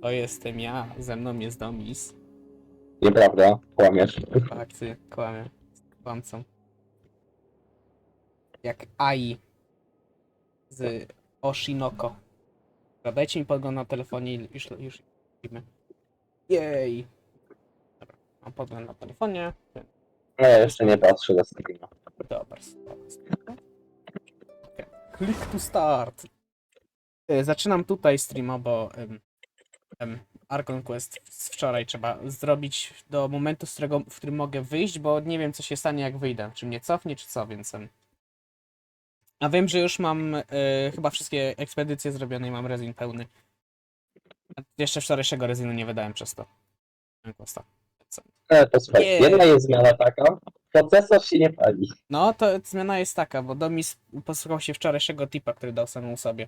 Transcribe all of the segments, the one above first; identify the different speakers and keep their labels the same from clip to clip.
Speaker 1: To jestem ja, ze mną jest Domis.
Speaker 2: Nieprawda, kłamiesz.
Speaker 1: Akcje, kłamie. Kłamcą. Jak Ai z Oshinoko. Dobra, dajcie mi podgląd na telefonie i już widzimy. Jej! Dobra, mam podgląd na telefonie.
Speaker 2: No ja jeszcze nie patrzę do streama.
Speaker 1: Dobra, okay. Click to start. Zaczynam tutaj streama, bo Archon Quest z wczoraj trzeba zrobić do momentu, w którym mogę wyjść, bo nie wiem, co się stanie, jak wyjdę. Czy mnie cofnie, czy co, więc... A wiem, że już mam chyba wszystkie ekspedycje zrobione i mam rezin pełny. A jeszcze wczorajszego rezinu nie wydałem przez to. Questa.
Speaker 2: To słuchaj, jedna jest zmiana taka, procesor się nie pali.
Speaker 1: No, to zmiana jest taka, bo Domis posłuchał się wczorajszego tipa, który dał samemu sobie.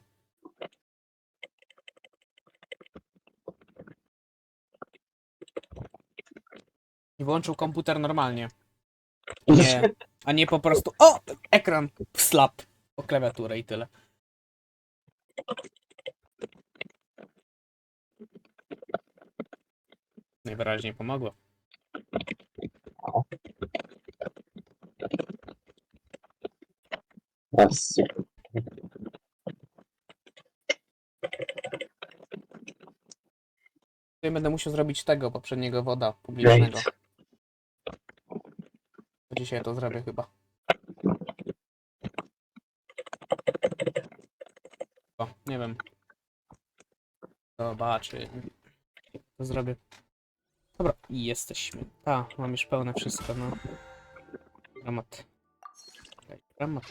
Speaker 1: I włączył komputer normalnie. Nie, a nie po prostu o! Ekran! Slap! O klawiaturę i tyle. Najwyraźniej pomogło.
Speaker 2: Super.
Speaker 1: Tutaj będę musiał zrobić tego poprzedniego woda publicznego. Dzisiaj to zrobię chyba. O, nie wiem. Zobaczy. To zrobię. Dobra, i jesteśmy. Mam już pełne wszystko, no. Dramat. Dramat.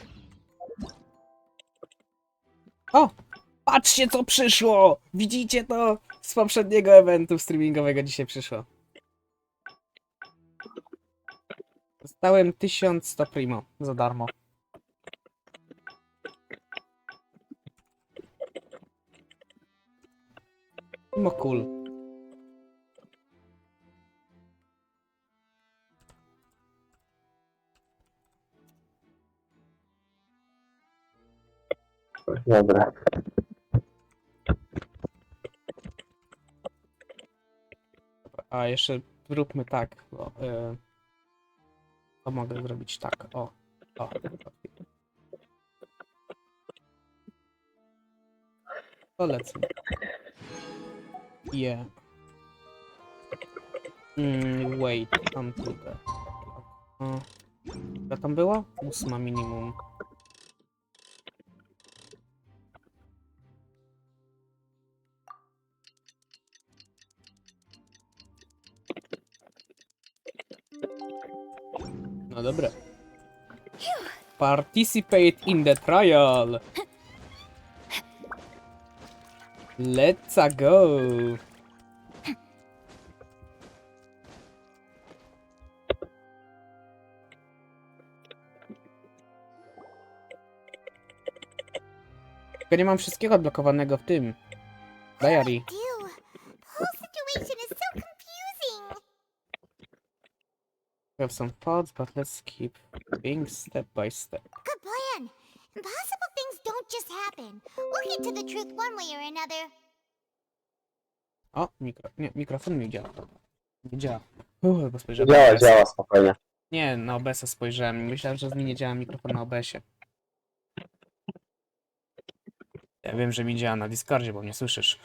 Speaker 1: O! Patrzcie, co przyszło! Widzicie to? Z poprzedniego eventu streamingowego dzisiaj przyszło. Dostałem 1100 primo za darmo. No cool.
Speaker 2: Dobra.
Speaker 1: A jeszcze zróbmy tak, bo to mogę zrobić tak. O. To lecę. Yeah. Wait, until the... Co tam było? 8 minimum. No dobra. Participate in the trial. Let's go. Tylko nie mam wszystkiego odblokowanego w tym. Diary. We have some thoughts, but let's keep being step by step.
Speaker 3: Good plan. Impossible things don't just happen. We'll get to the truth one way or another.
Speaker 1: O, mikrofon mi działa. Nie działa. Bo spojrzałem na OBS.
Speaker 2: Działa, spokojnie.
Speaker 1: Nie, na OBS-a spojrzałem. Myślałem, że mi nie działa mikrofon na OBS-ie. Ja wiem, że mi działa na Discordzie, bo mnie słyszysz.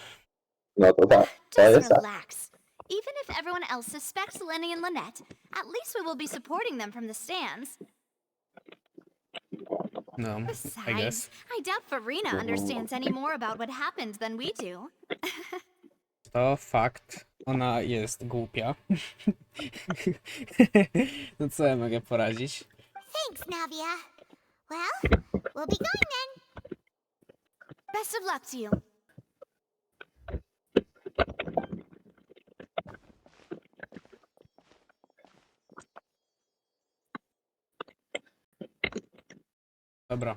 Speaker 2: No to tak, to
Speaker 3: Just
Speaker 2: jest tak.
Speaker 3: relax. Even if everyone else suspects Lenny and Lynette, at least we will be supporting them from the stands.
Speaker 1: No, I
Speaker 3: Besides,
Speaker 1: guess.
Speaker 3: I doubt Farina understands any more about what happened than we do.
Speaker 1: To fakt. Ona jest głupia. No co ja mogę poradzić?
Speaker 3: Thanks, Navia. Well, we'll be going then. Best of luck to you.
Speaker 1: Dobra.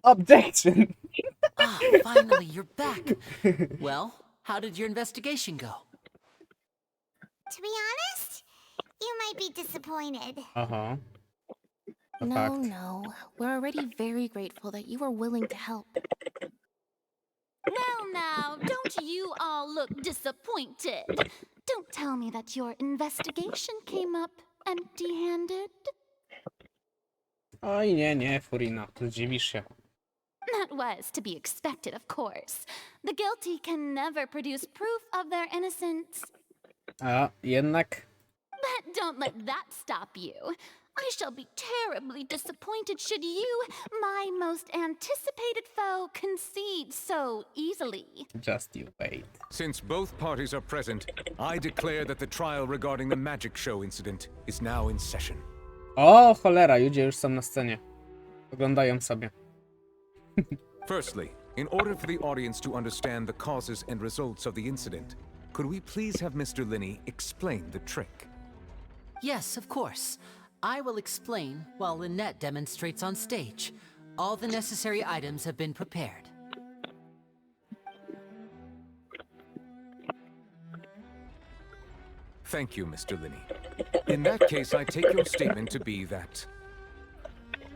Speaker 1: Objection!
Speaker 4: Ah, finally, you're back. Well, how did your investigation go?
Speaker 3: To be honest, you might be disappointed.
Speaker 1: Aha. To
Speaker 5: No,
Speaker 1: fakt.
Speaker 5: no. We're already very grateful that you were willing to help.
Speaker 3: Well, now, You all look disappointed. Don't tell me that your investigation came up empty-handed.
Speaker 1: Oj, nie, Furina, zdziwisz się.
Speaker 3: That was to be expected, of course. The guilty can never produce proof of their innocence.
Speaker 1: A, jednak...
Speaker 3: But don't let that stop you. I shall be terribly disappointed should you, my most anticipated foe, concede so easily.
Speaker 1: Just you wait.
Speaker 5: Since both parties are present, I declare that the trial regarding the magic show incident is now in session.
Speaker 1: O, cholera, ludzie już są na scenie. Oglądają sobie.
Speaker 5: Firstly, in order for the audience to understand the causes and results of the incident, could we please have Mr. Linney explain the trick?
Speaker 4: Yes, of course. I will explain while Lynette demonstrates on stage. All the necessary items have been prepared.
Speaker 5: Thank you, Mr. Linney. In that case, I take your statement to be that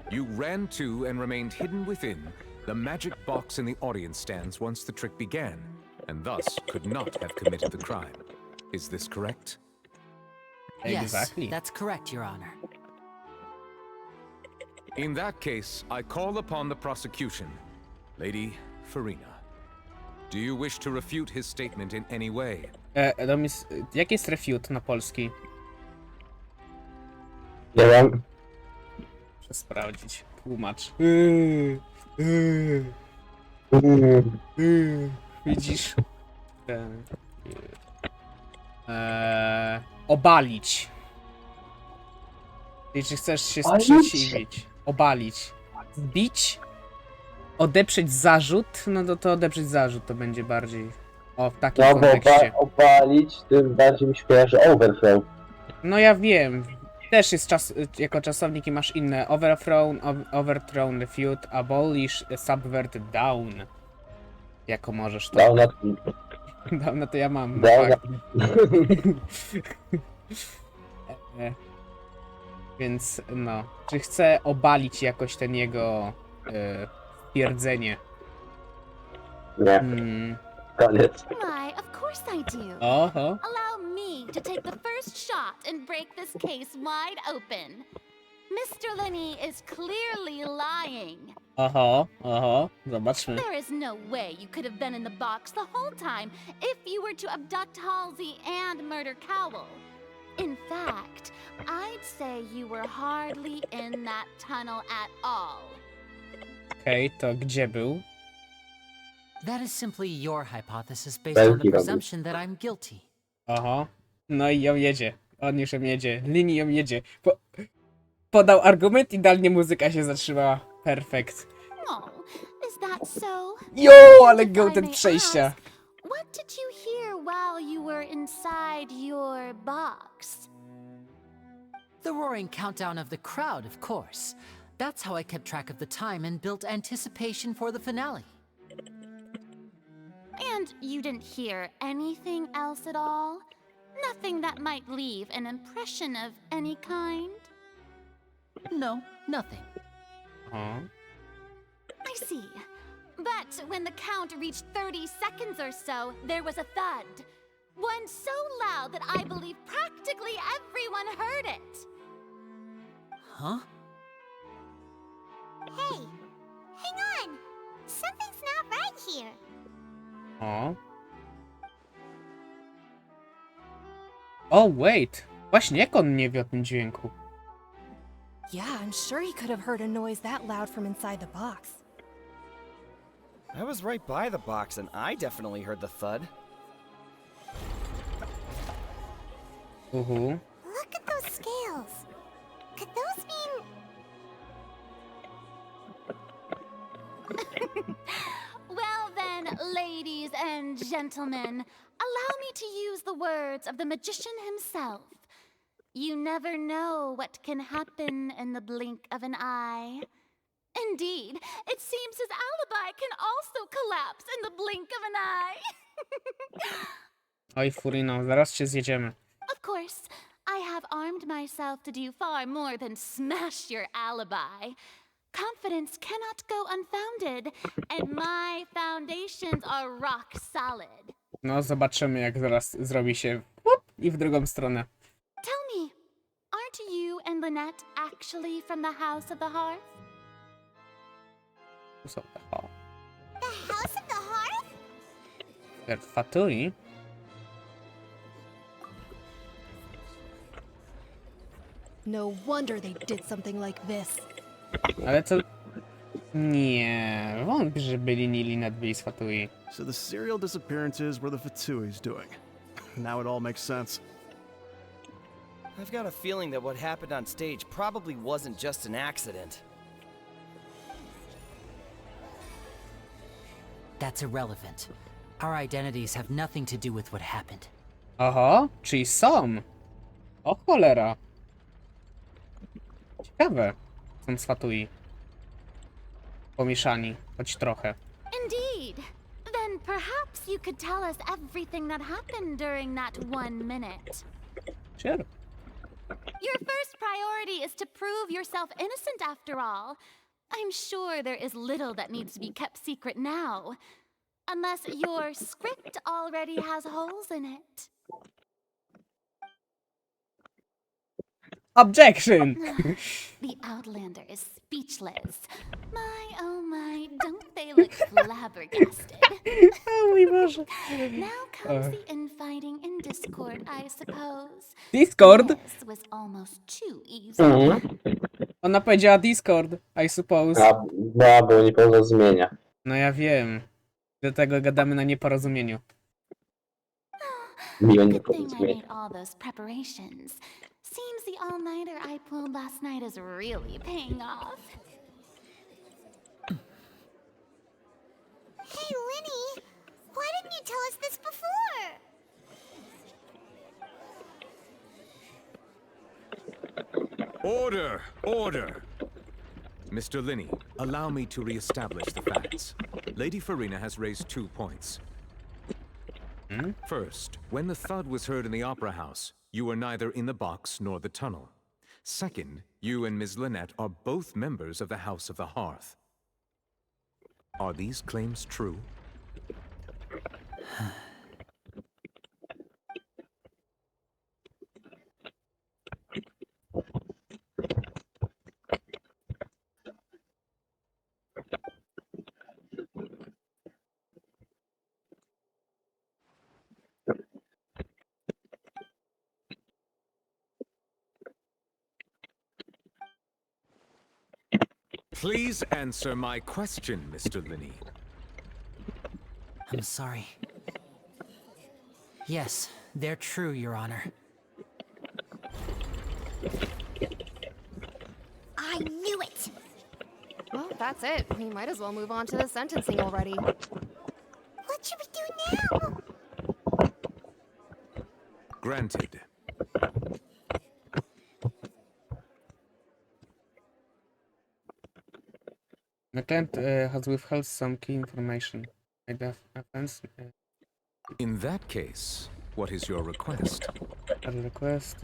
Speaker 5: you ran to and remained hidden within the magic box in the audience stands once the trick began, and thus could not have committed the crime. Is this correct?
Speaker 1: Exactly.
Speaker 4: Yes, that's correct, Your Honor.
Speaker 5: In that case, I call upon the prosecution. Lady Farina, do you wish to refute his statement in any way?
Speaker 1: Jak jest refute na polski?
Speaker 2: Nie wiem.
Speaker 1: Muszę sprawdzić. Tłumacz. Widzisz? Obalić. Czyli czy chcesz się
Speaker 2: Obalić?
Speaker 1: sprzeciwić? Obalić. Zbić? Odeprzeć zarzut? No to odeprzeć zarzut to będzie bardziej w takim
Speaker 2: No bo
Speaker 1: kontekście.
Speaker 2: obalić, tym bardziej mi się kojarzy overflow.
Speaker 1: No ja wiem. Też jest jako czasownik i masz inne. Overthrown, refute, abolish, subvert, down. Jako możesz to.
Speaker 2: Down.
Speaker 1: Down to ja mam.
Speaker 2: Down.
Speaker 1: Tak. Więc no. Czy chcę obalić jakoś ten jego stwierdzenie?
Speaker 2: Nie, koniec.
Speaker 3: Why, of course I do.
Speaker 1: Oho.
Speaker 3: Allow me to take the first shot and break this case wide open. Mr. Linney is clearly lying.
Speaker 1: Oho. Zobaczmy.
Speaker 3: There is no way you could have been in the box the whole time if you were to abduct Halsey and murder Cowell. In fact, I'd say you were hardly in that tunnel at all.
Speaker 1: Okej, to gdzie był?
Speaker 4: That is simply your hypothesis based on the presumption that I'm guilty.
Speaker 1: Oho. No i ją jedzie. On już ją jedzie. Linii ją jedzie. Podał argument, idealnie muzyka się zatrzymała. Perfekt.
Speaker 3: Oh, is that so?
Speaker 1: Jo, ale
Speaker 3: If I
Speaker 1: go ten
Speaker 3: may
Speaker 1: przejścia.
Speaker 3: ask, what did you hear while you were inside your box?
Speaker 4: The roaring countdown of the crowd, of course. That's how I kept track of the time and built anticipation for the finale.
Speaker 3: And you didn't hear anything else at all? Nothing that might leave an impression of any kind?
Speaker 4: No, nothing.
Speaker 1: O.
Speaker 3: I see. But when the count reached 30 seconds or so, there was a thud. One so loud that I believe practically everyone heard it.
Speaker 4: Huh?
Speaker 3: Hey, hang on. Something's not right here.
Speaker 1: O. Oh, wait. Właśnie, jak on nie wie o tym dźwięku?
Speaker 6: Yeah, I'm sure he could have heard a noise that loud from inside the box.
Speaker 7: I was right by the box and I definitely heard the thud.
Speaker 3: Look at those scales. Could those mean... Well then, ladies and gentlemen, allow me to use the words of the magician himself. You never know what can happen in the blink of an eye. Indeed, it seems his alibi can also collapse in the blink of an eye.
Speaker 1: Oj, Furino, zaraz cię zjedziemy.
Speaker 3: Of course, I have armed myself to do far more than smash your alibi. Confidence cannot go unfounded, and my foundations are rock solid.
Speaker 1: No, zobaczymy, jak zaraz zrobi się łup, i w drugą stronę.
Speaker 3: Tell me, aren't you and Lynette actually from the House of the Hearth?
Speaker 1: O,
Speaker 3: The House of the Hearth?
Speaker 1: Fatui.
Speaker 6: No wonder they did something like this.
Speaker 1: Ale co... Nie, wątpię, że byli Nili nad byli z Fatui.
Speaker 8: So the serial disappearances were the Fatui's doing. Now it all makes sense.
Speaker 7: I've got a feeling that what happened on stage probably wasn't just an accident.
Speaker 4: That's irrelevant. Our identities have nothing to do with what happened.
Speaker 1: Oho, czyli są. O cholera. Ciekawe. Są z Fatui. Pomieszani, choć trochę.
Speaker 3: Indeed. Then perhaps you could tell us everything that happened during that 1 minute.
Speaker 1: Sure.
Speaker 3: Your first priority is to prove yourself innocent after all. I'm sure there is little that needs to be kept secret now. Unless your script already has holes in it.
Speaker 1: Objection!
Speaker 3: The Outlander is speechless. My, oh my, don't they look flabbergasted?
Speaker 1: O mój Boże.
Speaker 3: Now comes the infighting and discord, I suppose.
Speaker 1: Discord?
Speaker 3: This was almost too easy.
Speaker 1: Ona powiedziała Discord, I suppose.
Speaker 2: A, było nieporozumienia.
Speaker 1: No ja wiem. Dlatego gadamy na nieporozumieniu.
Speaker 2: Miłe
Speaker 3: Good thing I
Speaker 2: nieporozumienie.
Speaker 3: made all those preparations. Seems the all-nighter I pulled last night is really paying off. Hey, Linny! Why didn't you tell us this before?
Speaker 5: Order! Order! Mr. Linney, allow me to re-establish the facts. Lady Farina has raised 2 points. First, when the thud was heard in the Opera House, you were neither in the box nor the tunnel. Second, you and Ms. Lynette are both members of the House of the Hearth. Are these claims true? Please answer my question, Mr. Linney.
Speaker 4: I'm sorry. Yes, they're true, Your Honor.
Speaker 3: I knew it!
Speaker 6: Well, that's it. We might as well move on to the sentencing already.
Speaker 3: What should we do now?
Speaker 5: Granted.
Speaker 1: The client has withheld some key information. The offense
Speaker 5: In that case, what is your request?
Speaker 1: a request.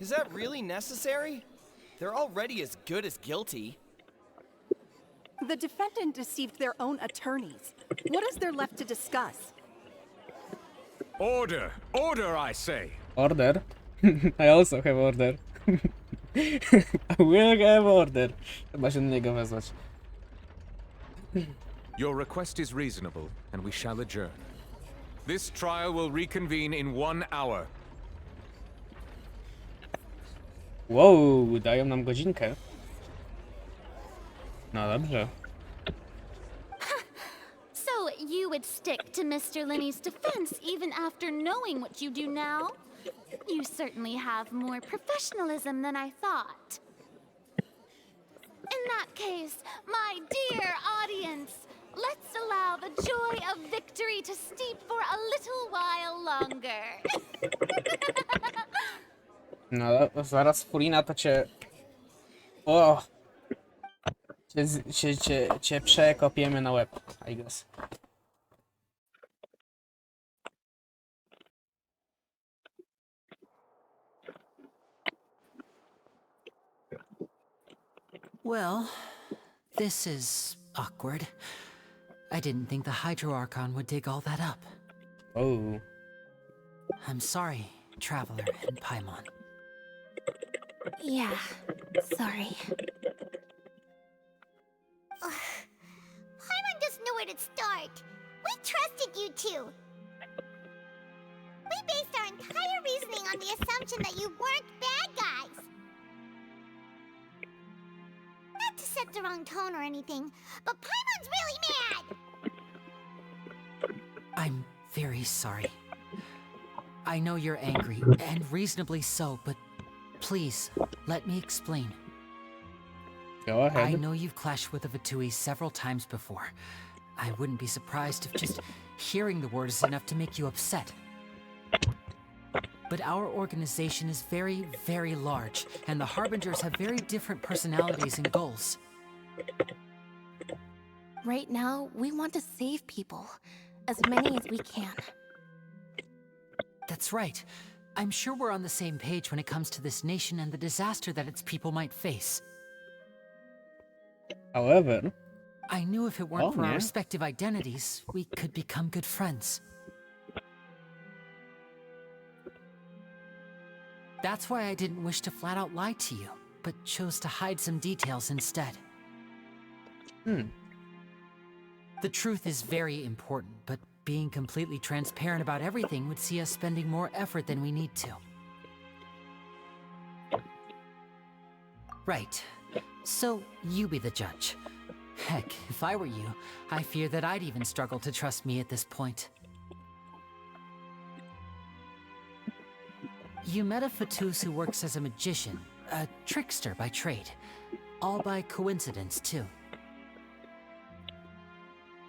Speaker 7: Is that really necessary? They're already as good as guilty.
Speaker 9: The defendant deceived their own attorneys. What is there left to discuss?
Speaker 5: Order! Order, I say!
Speaker 1: Order? I also have order. I will have order. Trzeba się do niego wezwać.
Speaker 5: Your request is reasonable, and we shall adjourn. This trial will reconvene in 1 hour.
Speaker 1: Wow, dają nam godzinkę. No dobrze.
Speaker 3: So you would stick to Mr. Linney's defense even after knowing what you do now? You certainly have more professionalism than I thought. In that case, my dear audience, let's allow the joy of victory to steep for a little while longer.
Speaker 1: No, zaraz Furina to cię... O! Cię przekopiemy na łeb, I guess.
Speaker 4: Well, this is awkward. I didn't think the Hydro Archon would dig all that up.
Speaker 1: Oh.
Speaker 4: I'm sorry, Traveler and Paimon.
Speaker 6: Yeah, sorry.
Speaker 3: Paimon doesn't know where to start. We trusted you two. We based our entire reasoning on the assumption that you weren't bad guys. Not to set the wrong tone or anything, but Paimon's really mad!
Speaker 4: I'm very sorry. I know you're angry, and reasonably so, but please, let me explain.
Speaker 1: Go ahead.
Speaker 4: I know you've clashed with the Fatui several times before. I wouldn't be surprised if just hearing the word is enough to make you upset. But our organization is very, very large, and the Harbingers have very different personalities and goals.
Speaker 6: Right now, we want to save people. As many as we can.
Speaker 4: That's right. I'm sure we're on the same page when it comes to this nation and the disaster that its people might face.
Speaker 1: However...
Speaker 4: I knew if it weren't for our
Speaker 1: yeah.
Speaker 4: respective identities, we could become good friends. That's why I didn't wish to flat out lie to you, but chose to hide some details instead. The truth is very important, but being completely transparent about everything would see us spending more effort than we need to. Right. So, you be the judge. Heck, if I were you, I fear that I'd even struggle to trust me at this point. You met a Fatus who works as a magician, a trickster by trade. All by coincidence, too.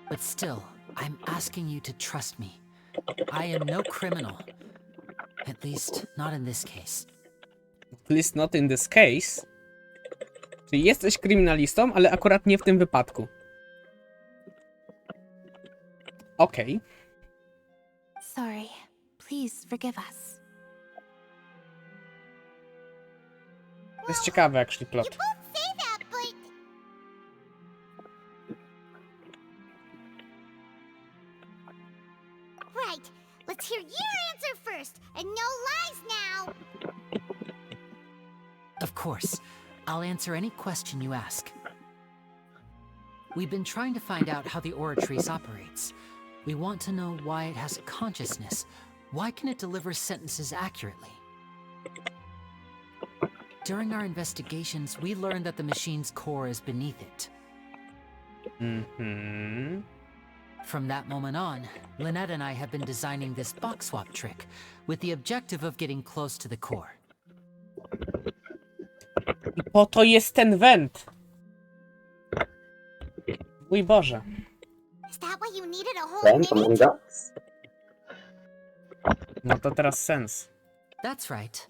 Speaker 4: But still, I'm asking you to trust me. I am no criminal. At least, not in this case.
Speaker 1: At least not in this case. Czyli jesteś kryminalistą, ale akurat nie w tym wypadku. Okej.
Speaker 6: Sorry. Please forgive us.
Speaker 1: To jest ciekawe, actually,
Speaker 3: You
Speaker 1: plot.
Speaker 3: both say that, but... Right. Let's hear your answer first, and no lies now!
Speaker 4: Of course. I'll answer any question you ask. We've been trying to find out how the Oratrice operates. We want to know why it has a consciousness. Why can it deliver sentences accurately? During our investigations, we learned that the machine's core is beneath it. From that moment on, Lynette and I have been designing this box swap trick, with the objective of getting close to the core.
Speaker 1: I po to jest ten węd. Mój Boże.
Speaker 3: Is that why you needed a whole
Speaker 2: Then among
Speaker 3: minute?
Speaker 2: us.
Speaker 1: No to teraz sens.
Speaker 4: That's right.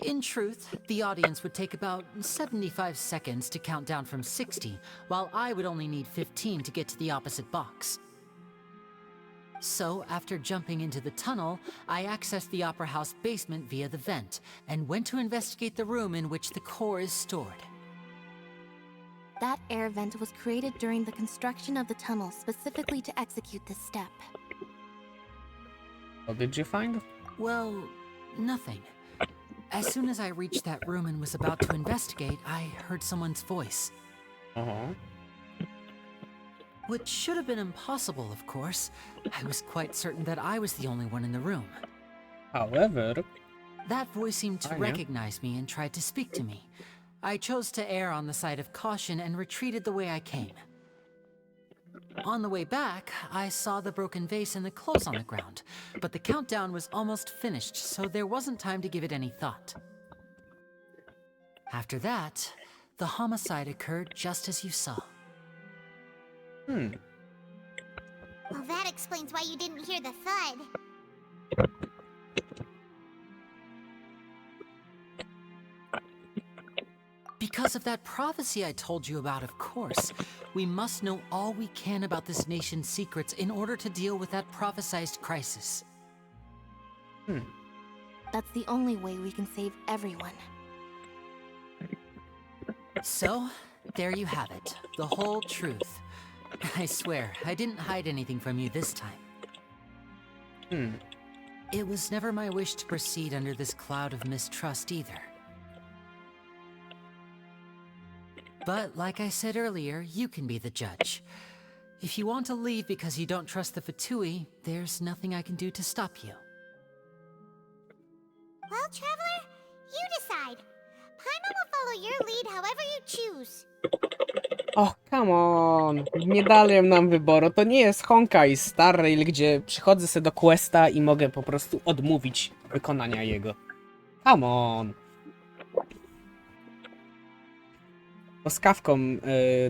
Speaker 4: In truth, the audience would take about 75 seconds to count down from 60, while I would only need 15 to get to the opposite box. So, after jumping into the tunnel, I accessed the Opera House basement via the vent, and went to investigate the room in which the core is stored.
Speaker 6: That air vent was created during the construction of the tunnel specifically to execute this step.
Speaker 1: What did you find?
Speaker 4: Well, nothing. As soon as I reached that room and was about to investigate, I heard someone's voice. Which should have been impossible, of course. I was quite certain that I was the only one in the room.
Speaker 1: However...
Speaker 4: That voice seemed to
Speaker 1: I know.
Speaker 4: recognize me and tried to speak to me. I chose to err on the side of caution and retreated the way I came. On the way back, I saw the broken vase and the clothes on the ground, but the countdown was almost finished, so there wasn't time to give it any thought. After that, the homicide occurred just as you saw.
Speaker 3: Well, that explains why you didn't hear the thud.
Speaker 4: Because of that prophecy I told you about, of course. We must know all we can about this nation's secrets in order to deal with that prophesized crisis.
Speaker 6: That's the only way we can save everyone.
Speaker 4: So, there you have it. The whole truth. I swear, I didn't hide anything from you this time. It was never my wish to proceed under this cloud of mistrust either. But like I said earlier, you can be the judge. If you want to leave because you don't trust the Fatui, there's nothing I can do to stop you.
Speaker 10: Well, Traveler, you decide. Paimon will follow your lead however you choose.
Speaker 1: Och, come on. Nie dają nam wyboru. To nie jest Honkai Star Rail, gdzie przychodzę sobie do questa i mogę po prostu odmówić wykonania jego. Come on. Bo z kawką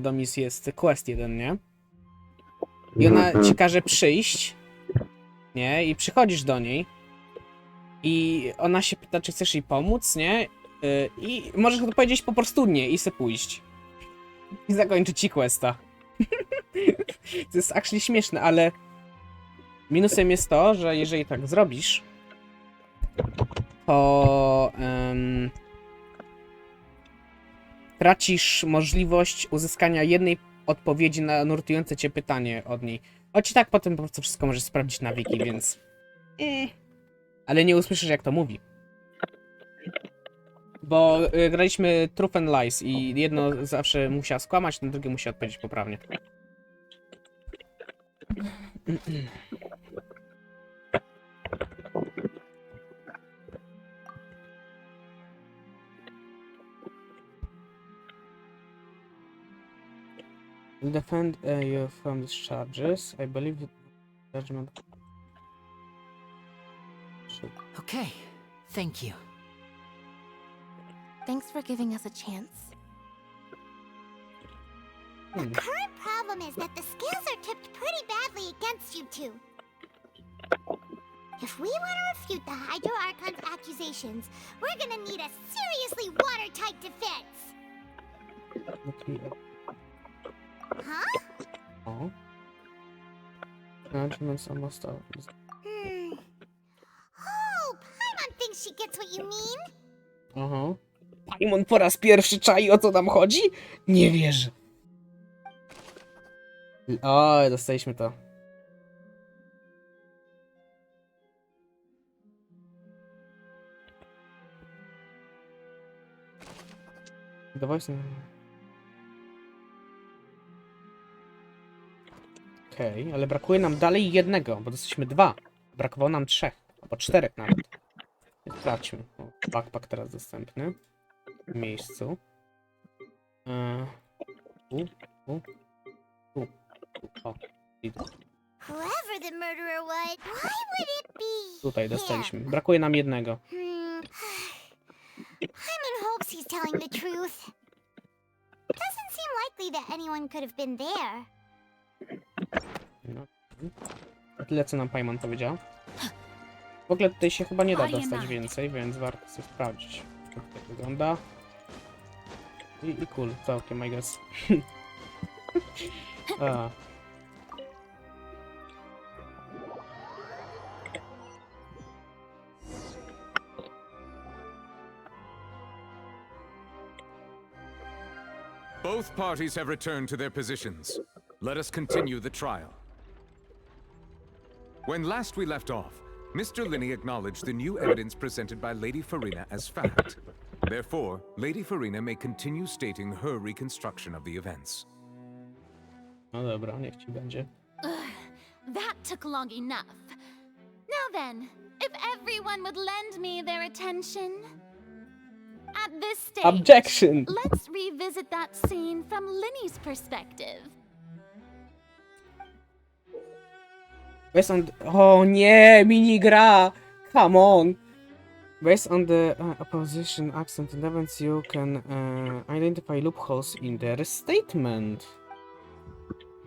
Speaker 1: do misji jest quest jeden, nie? I ona ci każe przyjść, nie? I przychodzisz do niej i ona się pyta, czy chcesz jej pomóc, nie? I możesz odpowiedzieć po prostu nie i se pójść. I zakończy ci questa. To jest actually śmieszne, ale minusem jest to, że jeżeli tak zrobisz, to tracisz możliwość uzyskania jednej odpowiedzi na nurtujące cię pytanie od niej. Choć i tak potem po prostu wszystko możesz sprawdzić na wiki, więc... Ale nie usłyszysz, jak to mówi. Bo graliśmy Truth and Lies i jedno zawsze musiała skłamać, ten drugie musi odpowiedzieć poprawnie. Will defend you from these charges. I believe judgment.
Speaker 4: Okay, thank you.
Speaker 6: Thanks for giving us a chance.
Speaker 10: The current problem is that the scales are tipped pretty badly against you two. If we want to refute the Hydro Archon's accusations, we're gonna need a seriously watertight defense.
Speaker 1: Okay.
Speaker 10: Huh?
Speaker 1: Oh. Judgment's almost out.
Speaker 10: Oh, Paimon thinks she gets what you mean.
Speaker 1: Aha. Paimon po raz pierwszy czai, o co nam chodzi? Nie wierzę. Oj, dostaliśmy to. The voice... Okej, ale brakuje nam dalej jednego, bo dostaliśmy 2. Brakowało nam 3, albo 4 nawet. Sprawdźmy. O, backpack teraz dostępny. W miejscu. O, idę.
Speaker 10: Whoever the murderer was, why would it be
Speaker 1: Tutaj dostaliśmy. Brakuje nam jednego.
Speaker 10: Paimon hopes he's telling the truth. Doesn't seem likely that anyone could have been there.
Speaker 1: No. Tyle, co nam Paimon powiedział. W ogóle tutaj się chyba nie da dostać więcej, więc warto sobie sprawdzić, jak to wygląda. I cool, całkiem, I guess. A.
Speaker 5: Both parties have returned to their positions. Let us continue the trial. When last we left off, Mr. Linney acknowledged the new evidence presented by Lady Farina as fact. Therefore, Lady Farina may continue stating her reconstruction of the events.
Speaker 1: No dobra, niech ci będzie.
Speaker 3: That took long enough. Now then, if everyone would lend me their attention. At this stage,
Speaker 1: Objection!
Speaker 3: let's revisit that scene from Linney's perspective.
Speaker 1: Based on... O nie, minigra! Come on! Based on the opposition accent and events, you can identify loopholes in their statement.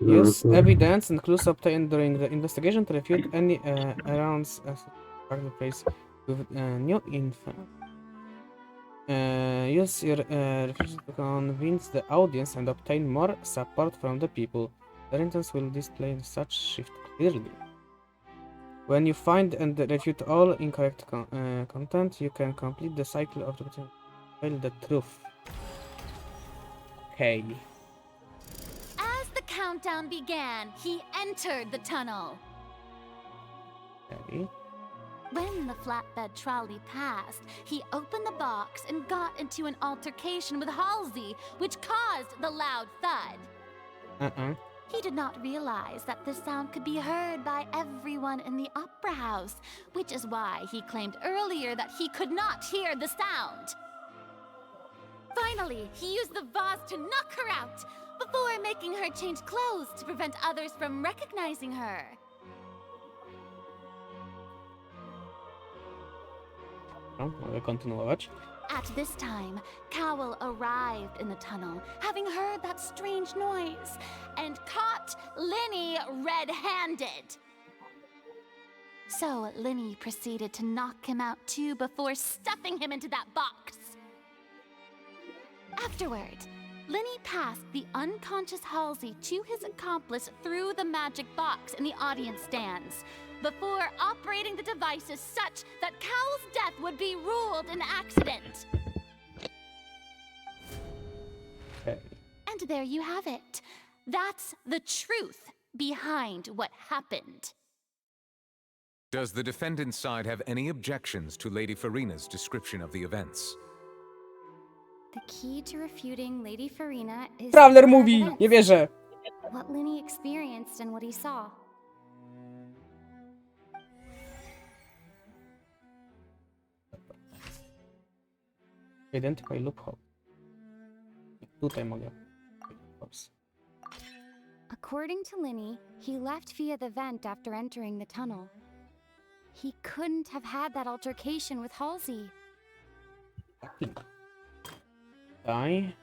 Speaker 1: Use evidence and clues obtained during the investigation to refute any errors as the place with new info. Use your refusal to convince the audience and obtain more support from the people. The sentence will display such shift clearly. When you find and refute all incorrect content, you can complete the cycle of the truth. Okay.
Speaker 3: As the countdown began, he entered the tunnel.
Speaker 1: Okay.
Speaker 3: When the flatbed trolley passed, he opened the box and got into an altercation with Halsey, which caused the loud thud. He did not realize that the sound could be heard by everyone in the opera house, which is why he claimed earlier that he could not hear the sound. Finally, he used the vase to knock her out, before making her change clothes to prevent others from recognizing her.
Speaker 1: No, mogę kontynuować.
Speaker 3: At this time, Cowell arrived in the tunnel, having heard that strange noise, and caught Linny red-handed. So Linny proceeded to knock him out too before stuffing him into that box. Afterward, Linny passed the unconscious Halsey to his accomplice through the magic box in the audience stands, before operating the devices such that Cowell's death would be ruled an accident.
Speaker 1: Okay.
Speaker 3: And there you have it. That's the truth behind what happened.
Speaker 5: Does the defendant's side have any objections to Lady Farina's description of the events?
Speaker 11: The key to refuting Lady Farina is
Speaker 1: Traveler mówi! Nie wierzę!
Speaker 11: what Linny experienced and what he saw.
Speaker 1: Identify loophole. Tutaj mogę. Oops.
Speaker 11: According to Linny, he left via the vent after entering the tunnel. He couldn't have had that altercation with Halsey.
Speaker 1: Tutaj.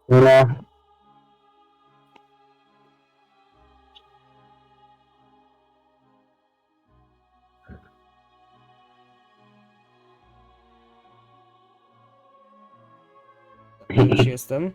Speaker 2: No.
Speaker 1: Już jestem.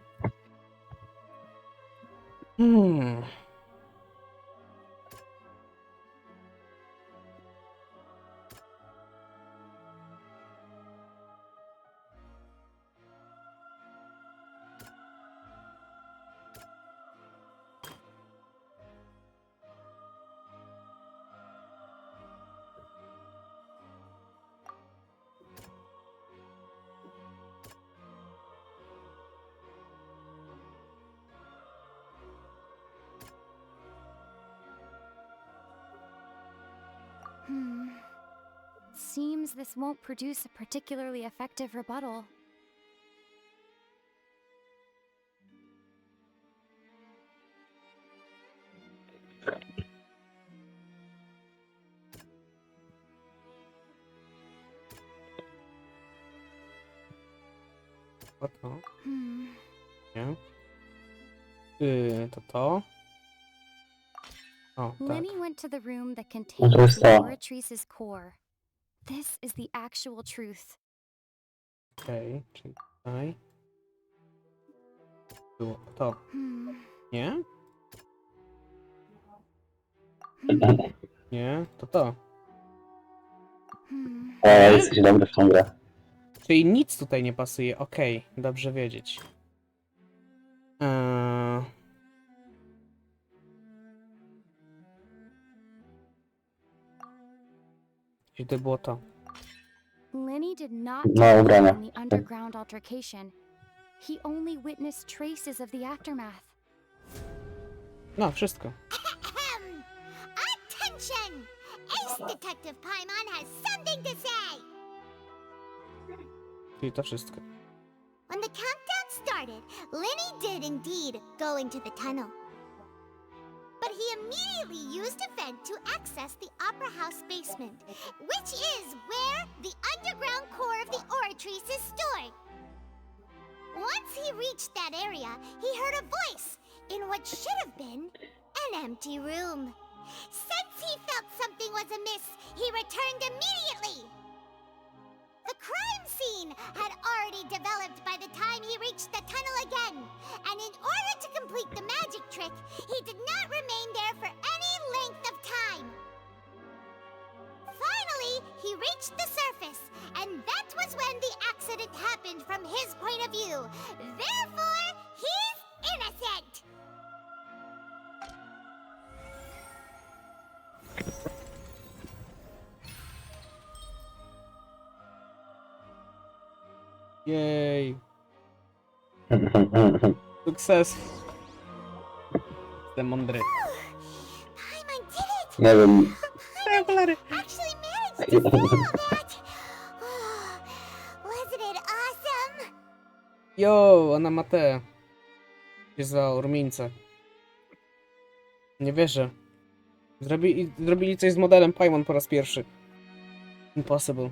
Speaker 11: Seems this won't produce a particularly effective rebuttal.
Speaker 1: To. Nie. To. O, tak.
Speaker 11: Linny went to the room that contains the Oratrice's core. This is the actual truth.
Speaker 1: Okej, czyli tutaj. Było to. Nie? Nie, to.
Speaker 2: O, jesteś dobry w tą grę.
Speaker 1: Czyli nic tutaj nie pasuje. Okej, dobrze wiedzieć. I to było to.
Speaker 11: Linny did not
Speaker 2: No,
Speaker 11: take
Speaker 2: ubrania.
Speaker 11: part in the underground altercation. He only witnessed traces of the aftermath.
Speaker 1: No, wszystko.
Speaker 10: Attention! Ace Detective Paimon has something to say!
Speaker 1: Czyli to wszystko.
Speaker 10: When the countdown started, Linny did indeed go into the tunnel. But he immediately used a vent to access the Opera House basement, which is where the underground core of the Oratrice is stored. Once he reached that area, he heard a voice in what should have been an empty room. Since he felt something was amiss, he returned immediately. The crime scene had already developed by the time he reached the tunnel again, and in order to complete the magic trick, he did not remain there for any length of time. Finally, he reached the surface, and that was when the accident happened from his point of view. Therefore, he's innocent!
Speaker 1: Jej. Sukces. Jestem mądry.
Speaker 10: Paimon did it!
Speaker 2: Nie wiem.
Speaker 1: Okulary.
Speaker 10: Actually managed to fail that! Oh, wasn't it awesome?
Speaker 1: Jo, ona ma te. Jest za rumieńce. Nie wierzę. Zrobili coś z modelem Paimon po raz pierwszy. Impossible.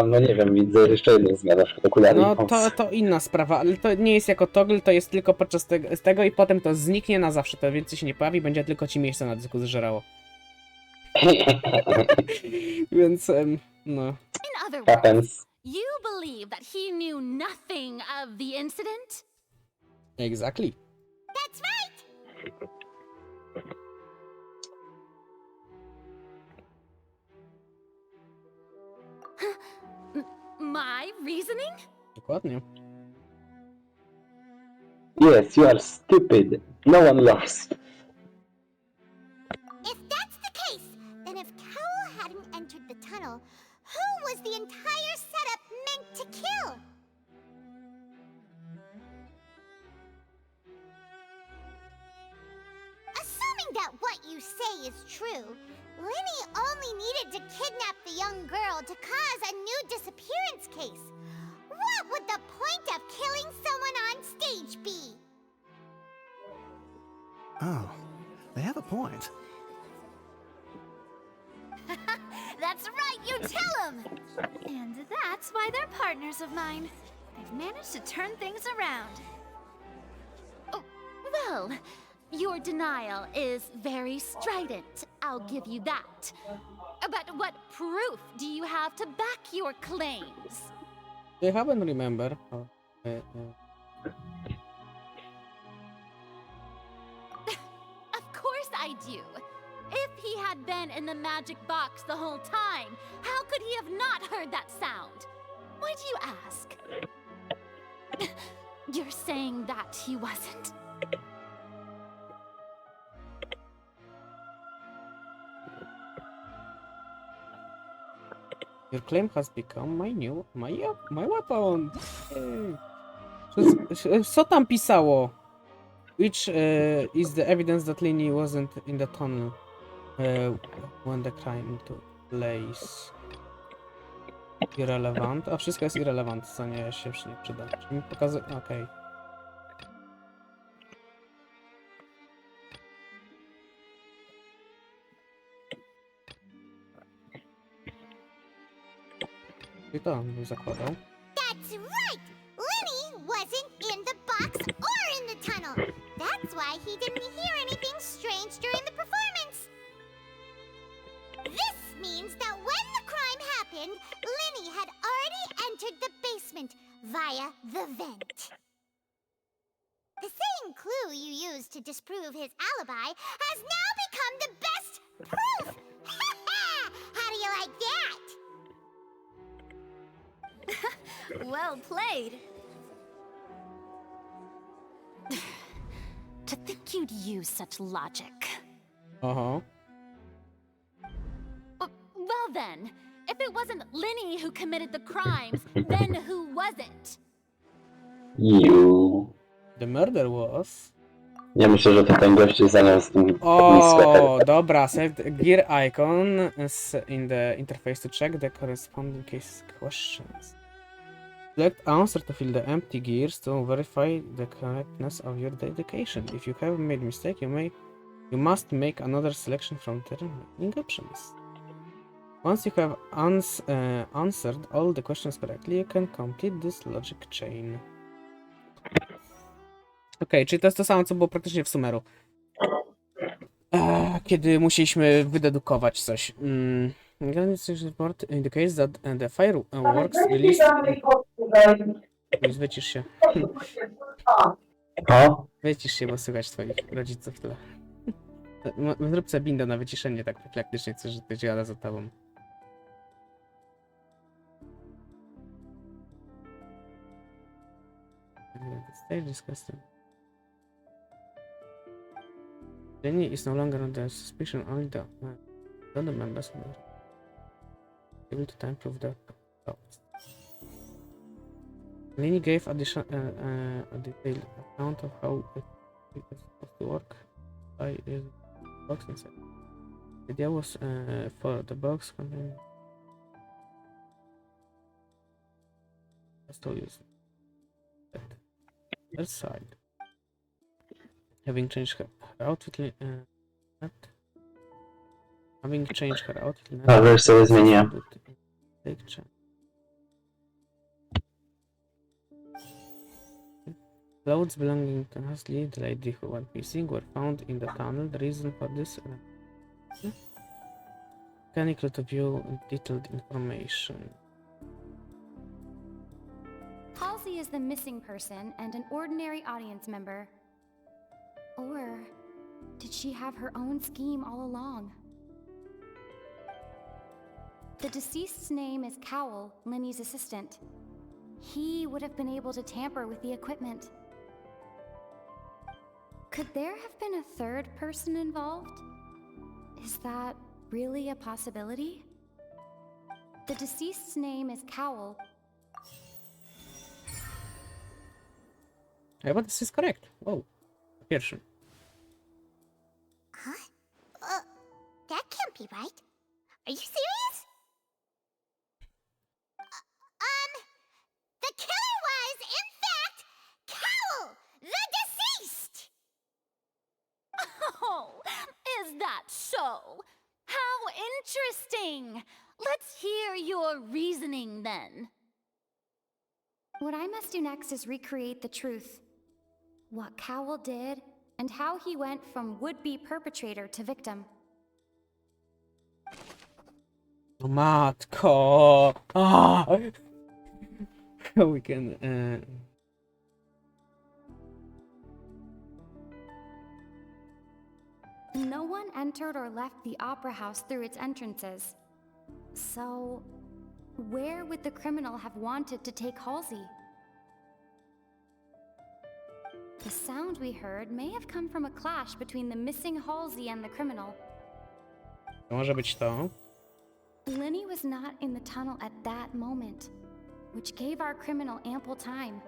Speaker 2: No nie wiem, widzę jeszcze jedną zmianę, na przykład okulary.
Speaker 1: No to inna sprawa, ale to nie jest jako toggle, to jest tylko podczas tego i potem to zniknie na zawsze, to więcej się nie pojawi, będzie tylko ci miejsce na dysku zżerało. Więc, no.
Speaker 3: In other words,
Speaker 2: Happens.
Speaker 3: you believe that he knew nothing of the incident?
Speaker 1: Exactly.
Speaker 10: That's right!
Speaker 3: My reasoning?
Speaker 1: Dokładnie.
Speaker 2: Yes, you are stupid. No one loves.
Speaker 10: If that's the case, then if Cowell hadn't entered the tunnel, who was the entire setup meant to kill? Assuming that what you say is true, Linny only needed to kidnap the young girl to cause a new disappearance case. What would the point of killing someone on stage be?
Speaker 8: Oh, they have a point.
Speaker 3: That's right, you tell him! And that's why they're partners of mine. They've managed to turn things around. Oh, well, your denial is very strident, I'll give you that. But what proof do you have to back your claims?
Speaker 1: I haven't remember.
Speaker 3: Of course I do. If he had been in the magic box the whole time, how could he have not heard that sound? Why do you ask? You're saying that he wasn't?
Speaker 1: Your claim has become my weapon. Co tam pisało? Which is the evidence that Linny wasn't in the tunnel when the crime took place. Irrelevant. A wszystko jest irrelevant, co nie się już nie przyda. Czyli mi pokazuje. Okej. I to on był zakładał.
Speaker 10: That's right! Linny wasn't in the box or in the tunnel. That's why he didn't hear anything strange during the performance. This means that when the crime happened, Linny had already entered the basement via the vent. The same clue you used to disprove his alibi has now become the best proof! How do you like that?
Speaker 3: Well played. To think you'd use such logic.
Speaker 1: Aha.
Speaker 3: Well then, if it wasn't Linny who committed the crimes, then who was it?
Speaker 2: You.
Speaker 1: The murder was...
Speaker 2: Ja myślę, że to ten gość zamiast tym
Speaker 1: O, dobra, select gear icon in the interface to check the corresponding case questions. Select answer to fill the empty gears to verify the correctness of your dedication. If you have made a mistake, you must make another selection from the remaining options. Once you have answered all the questions correctly, you can complete this logic chain. Okej, czyli to jest to samo, co było praktycznie w Sumeru. kiedy musieliśmy wydedukować coś. Report indicates that the fireworks released... Luis, wycisz się.
Speaker 2: O,
Speaker 1: Wycisz się, bo słychać twoich rodziców w tle. Zrób sobie binda na wyciszenie, tak profilaktycznie chcesz, że ktoś gada za tobą. Stage disgusting. Lenny is no longer under suspicion, only the other members will be able to time prove the facts. Lenny gave a detailed account of how it was supposed to work by using the box inside. The idea was for the box containing still used that side. Having changed her outfit, having changed her outfit,
Speaker 2: dobra, już sobie zmieniłem.
Speaker 1: take chance. Clothes belonging to Huxley, the lady who went missing, were found in the tunnel. The reason for this mechanical to view detailed information.
Speaker 11: Halsey is the missing person and an ordinary audience member. Or did she have her own scheme all along? The deceased's name is Cowell, Lenny's assistant. He would have been able to tamper with the equipment. Could there have been a third person involved? Is that really a possibility? The deceased's name is Cowell.
Speaker 1: But this is correct. Wow. Pierwszy.
Speaker 10: Huh? That can't be right. Are you serious? The killer was, in fact, Cowell, the deceased!
Speaker 3: Oh, is that so? How interesting! Let's hear your reasoning then.
Speaker 11: What I must do next is recreate the truth. What Cowell did, and how he went from would-be perpetrator to victim.
Speaker 1: O matko! Ah! We can...
Speaker 11: No one entered or left the opera house through its entrances. So, where would the criminal have wanted to take Halsey? The sound we heard may have come from a clash between the missing Halsey and the criminal.
Speaker 1: To może być to.
Speaker 11: Lenny was not in the tunnel at that moment, which gave our criminal ample time.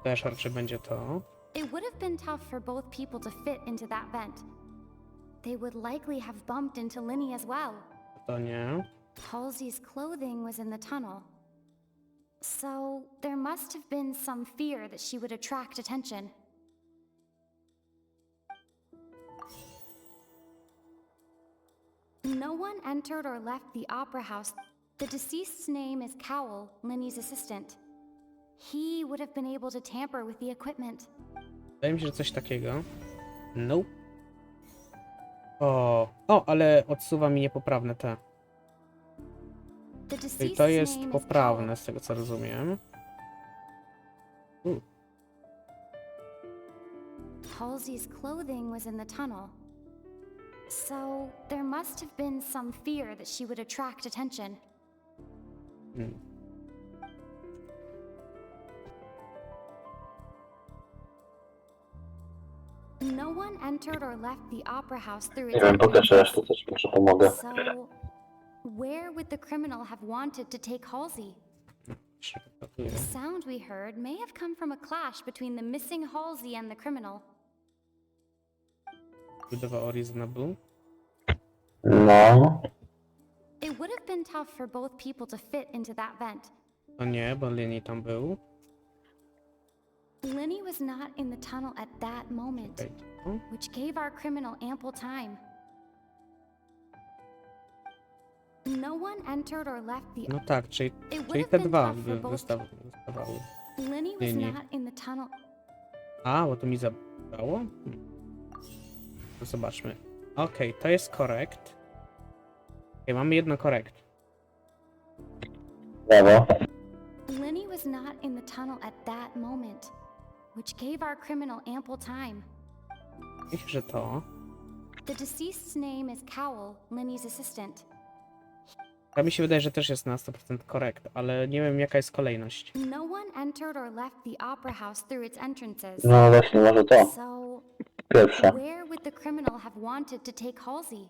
Speaker 1: Też raczej będzie to.
Speaker 11: It would have been tough for both people to fit into that vent. They would likely have bumped into Lenny as well.
Speaker 1: To nie.
Speaker 11: Halsey's clothing was in the tunnel. So, there must have been some fear that she would attract attention. No one entered or left the opera house. The deceased's name is Cowell, Lenny's assistant. He would have been able to tamper with the equipment.
Speaker 1: Wydaje mi się, że coś takiego. Nope. O, ale odsuwa mi niepoprawne te. Czyli to jest poprawne, z tego co rozumiem.
Speaker 11: Halsey's clothing was in the tunnel. So, there must have been some fear that she would attract attention. No one entered or left the opera house through its
Speaker 2: Nie wiem, pokaż
Speaker 11: entrances.
Speaker 2: resztę, też może pomogę.
Speaker 11: So, where would the criminal have wanted to take Halsey? The sound we heard may have come from a clash between the missing Halsey and the criminal.
Speaker 1: Wydawało reasonable.
Speaker 2: No.
Speaker 11: It would have been tough for both people to fit into that vent.
Speaker 1: To nie, bo Lenny tam był.
Speaker 11: Lenny was not in the tunnel at that moment,
Speaker 1: Okay.
Speaker 11: which gave our criminal ample time. No one entered or left the...
Speaker 1: No tak, czyli
Speaker 11: It would
Speaker 1: te
Speaker 11: have been
Speaker 1: dwa
Speaker 11: tough for both...
Speaker 1: wystawały.
Speaker 11: Lenny was
Speaker 1: Linii.
Speaker 11: not in the tunnel...
Speaker 1: A, bo to mi zabrało? To zobaczmy. Okej, to jest korekt. Okej, mamy jedno korekt.
Speaker 2: Brawo.
Speaker 11: Lenny was not in the tunnel at that moment, which gave our criminal ample time.
Speaker 1: Myślę, że to.
Speaker 11: The deceased's name is Cowell, Lenny's assistant.
Speaker 1: To mi się wydaje, że też jest na 100% korekt, ale nie wiem jaka jest kolejność.
Speaker 11: No one entered or left the opera house through its entrances.
Speaker 2: No właśnie, może to.
Speaker 11: So,
Speaker 2: Pierwsze.
Speaker 11: where would the criminal have wanted to take Halsey?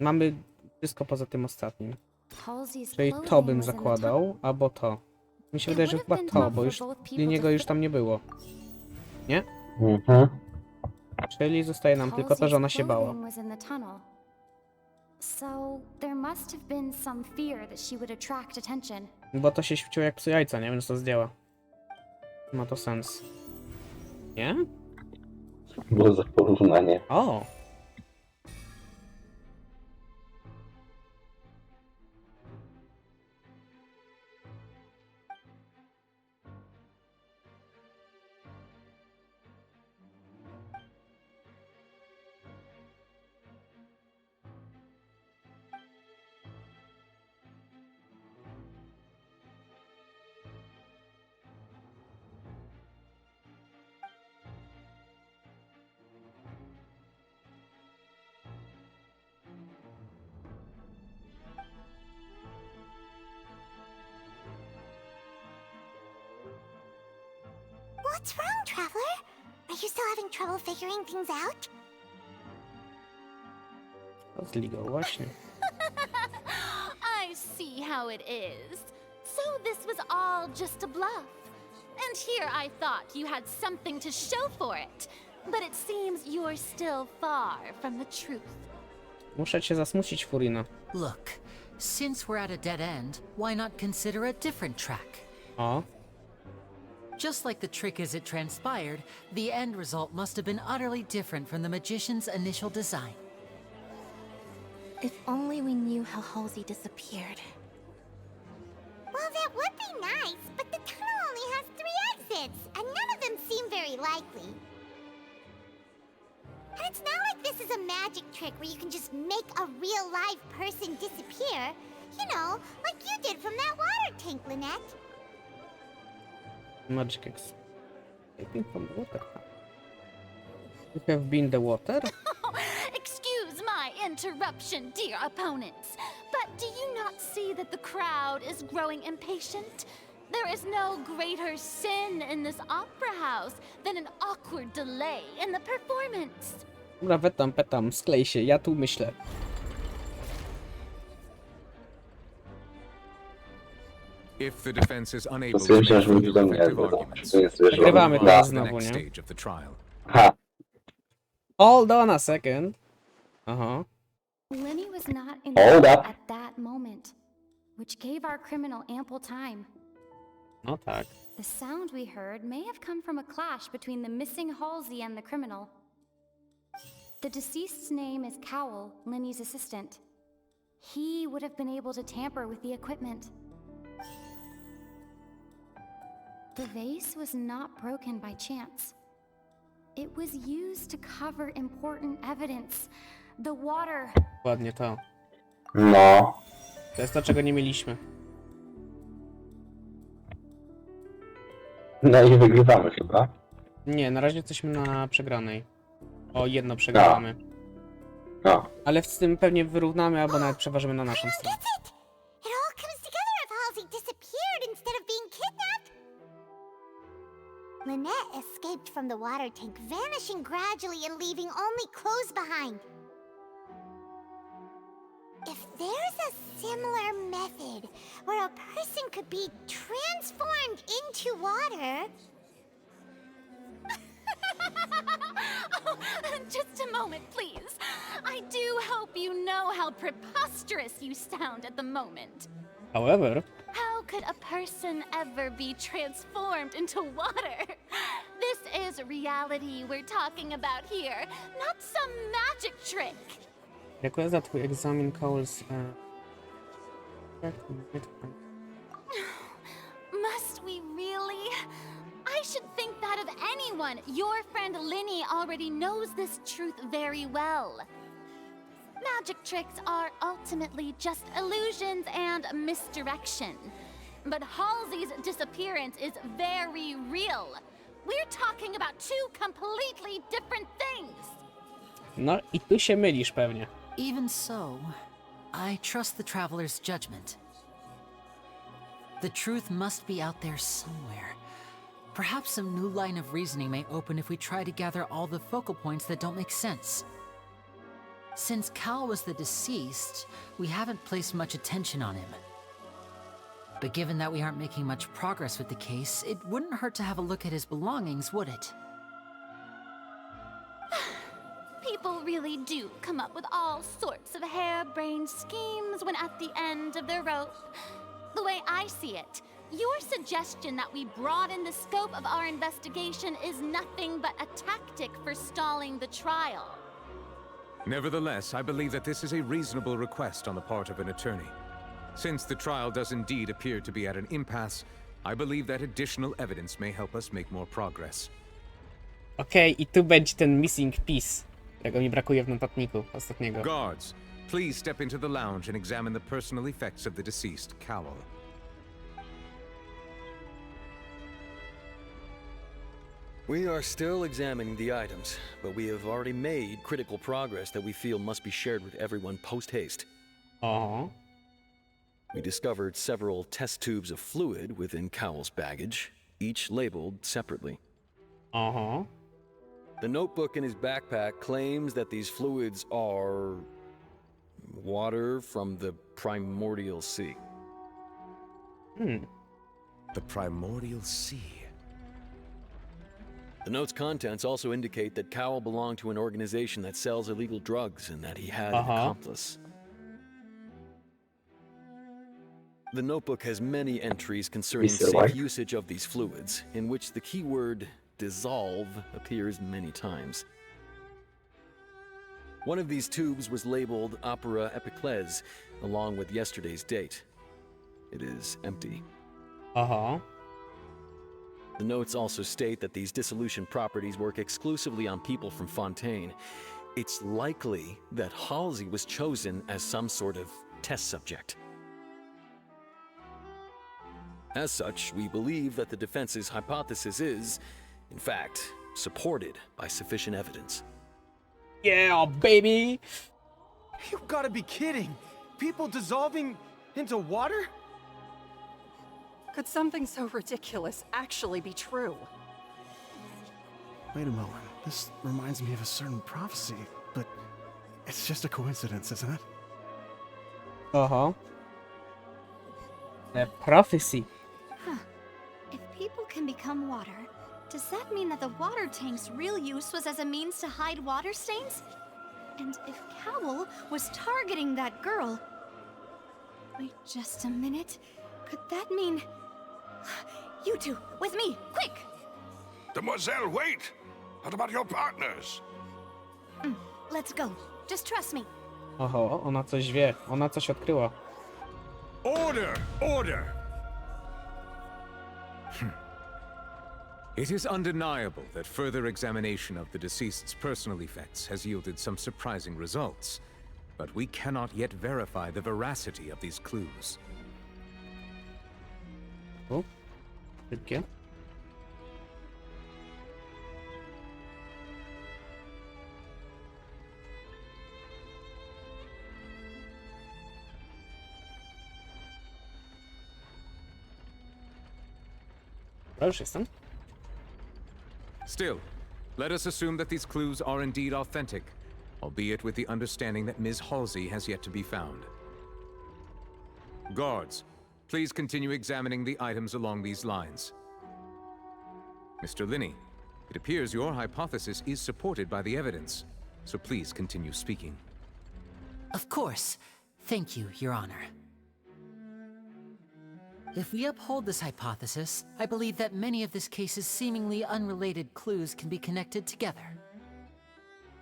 Speaker 1: Mamy wszystko poza tym ostatnim.
Speaker 11: Halsey's
Speaker 1: Czyli
Speaker 11: clothing
Speaker 1: to bym
Speaker 11: was in the
Speaker 1: zakładał, albo to. Mi się wydaje, że chyba to, bo już niego już tam nie było. Nie?
Speaker 2: Mhm.
Speaker 1: Czyli zostaje nam tylko to, że ona się bała.
Speaker 11: clothing was in the tunnel. So, there must have been some fear that she would attract attention.
Speaker 1: Bo to się świeciło jak psy jajca, nie? Więc to zdjęła. Ma to sens. Nie?
Speaker 2: Było za porównanie.
Speaker 1: O!
Speaker 10: What's wrong, Traveler? Are you still having trouble figuring things out?
Speaker 1: To zligał właśnie.
Speaker 3: I see how it is. So this was all just a bluff. And here I thought you had something to show for it. But it seems you're still far from the truth.
Speaker 1: Muszę cię zasmucić, Furina.
Speaker 4: Look, since we're at a dead end, why not consider a different track?
Speaker 1: O.
Speaker 4: Just like the trick as it transpired, the end result must have been utterly different from the magician's initial design.
Speaker 6: If only we knew how Halsey disappeared.
Speaker 10: Well, that would be nice, but the tunnel only has 3 exits, and none of them seem very likely. And it's not like this is a magic trick where you can just make a real live person disappear. You know, like you did from that water tank, Lynette.
Speaker 1: Magic escaping from the water. You have been the water?
Speaker 3: Excuse my interruption, dear opponents. But do you not see that the crowd is growing impatient? There is no greater sin in this opera house than an awkward delay in the performance.
Speaker 1: Dobra, wetam, petam, sklej się, ja tu myślę.
Speaker 5: If the defense is unable to
Speaker 2: Stwierdziłem,
Speaker 5: make
Speaker 2: że
Speaker 5: fully
Speaker 2: do mnie,
Speaker 5: effective
Speaker 2: bo
Speaker 5: arguments,
Speaker 2: to jest, wiesz,
Speaker 1: Nagrywamy
Speaker 5: move
Speaker 1: teraz
Speaker 5: on to the
Speaker 1: znowu,
Speaker 5: next
Speaker 1: nie?
Speaker 5: stage of the trial.
Speaker 2: Ha.
Speaker 1: Hold on a second. Aha.
Speaker 11: Lenny was not in
Speaker 2: Hold
Speaker 11: the
Speaker 2: up.
Speaker 11: at that moment, which gave our criminal ample time.
Speaker 1: No tak.
Speaker 11: The sound we heard may have come from a clash between the missing Halsey and the criminal. The deceased's name is Cowell, Lenny's assistant. He would have been able to tamper with the equipment. The vase was not broken by chance. It was used to cover important evidence. The water.
Speaker 1: Ładnie to.
Speaker 2: No.
Speaker 1: To jest to, czego nie mieliśmy.
Speaker 2: No i wygrywamy chyba.
Speaker 1: Nie, na razie jesteśmy na przegranej. O, jedno przegramy.
Speaker 2: No.
Speaker 1: Ale z tym pewnie wyrównamy, albo nawet przeważymy na naszą stronę.
Speaker 10: Gets it! It all comes together if Halsey disappeared instead of being kidnapped. Lynette escaped from the water tank, vanishing gradually and leaving only clothes behind. If there's a similar method where a person could be transformed into water...
Speaker 3: Oh, just a moment, please. I do hope you know how preposterous you sound at the moment.
Speaker 1: However,
Speaker 3: How could a person ever be transformed into water? This is reality we're talking about here, not some magic trick.
Speaker 1: dziękuję za twój egzamin, Cowles.
Speaker 3: Must we really? I should think that of of anyone, your friend Linny already knows this truth very well. Magic tricks are ultimately just illusions and misdirection. But Halsey's disappearance is very real. We're talking about two completely different things.
Speaker 1: No i tu się mylisz pewnie.
Speaker 4: Even so, I trust the traveler's judgment. The truth must be out there somewhere. Perhaps some new line of reasoning may open if we try to gather all the focal points that don't make sense. Since Cal was the deceased, we haven't placed much attention on him. But given that we aren't making much progress with the case, it wouldn't hurt to have a look at his belongings, would it?
Speaker 3: People really do come up with all sorts of harebrained schemes when at the end of their rope. The way I see it, your suggestion that we broaden the scope of our investigation is nothing but a tactic for stalling the trial.
Speaker 5: Nevertheless, I believe that this is a reasonable request on the part of an attorney. Since the trial does indeed appear to be at an impasse, I believe that additional evidence may help us make more progress.
Speaker 1: Okej, i tu będzie ten missing piece, którego mi brakuje w notatniku ostatniego.
Speaker 5: Guards, please step into the lounge and examine the personal effects of the deceased Cowell.
Speaker 12: We are still examining the items, but we have already made critical progress that we feel must be shared with everyone post-haste.
Speaker 1: Oho.
Speaker 12: We discovered several test tubes of fluid within Cowell's baggage, each labeled separately.
Speaker 1: Oho.
Speaker 12: The notebook in his backpack claims that these fluids are water from the primordial sea.
Speaker 5: The primordial sea.
Speaker 12: The note's contents also indicate that Cowell belonged to an organization that sells illegal drugs and that he had an accomplice. The notebook has many entries concerning safe usage of these fluids, in which the keyword dissolve appears many times. One of these tubes was labeled Opera Epiclese, along with yesterday's date. It is empty. The notes also state that these dissolution properties work exclusively on people from Fontaine. It's likely that Halsey was chosen as some sort of test subject. As such, we believe that the defense's hypothesis is, in fact, supported by sufficient evidence.
Speaker 1: Yeah, baby!
Speaker 13: You've got to be kidding! People dissolving into water?
Speaker 9: Could something so ridiculous actually be true?
Speaker 8: Wait a moment. This reminds me of a certain prophecy, but it's just a coincidence, isn't it?
Speaker 1: The prophecy.
Speaker 11: Huh. If people can become water, does that mean that the water tank's real use was as a means to hide water stains? And if Cowell was targeting that girl... Wait just a minute. Could that mean... You two, with me, quick!
Speaker 14: Demoiselle, wait! What about your partners?
Speaker 11: Let's go. Just trust me.
Speaker 1: Oho, ona coś wie. Ona coś odkryła.
Speaker 5: Order! Order! It is undeniable that further examination of the deceased's personal effects has yielded some surprising results, but we cannot yet verify the veracity of these clues.
Speaker 1: O, szybkie. Dobra, już jestem.
Speaker 5: Still, let us assume that these clues are indeed authentic, albeit with the understanding that Ms. Halsey has yet to be found. Guards, please continue examining the items along these lines. Mr. Linney, it appears your hypothesis is supported by the evidence, so please continue speaking.
Speaker 4: Of course. Thank you, Your Honor. If we uphold this hypothesis, I believe that many of this case's seemingly unrelated clues can be connected together.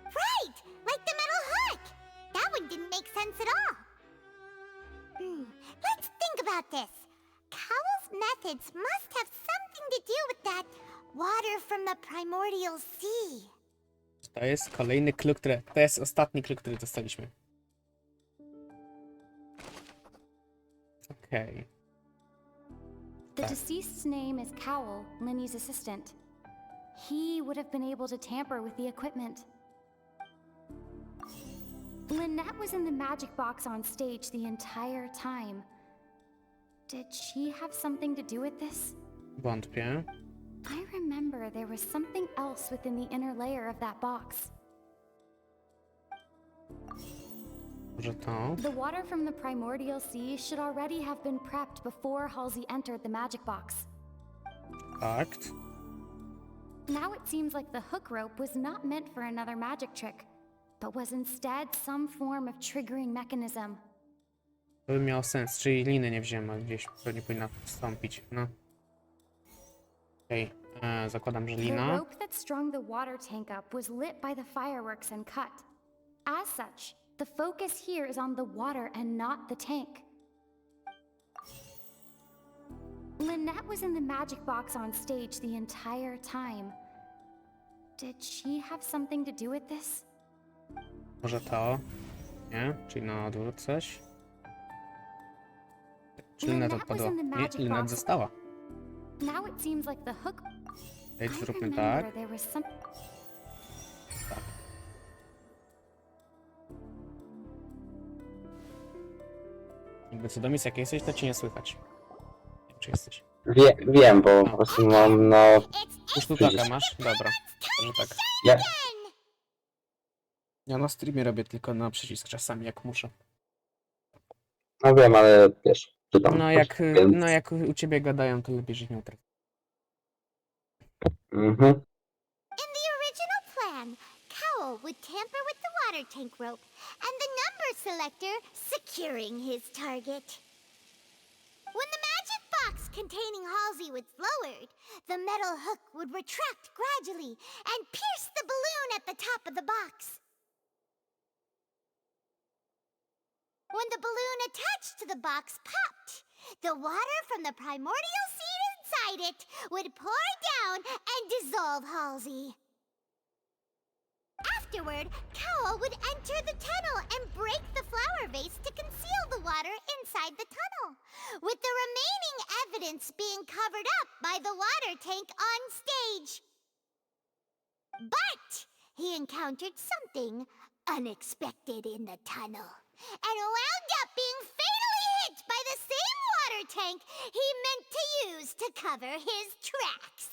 Speaker 10: Right! Like the metal hook! That one didn't make sense at all. Let's think about this. Cowell's methods must have something to do with that Water from the primordial sea.
Speaker 1: To jest kolejny clue, to jest ostatni clue, który dostaliśmy. Okej.
Speaker 11: The
Speaker 1: Tak.
Speaker 11: deceased's name is Cowell, Linny's assistant. He would have been able to tamper with the equipment. Lynette was in the magic box on stage the entire time. Did she have something to do with this?
Speaker 1: Wątpię.
Speaker 11: I remember there was something else within the inner layer of that box.
Speaker 1: Może to?
Speaker 11: The water from the primordial sea should already have been prepped before Halsey entered the magic box.
Speaker 1: Fakt.
Speaker 11: Now it seems like the hook rope was not meant for another magic trick, but was instead some form of triggering mechanism.
Speaker 1: To by miało sens, czyli liny nie wziąłem, a gdzieś pewnie powinna wstąpić, no. Okej, zakładam, że
Speaker 11: The
Speaker 1: lina.
Speaker 11: rope that strung the water tank up was lit by the fireworks and cut. As such, the focus here is on the water and not the tank. Lynette was in the magic box on stage the entire time. Did she have something to do with this?
Speaker 1: Może to? Nie? Czyli na odwrót coś? Czy Lynette odpadła? Nie, Lynette została.
Speaker 11: Now it seems like the hook.
Speaker 1: Ej,
Speaker 11: I
Speaker 1: zróbmy
Speaker 11: remember
Speaker 1: tak.
Speaker 11: there was some.
Speaker 1: Tak. Jakby co do misji, jak jesteś, to cię nie słychać. Nie wiem, czy jesteś.
Speaker 2: Wiem, bo po prostu mam no...
Speaker 1: Już tu taka masz? Dobra. Może tak.
Speaker 2: Ja,
Speaker 1: Ja na streamie robię tylko na przycisk czasami, jak muszę.
Speaker 2: no wiem, ale wiesz, czytam.
Speaker 1: No jak u ciebie gadają, to lepiej, żeś miał tak.
Speaker 2: Mhm.
Speaker 10: In the original plan, Cowell would tamper with the water tank rope and the number selector securing his target. When the magic box containing Halsey was lowered, the metal hook would retract gradually and pierce the balloon at the top of the box. When the balloon attached to the box popped, the water from the primordial seed inside it would pour down and dissolve Halsey. Afterward, Cowell would enter the tunnel and break the flower vase to conceal the water inside the tunnel, with the remaining evidence being covered up by the water tank on stage. But he encountered something unexpected in the tunnel, and wound up being fatally hit by the same water tank he meant to use to cover his tracks.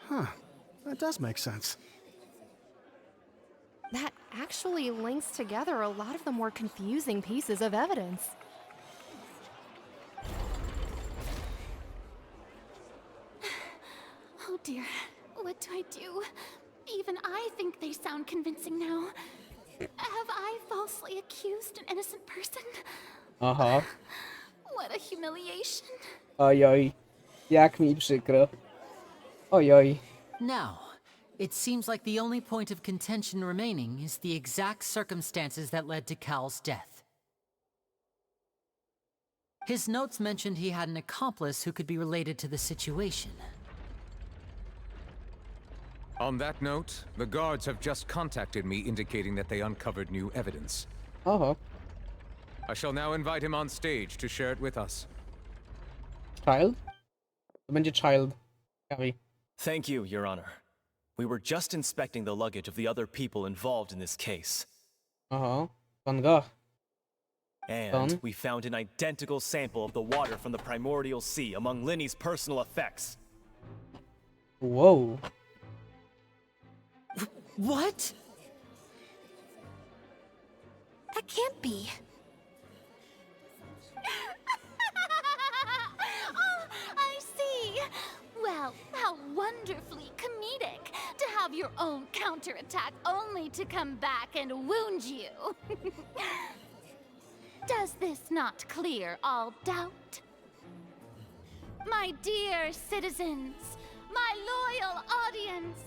Speaker 8: Huh. That does make sense.
Speaker 15: That actually links together a lot of the more confusing pieces of evidence.
Speaker 11: Oh dear, what do I do? Even I think they sound convincing now. Have I falsely accused an innocent person?
Speaker 1: Aha.
Speaker 11: What a humiliation.
Speaker 1: Ojoj. Jak mi przykro. Ojoj.
Speaker 4: Now, it seems like the only point of contention remaining is the exact circumstances that led to Cal's death. His notes mentioned he had an accomplice who could be related to the situation.
Speaker 5: On that note, the guards have just contacted me indicating that they uncovered new evidence.
Speaker 1: Oho.
Speaker 5: I shall now invite him on stage to share it with us.
Speaker 1: Child? To będzie Child. Ciekawi.
Speaker 16: Thank you, Your Honor. We were just inspecting the luggage of the other people involved in this case.
Speaker 1: Oho. Van Gogh.
Speaker 16: And we found an identical sample of the water from the primordial sea among Linny's personal effects.
Speaker 1: Whoa.
Speaker 4: What?
Speaker 15: That can't be.
Speaker 3: Oh, I see. Well, how wonderfully comedic to have your own counterattack only to come back and wound you. Does this not clear all doubt? My dear citizens, my loyal audience,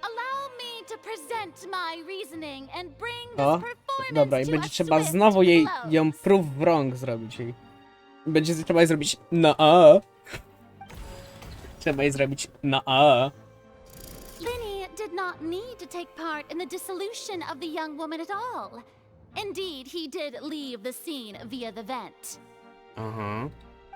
Speaker 3: allow me to present my reasoning and bring this
Speaker 1: O,
Speaker 3: performance
Speaker 1: dobra, i
Speaker 3: to
Speaker 1: będzie
Speaker 3: a
Speaker 1: trzeba
Speaker 3: swift
Speaker 1: znowu
Speaker 3: close.
Speaker 1: ją proof wrong zrobić jej. Będzie trzeba jej zrobić na A. Trzeba je zrobić na A.
Speaker 3: Linny did not need to take part in the dissolution of the young woman at all. Indeed, he did leave the scene via the vent.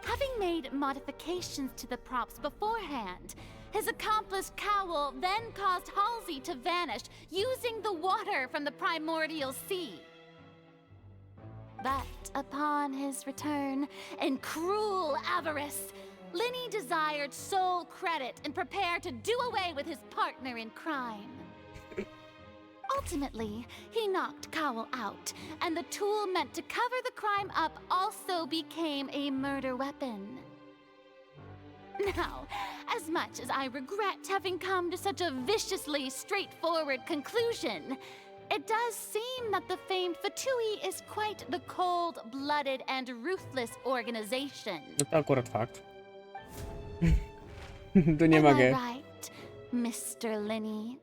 Speaker 3: Having made modifications to the props beforehand, his accomplice Cowl then caused Halsey to vanish using the water from the primordial sea. But upon his return, in cruel avarice, Linny desired sole credit and prepared to do away with his partner in crime. Ultimately, he knocked Cowl out, and the tool meant to cover the crime up also became a murder weapon. Now, as much as I regret having come to such a viciously straightforward conclusion, it does seem that the famed Fatui is quite the cold-blooded and ruthless organization.
Speaker 1: No to akurat fakt. Tu nie
Speaker 3: Am I
Speaker 1: mogę.
Speaker 3: right, Mr. Linny?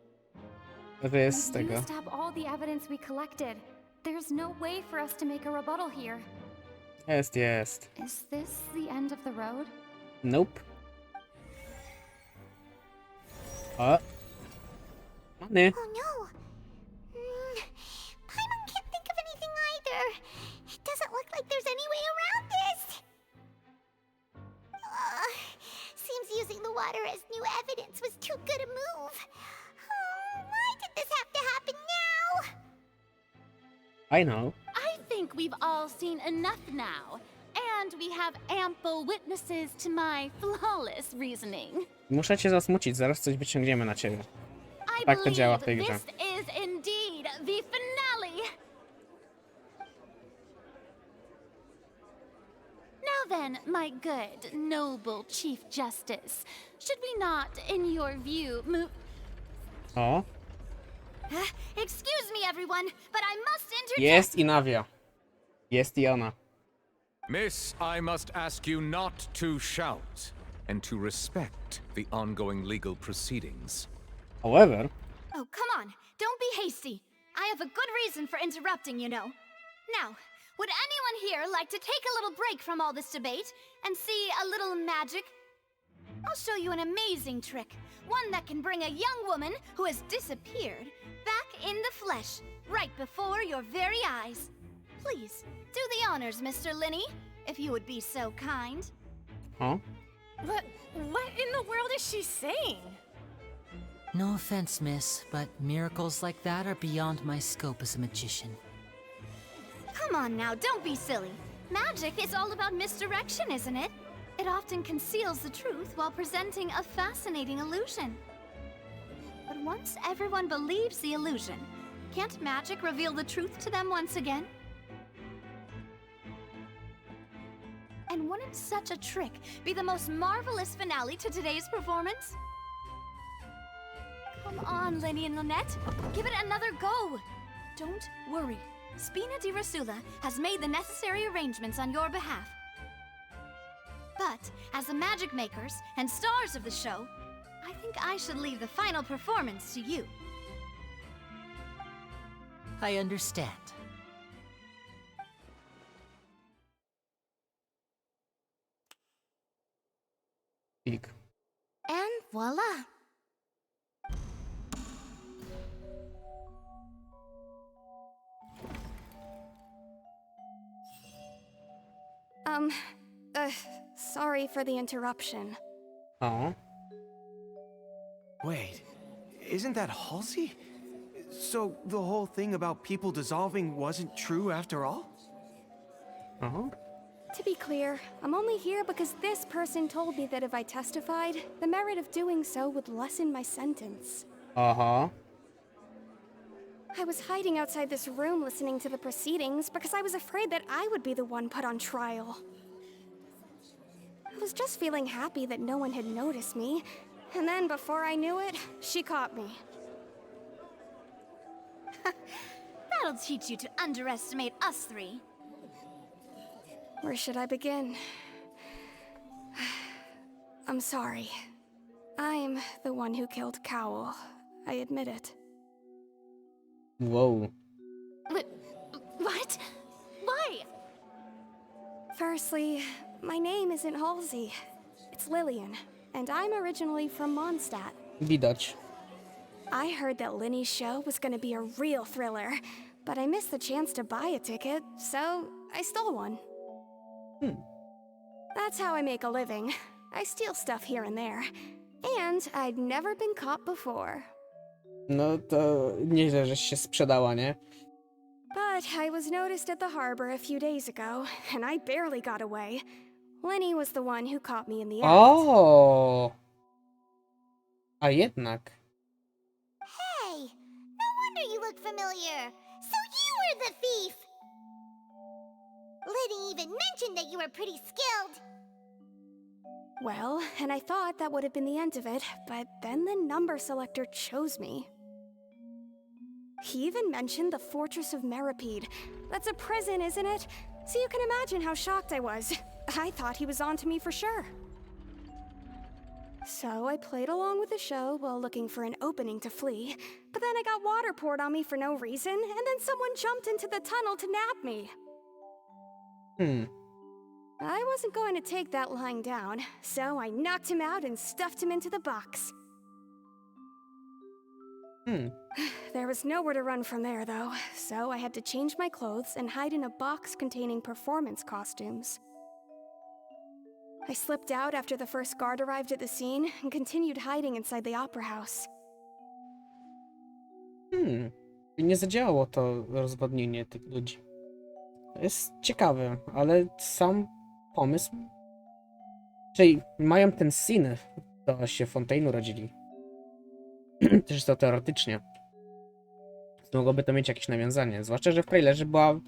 Speaker 1: To jest z
Speaker 11: We
Speaker 1: tego.
Speaker 11: used up all the evidence we collected. There's no way for us to make a rebuttal here.
Speaker 1: Jest, jest.
Speaker 11: Is this the end of the road?
Speaker 1: Nope. O. Many.
Speaker 10: Oh no. Paimon can't think of anything either. It doesn't look like there's any way around this. Seems using the water as new evidence was too good a move. Why did this have to happen now?
Speaker 1: I know.
Speaker 3: I think we've all seen enough now, and we have ample witnesses to my flawless reasoning.
Speaker 1: Muszę cię zasmucić, zaraz coś wyciągniemy na ciebie.
Speaker 3: I
Speaker 1: Tak to działa w tej
Speaker 3: believe
Speaker 1: grze.
Speaker 3: this is indeed the finale. Now then, my good, noble Chief Justice, should we not, in your view, move...
Speaker 1: O.
Speaker 3: Excuse me, everyone, but I must interject...
Speaker 1: Jest i Nawia. Jest i ona.
Speaker 5: Miss, I must ask you not to shout and to respect the ongoing legal proceedings.
Speaker 1: However...
Speaker 17: Oh, come on. Don't be hasty. I have a good reason for interrupting, you know. Now, would anyone here like to take a little break from all this debate and see a little magic? I'll show you an amazing trick. One that can bring a young woman who has disappeared back in the flesh, right before your very eyes. Please, do the honors, Mr. Linny, if you would be so kind.
Speaker 1: Huh?
Speaker 15: What in the world is she saying?
Speaker 4: No offense, miss, but miracles like that are beyond my scope as a magician.
Speaker 17: Come on now, don't be silly. Magic is all about misdirection, isn't it? It often conceals the truth while presenting a fascinating illusion. But once everyone believes the illusion, can't magic reveal the truth to them once again? And wouldn't such a trick be the most marvelous finale to today's performance? Come on, Linny and Lynette. Give it another go. Don't worry. Spina di Rasula has made the necessary arrangements on your behalf. But, as the magic makers and stars of the show, I think I should leave the final performance to you.
Speaker 4: I understand.
Speaker 1: Pik.
Speaker 6: And voila!
Speaker 15: Sorry for the interruption.
Speaker 1: O.
Speaker 13: Wait, isn't that Halsey? So the whole thing about people dissolving wasn't true after all?
Speaker 1: Uh-huh.
Speaker 15: To be clear, I'm only here because this person told me that if I testified, the merit of doing so would lessen my sentence.
Speaker 1: Uh-huh.
Speaker 15: I was hiding outside this room listening to the proceedings because I was afraid that I would be the one put on trial. I was just feeling happy that no one had noticed me, and then before I knew it, she caught me.
Speaker 17: That'll teach you to underestimate us three.
Speaker 15: Where should I begin? I'm sorry. I'm the one who killed Cowl. I admit it.
Speaker 1: Whoa.
Speaker 3: What? Why?
Speaker 15: Firstly, my name isn't Halsey. It's Lillian. and I'm originally from Mondstadt.
Speaker 1: Widać.
Speaker 15: I heard that Linny's show was gonna be a real thriller, but I missed the chance to buy a ticket, so I stole one. That's how I make a living. I steal stuff here and there. And I'd never been caught before.
Speaker 1: No to nieźle, żeś się sprzedała, nie?
Speaker 15: But I was noticed at the harbor a few days ago, and I barely got away. Linny was the one who caught me in the act.
Speaker 1: O! A jednak.
Speaker 10: Hey, no wonder you look familiar. So you were the thief. Liddy even mentioned that you were pretty skilled.
Speaker 15: Well, and I thought that would have been the end of it, but then the number selector chose me. He even mentioned the Fortress of Meripede. That's a prison, isn't it? So you can imagine how shocked I was. I thought he was on to me for sure. So I played along with the show while looking for an opening to flee, but then I got water poured on me for no reason, and then someone jumped into the tunnel to nab me. I wasn't going to take that lying down, so I knocked him out and stuffed him into the box. There was nowhere to run from there, though, so I had to change my clothes and hide in a box containing performance costumes. I slipped out after the first guard arrived at the scene and continued hiding inside the opera house.
Speaker 1: Nie zadziałało to rozwodnienie tych ludzi. To jest ciekawe, ale sam pomysł... Czyli mają ten syn, to się Fontaine urodzili. Też to teoretycznie. Mogłoby to mieć jakieś nawiązanie. Zwłaszcza, że w trailerze była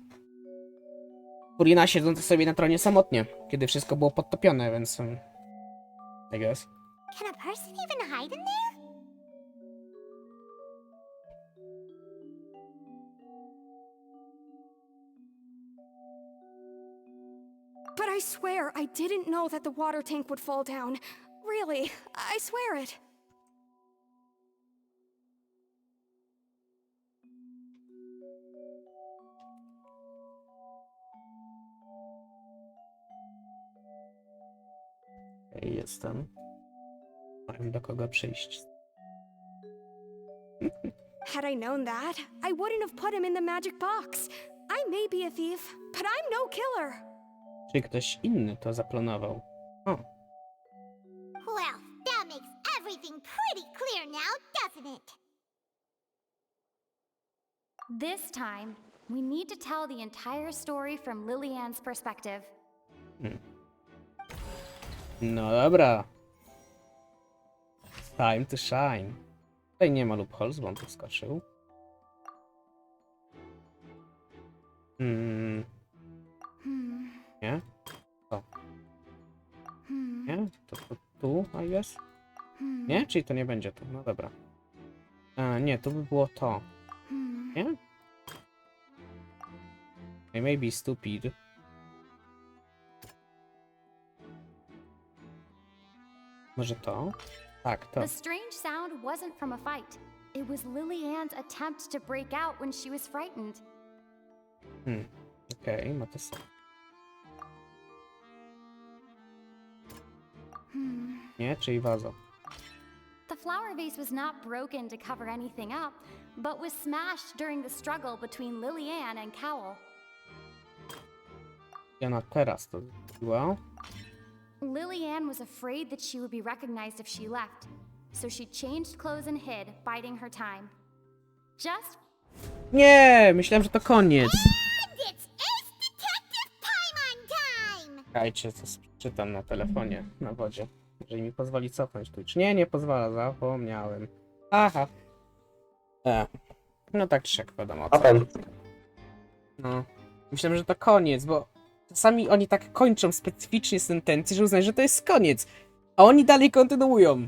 Speaker 1: Kurina siedząca sobie na tronie samotnie, kiedy wszystko było podtopione, więc... I guess.
Speaker 10: Can a person even hide in there?
Speaker 15: But I swear, I didn't know that the water tank would fall down. Really, I swear it.
Speaker 1: Jestem. Mam do kogo przyjść.
Speaker 15: Had I known that, I wouldn't have put him in the magic box. I may be a thief, but I'm no killer.
Speaker 1: Czy ktoś inny to zaplanował? O.
Speaker 10: Well, that makes everything pretty clear now, doesn't it?
Speaker 11: This time, we need to tell the entire story from Lillian's perspective.
Speaker 1: No dobra. Time to shine. Tutaj nie ma loopholes, bo on tu skoczył. Nie? To. Nie? To tu, I guess? Nie? Czyli to nie będzie tu. No dobra. Nie, to by było to. Nie? I may be stupid. Może to? Tak, to.
Speaker 11: The strange sound wasn't from a fight. It was Lillian's attempt to break out when she was frightened.
Speaker 1: Okej, ma to samo. Nie, czyli wazo.
Speaker 11: The flower vase was not broken to cover anything up, but was smashed during the struggle between Lillian and Cowl.
Speaker 1: I ona teraz to zrobiła.
Speaker 11: Lillian was afraid that she would be recognized if she left, so she changed clothes and hid, biding her time. Just...
Speaker 1: Nie! Myślałem, że to koniec.
Speaker 10: And it's Ace Detective time on time!
Speaker 1: Czekajcie, co czytam na telefonie, na wodzie. Jeżeli mi pozwoli cofnąć Twitch. Nie, nie pozwala, zapomniałem. Aha. No tak czy siak, wiadomo co. No. Myślałem, że to koniec, bo czasami oni tak kończą specyficznie sentencje, że uznają, że to jest koniec. A oni dalej kontynuują.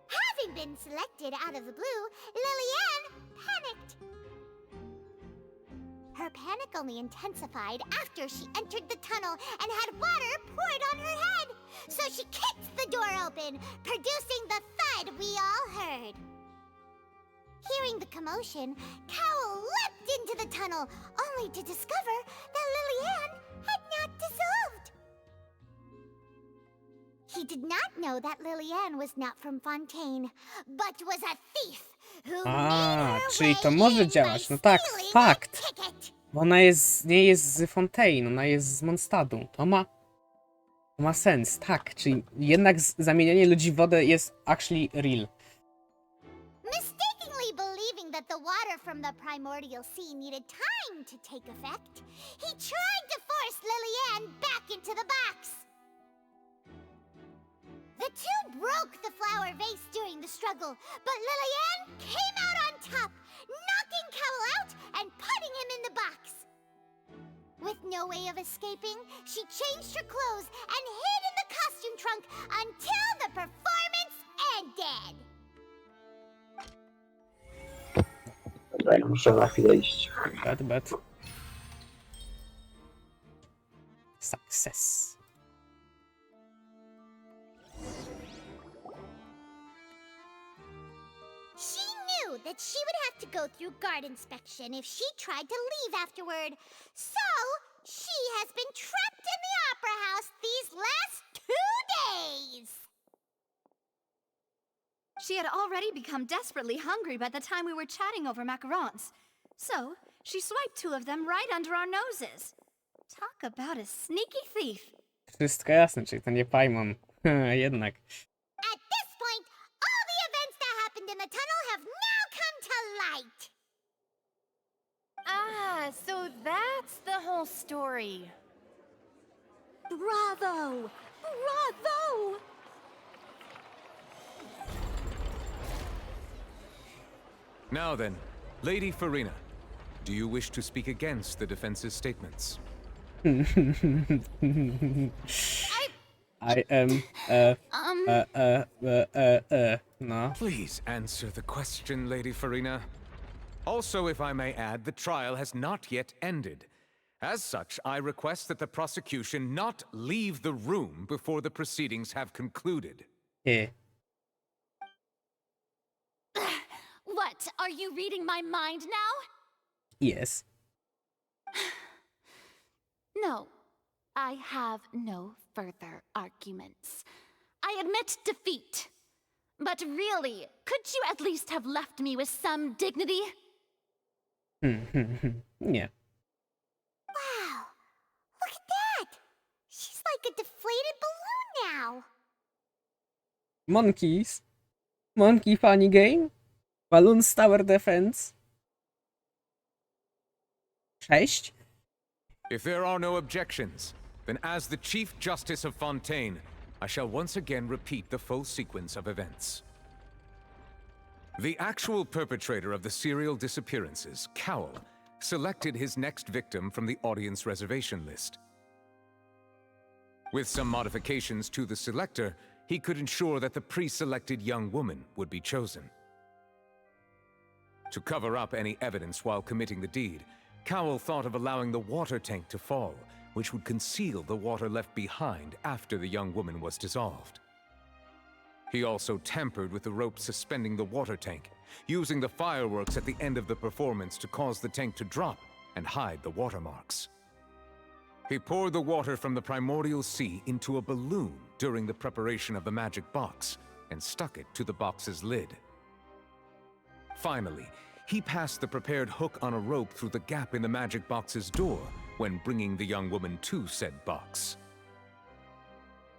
Speaker 10: Having been selected out of the blue, Lillian panicked. Her panic only intensified after she entered the tunnel and had water poured on her head. So she kicked the door open, producing the thud we all heard. Hearing the commotion, Cowl leapt into the tunnel, only to discover that Lillian had not dissolved. He did not know that Lillian was not from Fontaine, but was a thief who
Speaker 1: A, czyli to może działać. No tak, fakt. Bo ona nie jest z Fontaine, ona jest z Mondstadu. To ma sens, tak. Czyli jednak zamienianie ludzi w wodę jest actually real.
Speaker 10: Mistakenly believing that the water from the primordial sea needed time to take effect, he tried to force Lillian back into the box. The two broke the flower vase during the struggle, but Lillian came out on top, knocking Cowell out and putting him in the box. With no way of escaping, she changed her clothes and hid in the costume trunk until the performance ended.
Speaker 2: Dobra, ja muszę na chwilę iść.
Speaker 1: Bet. Success.
Speaker 10: She knew that she would have to go through guard inspection if she tried to leave afterward. So, she has been trapped in the Opera House these last 2 days.
Speaker 17: She had already become desperately hungry by the time we were chatting over macarons. So, she swiped 2 of them right under our noses. Talk about a sneaky thief.
Speaker 1: Wszystko jasne, czyli to nie Paimon. Jednak.
Speaker 10: At this point, all the events that happened in the tunnel have now come to light.
Speaker 11: Ah, so that's the whole story.
Speaker 9: Bravo! Bravo!
Speaker 5: Now then, Lady Farina, do you wish to speak against the defense's statements?
Speaker 1: I am, no.
Speaker 5: Please answer the question, Lady Farina. Also, if I may add, the trial has not yet ended. As such, I request that the prosecution not leave the room before the proceedings have concluded.
Speaker 1: Yeah.
Speaker 3: What? Are you reading my mind now?
Speaker 1: Yes.
Speaker 3: No. I have no further arguments. I admit defeat. But really, could you at least have left me with some dignity?
Speaker 1: Yeah.
Speaker 10: Wow, look at that! She's like a deflated balloon now.
Speaker 1: Monkeys. Monkey funny game. Balloons Tower Defense. 6.
Speaker 5: If there are no objections, then as the Chief Justice of Fontaine, I shall once again repeat the full sequence of events. The actual perpetrator of the serial disappearances, Cowell, selected his next victim from the audience reservation list. With some modifications to the selector, he could ensure that the pre-selected young woman would be chosen. To cover up any evidence while committing the deed, Cowell thought of allowing the water tank to fall, which would conceal the water left behind after the young woman was dissolved. He also tampered with the rope suspending the water tank, using the fireworks at the end of the performance to cause the tank to drop and hide the watermarks. He poured the water from the primordial sea into a balloon during the preparation of the magic box and stuck it to the box's lid. Finally, he passed the prepared hook on a rope through the gap in the magic box's door when bringing the young woman to said box.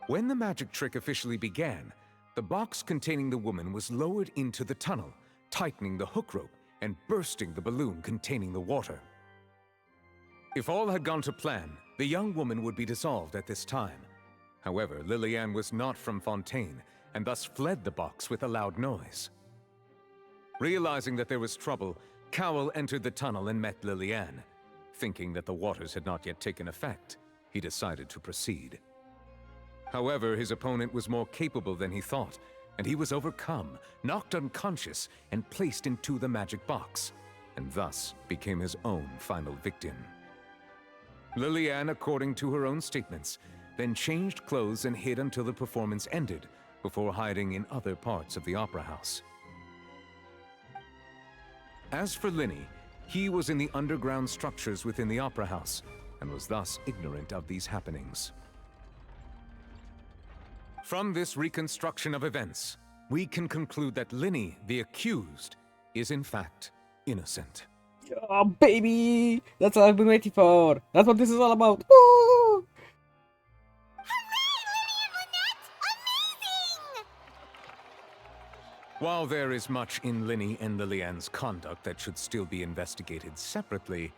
Speaker 5: When the magic trick officially began, the box containing the woman was lowered into the tunnel, tightening the hook rope and bursting the balloon containing the water. If all had gone to plan, the young woman would be dissolved at this time. However, Lillian was not from Fontaine and thus fled the box with a loud noise. Realizing that there was trouble, Cowell entered the tunnel and met Lillian. Thinking that the waters had not yet taken effect, he decided to proceed. However, his opponent was more capable than he thought, and he was overcome, knocked unconscious, and placed into the magic box, and thus became his own final victim. Lillian, according to her own statements, then changed clothes and hid until the performance ended, before hiding in other parts of the opera house. As for Linny, he was in the underground structures within the opera house, and was thus ignorant of these happenings. From this reconstruction of events, we can conclude that Linny, the accused, is in fact innocent.
Speaker 1: Oh, baby! That's what I've been waiting for! That's what this is all about! Woo!
Speaker 5: While there is much in Linny and Lillian's conduct that should still be investigated separately,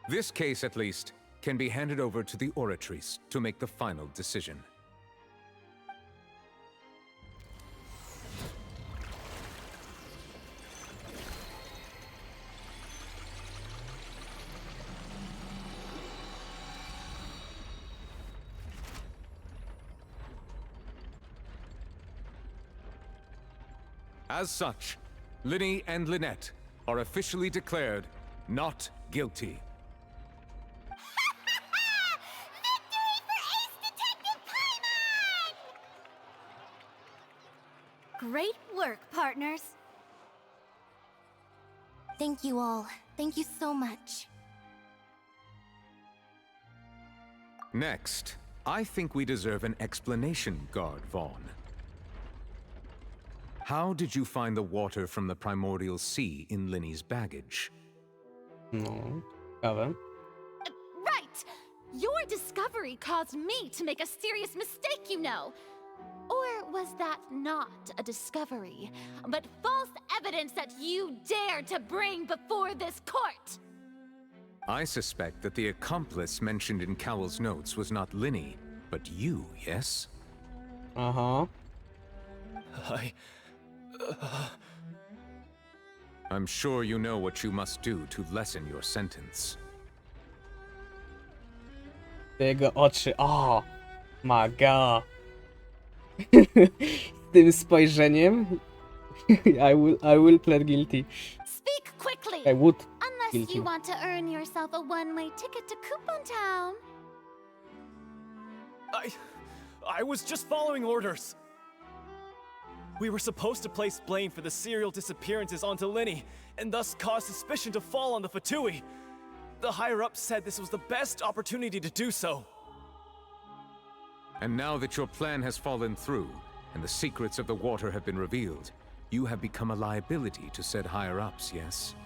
Speaker 5: this case, at least, can be handed over to the Oratrice to make the final decision. As such, Linny and Lynette are officially declared not guilty.
Speaker 17: Great work, partners.
Speaker 6: Thank you all. Thank you so much.
Speaker 5: Next, I think we deserve an explanation, Guard Vaughn. How did you find the water from the primordial sea in Linny's baggage?
Speaker 1: No, ciekawe.
Speaker 3: Right! Your discovery caused me to make a serious mistake, you know. Or was that not a discovery, but false evidence that you dared to bring before this court?
Speaker 5: I suspect that the accomplice mentioned in Cowell's notes was not Linny, but you, yes?
Speaker 1: Uh-huh.
Speaker 5: I'm sure you know what you must do to lessen your sentence.
Speaker 1: Jego oczy. Oh my god. Z tym spojrzeniem. I will plead guilty.
Speaker 3: Speak quickly!
Speaker 1: I would.
Speaker 3: Unless
Speaker 1: Guilty.
Speaker 3: you want to earn yourself a one-way ticket to Coupon Town.
Speaker 16: I was just following orders. We were supposed to place blame for the serial disappearances onto Linny, and thus cause suspicion to fall on the Fatui. The higher-ups said this was the best opportunity to do so.
Speaker 5: And now that your plan has fallen through, and the secrets of the water have been revealed, you have become a liability to said higher-ups, yes?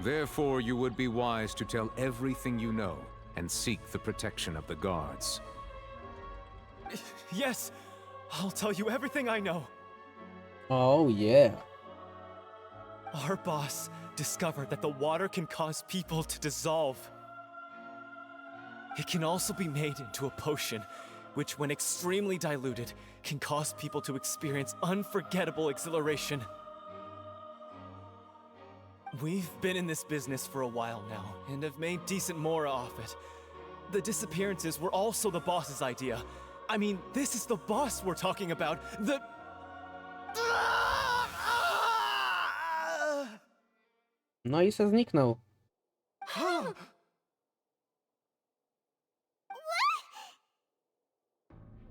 Speaker 5: Therefore, you would be wise to tell everything you know, and seek the protection of the guards.
Speaker 16: Yes, I'll tell you everything I know.
Speaker 1: Oh yeah.
Speaker 16: Our boss discovered that the water can cause people to dissolve. It can also be made into a potion, which when extremely diluted, can cause people to experience unforgettable exhilaration. We've been in this business for a while now, and have made decent mora off it. The disappearances were also the boss's idea. I mean, this is the boss we're talking about. The...
Speaker 1: No i se zniknął.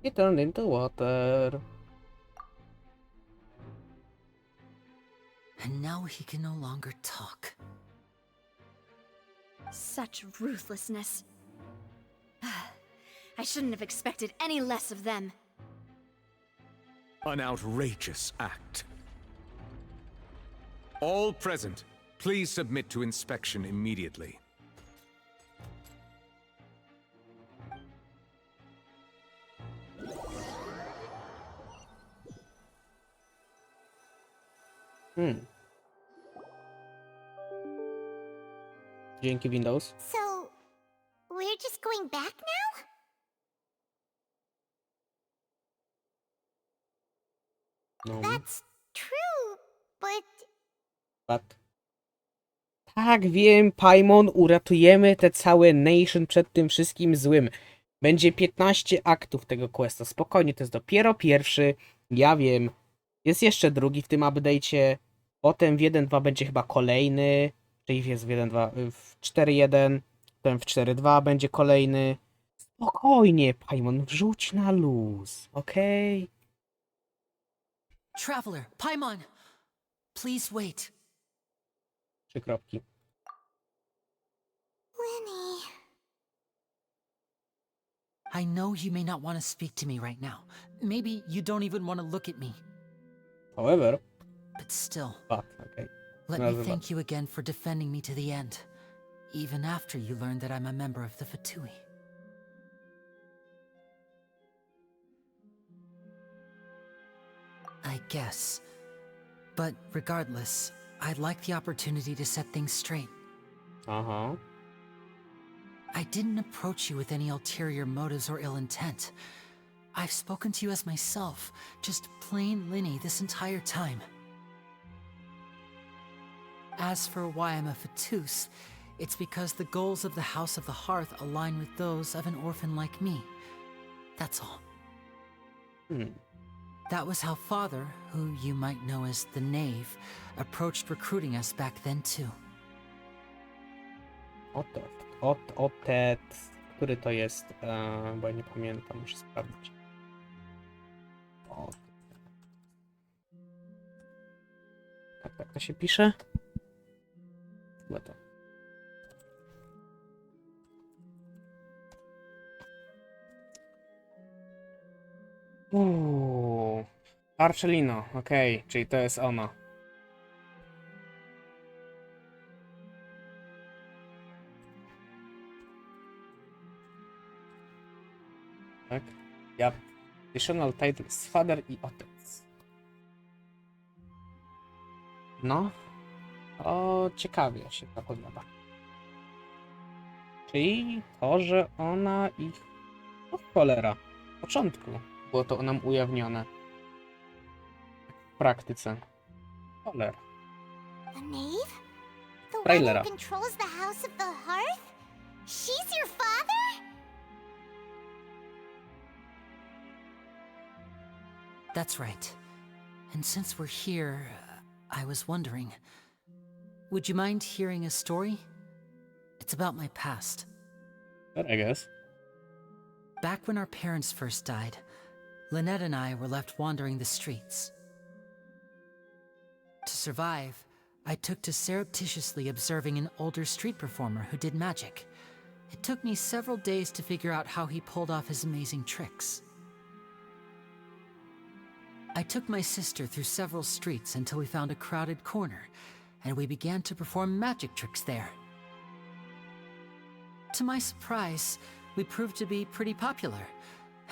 Speaker 1: He turned into water.
Speaker 4: And now he can no longer talk.
Speaker 17: Such ruthlessness. I shouldn't have expected any less of them.
Speaker 5: An outrageous act. All present, please submit to inspection immediately.
Speaker 1: Dzięki Windows.
Speaker 10: So, we're just going back now?
Speaker 1: No.
Speaker 10: That's true, but...
Speaker 1: Tak, wiem, Paimon, uratujemy te całe nation przed tym wszystkim złym. Będzie 15 aktów tego questa. Spokojnie, to jest dopiero pierwszy. Ja wiem. Jest jeszcze drugi w tym update'cie. Potem w 1.2 będzie chyba kolejny. Czyli jest w 1.2, w 4.1. Potem w 4.2 będzie kolejny. Spokojnie, Paimon, wrzuć na luz, okej?
Speaker 4: Traveler, Paimon, please wait.
Speaker 1: 3 kropki.
Speaker 10: Winnie...
Speaker 4: I know you may not want to speak to me right now. Maybe you don't even want to look at me.
Speaker 1: However...
Speaker 4: But still,
Speaker 1: okay.
Speaker 4: Let me thank you again for defending me to the end, even after you learned that I'm a member of the Fatui. I guess. But regardless, I'd like the opportunity to set things straight.
Speaker 1: Uh-huh.
Speaker 4: I didn't approach you with any ulterior motives or ill intent. I've spoken to you as myself, just plain Linny this entire time. As for why I'm a Fatus, it's because the goals of the House of the Hearth align with those of an orphan like me. That's all. That was how Father, who you might know as the Knave, approached recruiting us back then too.
Speaker 1: Otet, który to jest? Bo ja nie pamiętam, muszę sprawdzić. Tak to się pisze? Chyba to. Archelino, okej, czyli to jest ona. Tak? Ja. Additional titles father i otec. No. O, ciekawie się to podoba. Czyli to, że ona ich... O cholera. W początku było to nam ujawnione. W praktyce. Cholera.
Speaker 10: The knave? The one
Speaker 1: Trailera.
Speaker 10: who controls the House of the Hearth? She's your father?
Speaker 4: That's right. And since we're here, I was wondering, would you mind hearing a story? It's about my past.
Speaker 1: Good, I guess.
Speaker 4: Back when our parents first died, Lynette and I were left wandering the streets. To survive, I took to surreptitiously observing an older street performer who did magic. It took me several days to figure out how he pulled off his amazing tricks. I took my sister through several streets until we found a crowded corner, and we began to perform magic tricks there. To my surprise, we proved to be pretty popular,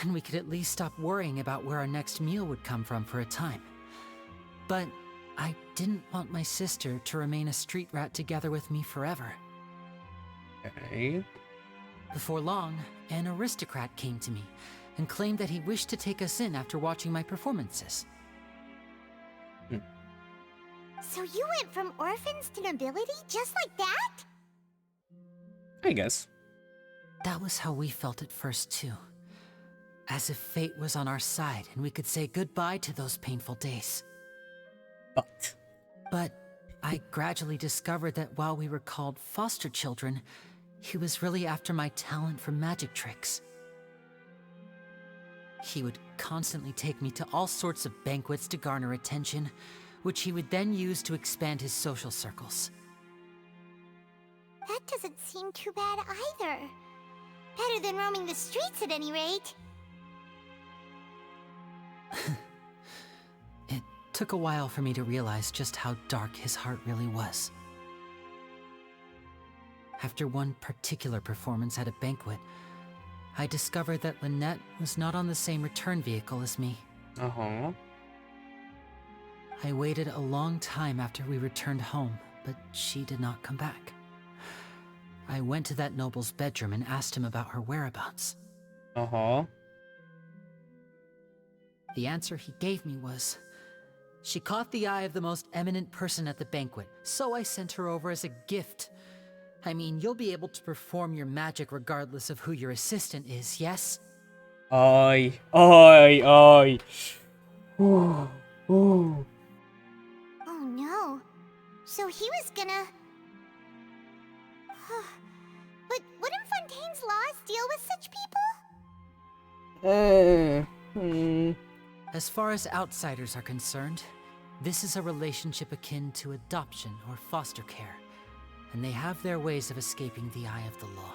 Speaker 4: and we could at least stop worrying about where our next meal would come from for a time. But I didn't want my sister to remain a street rat together with me forever.
Speaker 1: Okay.
Speaker 4: Before long, an aristocrat came to me and claimed that he wished to take us in after watching my performances.
Speaker 10: So you went from orphans to nobility just like that?
Speaker 1: I guess.
Speaker 4: That was how we felt at first too. As if fate was on our side and we could say goodbye to those painful days. But I gradually discovered that while we were called foster children, he was really after my talent for magic tricks. He would constantly take me to all sorts of banquets to garner attention, which he would then use to expand his social circles.
Speaker 10: That doesn't seem too bad either. Better than roaming the streets at any rate.
Speaker 4: It took a while for me to realize just how dark his heart really was. After one particular performance at a banquet, I discovered that Lynette was not on the same return vehicle as me.
Speaker 1: Uh-huh.
Speaker 4: I waited a long time after we returned home, but she did not come back. I went to that noble's bedroom and asked him about her whereabouts.
Speaker 1: Uh-huh.
Speaker 4: The answer he gave me was, she caught the eye of the most eminent person at the banquet, so I sent her over as a gift. I mean, you'll be able to perform your magic regardless of who your assistant is, yes?
Speaker 1: Oj, oj, oj. Ooh, ooh.
Speaker 10: Oh no. So he was gonna... But wouldn't Fontaine's laws deal with such people?
Speaker 4: As far as outsiders are concerned, this is a relationship akin to adoption or foster care, and they have their ways of escaping the eye of the law.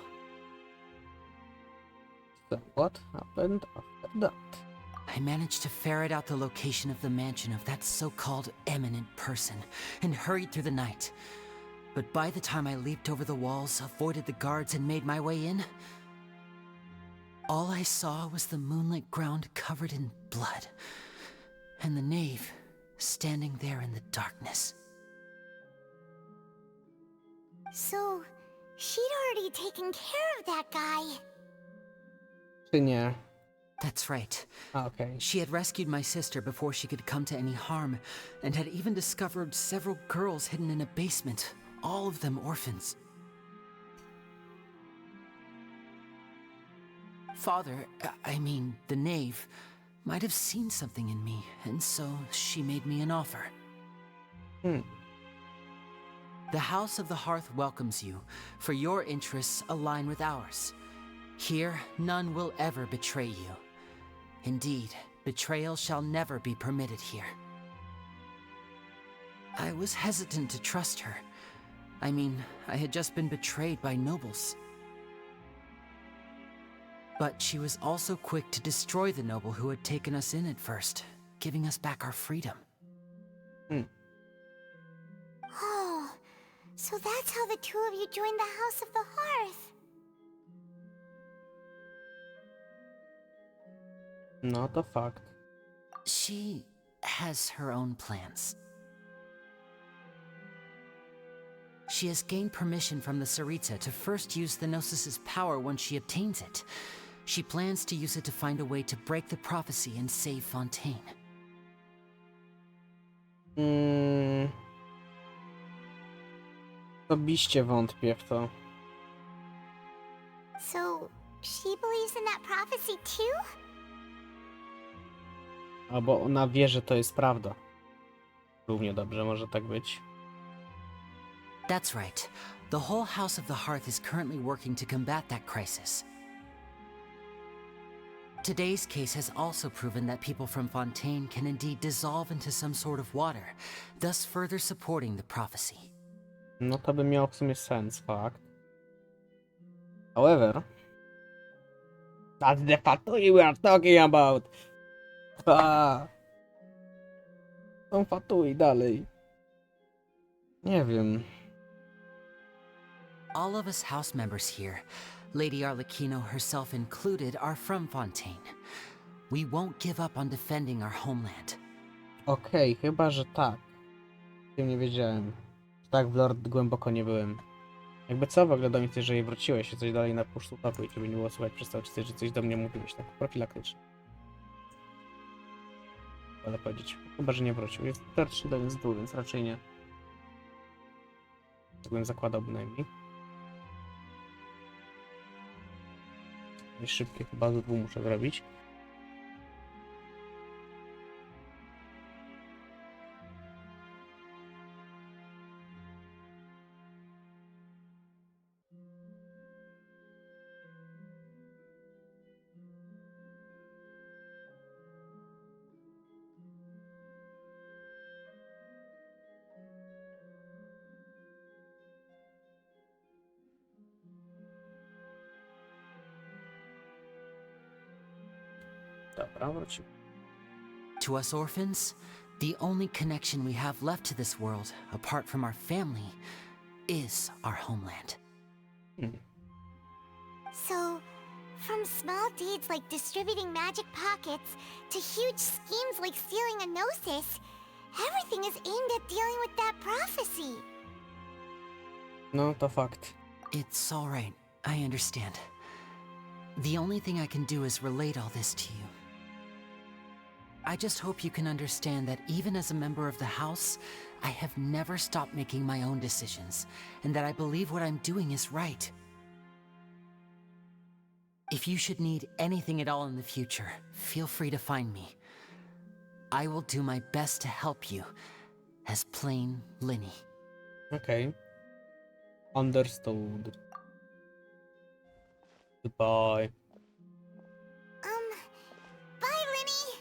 Speaker 1: So what happened after that?
Speaker 4: I managed to ferret out the location of the mansion of that so-called eminent person and hurried through the night. But by the time I leaped over the walls, avoided the guards, and made my way in, all I saw was the moonlit ground covered in blood, and the knave standing there in the darkness.
Speaker 10: So, she'd already taken care of that guy.
Speaker 1: Czy nie?
Speaker 4: That's right.
Speaker 1: Okay.
Speaker 4: She had rescued my sister before she could come to any harm, and had even discovered several girls hidden in a basement, all of them orphans. Father, I mean, the knave, might have seen something in me, and so she made me an offer. The House of the Hearth welcomes you, for your interests align with ours. Here, none will ever betray you. Indeed, betrayal shall never be permitted here. I was hesitant to trust her. I mean, I had just been betrayed by nobles. But she was also quick to destroy the noble who had taken us in at first, giving us back our freedom.
Speaker 10: Oh, so that's how the two of you joined the House of the Hearth.
Speaker 1: Not a fact.
Speaker 4: She has her own plans. She has gained permission from the Tsaritsa to first use the Gnosis's power when she obtains it. She plans to use it to find a way to break the prophecy and save Fontaine.
Speaker 1: Osobiście wątpię w to.
Speaker 10: So, she believes in that prophecy too?
Speaker 1: Albo ona wie, że to jest prawda. Równie dobrze może tak być.
Speaker 4: That's right. The whole House of the Hearth is currently working to combat that crisis. Today's case has also proven that people from Fontaine can indeed dissolve into some sort of water, thus further supporting the prophecy.
Speaker 1: No to by miało w sumie sens, fakt. However, that's the fatui we are talking about. Są fatui dalej. Nie wiem.
Speaker 4: All of us house members here, Lady Arlecchino herself included, are from Fontaine. We won't give up on defending our homeland.
Speaker 1: Okej, chyba, że tak. Tym nie wiedziałem. Tak w lore głęboko nie byłem. Jakby co, w ogóle do mnie, jeżeli wróciłeś się coś dalej na push topu i żeby nie było słuchać przez cały czas, że coś do mnie mówiłeś, tak profilaktycznie. Ale powiedzieć, chyba, że nie wrócił. Jest też jeden z dół, więc raczej nie. Tak bym zakładał bynajmniej. Szybkie chyba z dwóch muszę zrobić. Dobra, wrócił.
Speaker 4: To us orphans, the only connection we have left to this world, apart from our family, is our homeland.
Speaker 10: So, from small deeds like distributing magic pockets to huge schemes like stealing a gnosis, everything is aimed at dealing with that prophecy.
Speaker 1: No, to fakt.
Speaker 4: It's all right. I understand. The only thing I can do is relate all this to you. I just hope you can understand that even as a member of the House, I have never stopped making my own decisions, and that I believe what I'm doing is right. If you should need anything at all in the future, feel free to find me. I will do my best to help you, as plain Linny.
Speaker 1: Okay. Understood. Goodbye.
Speaker 10: Bye, Linny!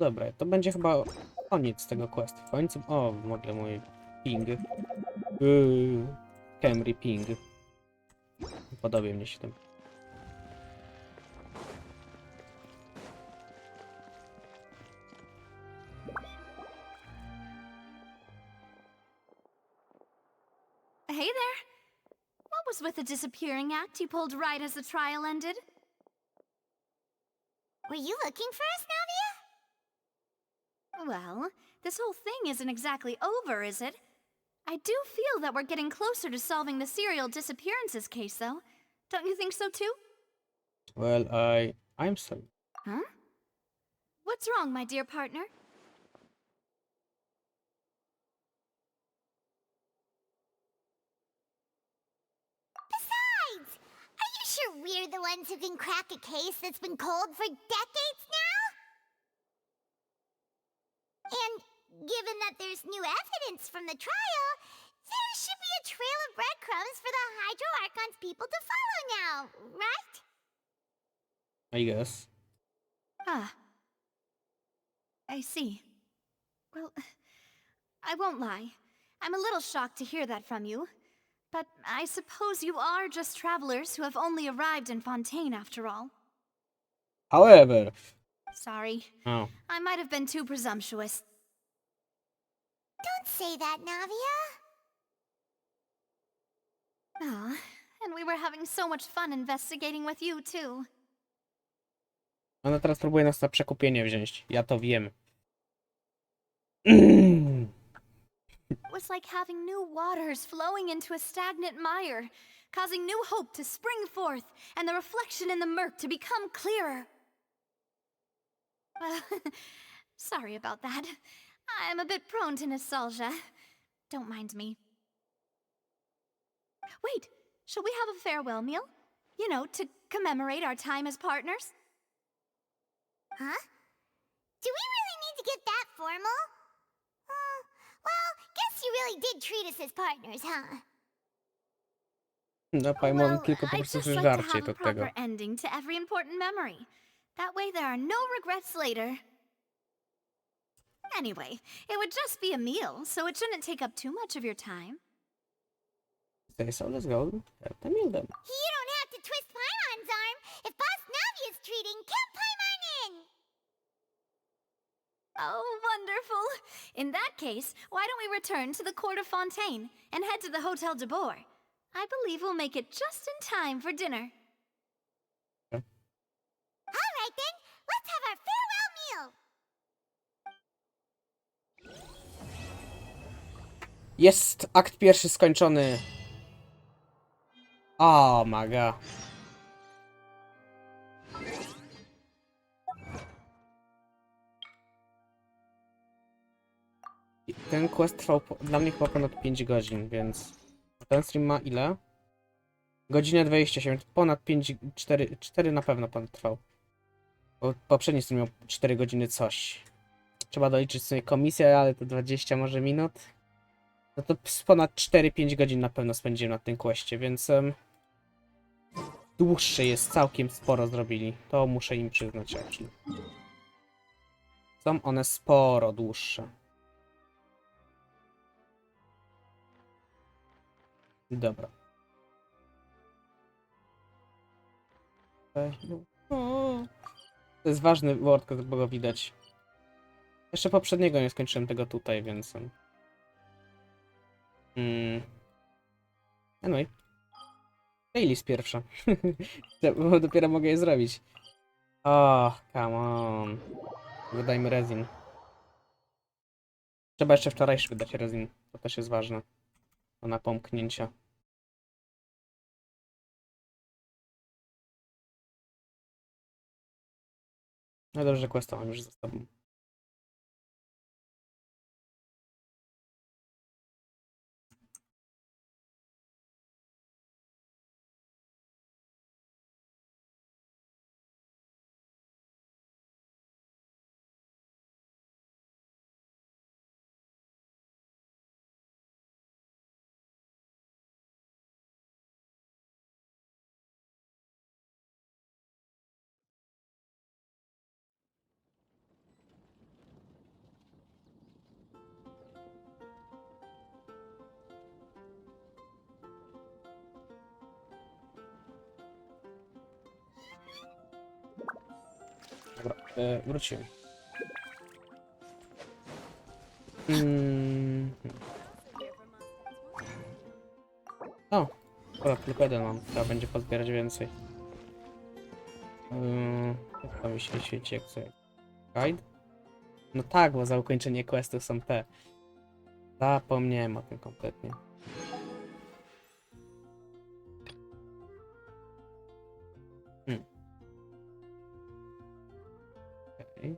Speaker 1: Dobra, to będzie chyba koniec tego questu. W końcu... O, w ogóle mój ping. Camry ping. Podoba mnie się tym.
Speaker 17: Hey there. What was with the disappearing act you pulled right as the trial ended?
Speaker 10: Were you looking for us, Navia?
Speaker 17: Well, this whole thing isn't exactly over, is it? I do feel that we're getting closer to solving the serial disappearances case, though. Don't you think so, too?
Speaker 1: Well, I'm sorry.
Speaker 17: Huh? What's wrong, my dear partner?
Speaker 10: Besides, are you sure we're the ones who can crack a case that's been cold for decades now? And given that there's new evidence from the trial, there should be a trail of breadcrumbs for the Hydro Archon's people to follow now, right?
Speaker 1: I guess.
Speaker 17: Ah. I see. Well, I won't lie. I'm a little shocked to hear that from you. But I suppose you are just travelers who have only arrived in Fontaine after all.
Speaker 1: However...
Speaker 17: Sorry.
Speaker 1: Oh.
Speaker 17: I might have been too presumptuous.
Speaker 10: Don't say that, Navia.
Speaker 17: Ah, and we were having so much fun investigating with you, too.
Speaker 1: Ona teraz próbuje nas na przekupienie wziąć. Ja to wiem.
Speaker 17: It was like having new waters flowing into a stagnant mire, causing new hope to spring forth, and the reflection in the murk to become clearer. Well, sorry about that. I'm a bit prone to nostalgia. Don't mind me. Wait, shall we have a farewell meal? You know, to commemorate our time as partners?
Speaker 10: Huh? Do we really need to get that formal? Well, guess you really did treat us as partners, huh?
Speaker 1: No, Paimon
Speaker 17: Well,
Speaker 1: tylko po
Speaker 17: I'd
Speaker 1: prostu
Speaker 17: just like to
Speaker 1: żarcie
Speaker 17: have a
Speaker 1: do tego.
Speaker 17: proper ending to every important memory. That way there are no regrets later. Anyway, it would just be a meal, so it shouldn't take up too much of your time.
Speaker 1: Say so, let's go. Have the meal then.
Speaker 10: You don't have to twist Paimon's arm. If Boss Navia's treating, count Paimon in!
Speaker 17: Oh, wonderful. In that case, why don't we return to the court of Fontaine and head to the Hotel de Boer? I believe we'll make it just in time for dinner.
Speaker 10: All right then, let's have our farewell meal.
Speaker 1: Jest akt pierwszy skończony. Oh my god. Ten quest trwał dla mnie chyba ponad 5 godzin, więc ten stream ma ile? Godzinę 27, ponad 5, 4 na pewno ponad trwał. Bo poprzedni stream miał 4 godziny coś. Trzeba doliczyć sobie komisję, ale to 20 może minut. No to ponad 4-5 godzin na pewno spędziłem na tym questie, więc dłuższe jest, całkiem sporo zrobili. To muszę im przyznać raczej. Są one sporo dłuższe. Dobra. To jest ważny word, bo go widać. Jeszcze poprzedniego nie skończyłem tego tutaj, więc... Anyway. Playlist pierwsza. Bo dopiero mogę je zrobić. Oh, come on. Wydajmy rezin. Trzeba jeszcze wczorajszy wydać rezin. To też jest ważne. Do napomknięcia. No dobrze, że questa mam już za sobą. Wróciłem. O! Akurat tylko jeden mam. Trzeba będzie pozbierać więcej. Jak to mi się świeci, jak co? Guide? No tak, bo za ukończenie questu są te. Zapomniałem o tym kompletnie. Okay.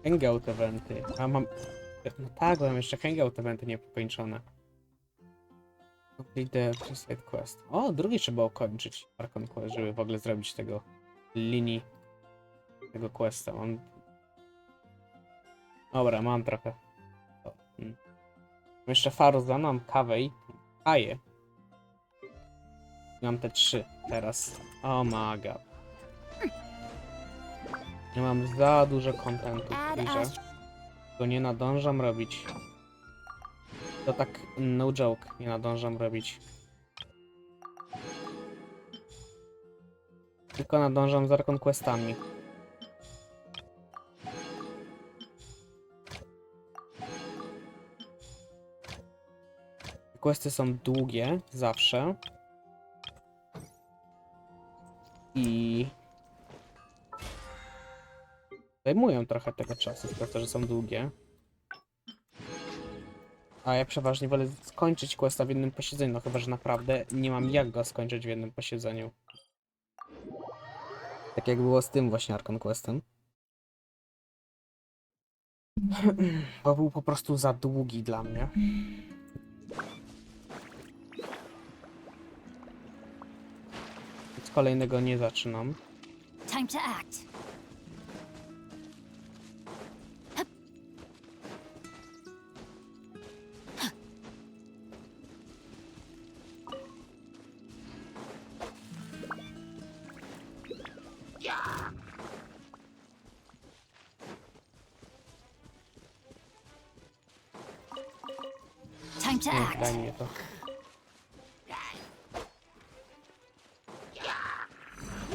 Speaker 1: Hangout eventy. A mam... No tak, bo mam jeszcze hangout eventy niepokończone. Complete the side quest. O, drugi trzeba ukończyć. Archon quest, żeby w ogóle zrobić tego linii tego questa. Mam... Dobra, mam trochę. Mam jeszcze Farza, mam kawę i kaję. Mam te 3 teraz. Oh my god. Ja mam za dużo kontentu w tej grze. Go nie nadążam robić. To tak no joke, nie nadążam robić. Tylko nadążam z Archon questami. Questy są długie, zawsze. I... zajmują trochę tego czasu, przez to, że są długie. A ja przeważnie wolę skończyć questa w jednym posiedzeniu, no chyba, że naprawdę nie mam jak go skończyć w jednym posiedzeniu. Tak jak było z tym właśnie Archon questem. Bo był po prostu za długi dla mnie. Nic kolejnego nie zaczynam.
Speaker 3: Time to act. Time to act.
Speaker 1: Daj mnie to.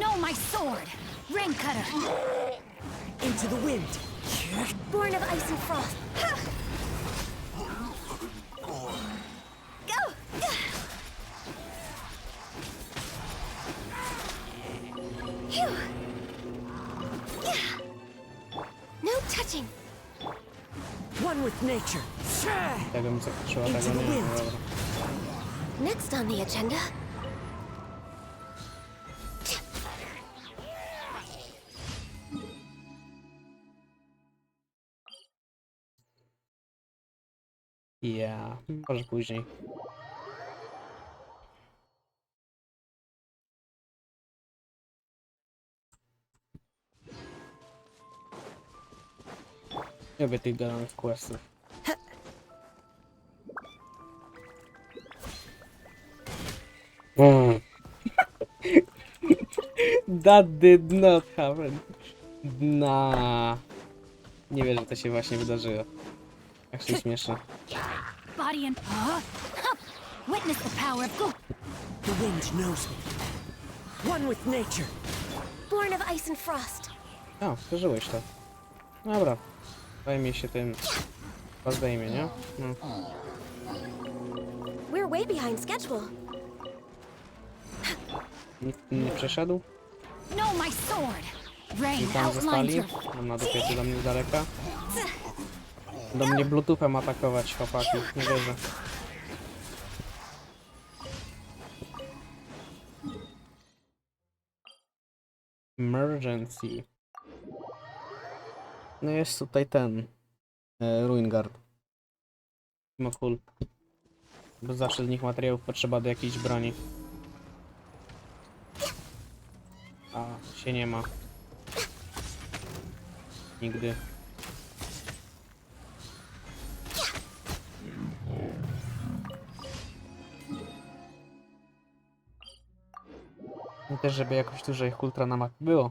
Speaker 3: No, my sword! Rain cutter!
Speaker 18: Into the wind!
Speaker 15: Born of ice and frost.
Speaker 3: Go!
Speaker 15: Phew. No touching.
Speaker 18: One with nature!
Speaker 1: Tego mi zakończyła, tego nie wiem, dobra.
Speaker 15: Next on the agenda.
Speaker 1: Ja, może później. Nie lubię tych galonych questów. That did not happen. Nah. Nie wierzę, że to się właśnie wydarzyło. Jak się śmieszne.
Speaker 3: Body and witness the power of
Speaker 18: The wind knows me. One with nature.
Speaker 15: Born of ice and frost.
Speaker 1: O, przeżyłeś to. Dobra. Zajmij się tym. Zdejmie, nie? No.
Speaker 15: We're way behind schedule.
Speaker 1: Nikt nie przeszedł?
Speaker 3: No, my sword!
Speaker 1: I
Speaker 3: Rain
Speaker 1: tam
Speaker 3: outlines
Speaker 1: zostali?
Speaker 3: your...
Speaker 1: Mam na dupie, czy do mnie z daleka? Do mnie bluetoothem atakować, chłopaki. Nie wierzę. Emergency. No jest tutaj ten. Ruingard. No cool. Bo zawsze z nich materiałów potrzeba do jakiejś broni. A, się nie ma. Nigdy. I też, żeby jakoś dużo ich ultra na mapie było.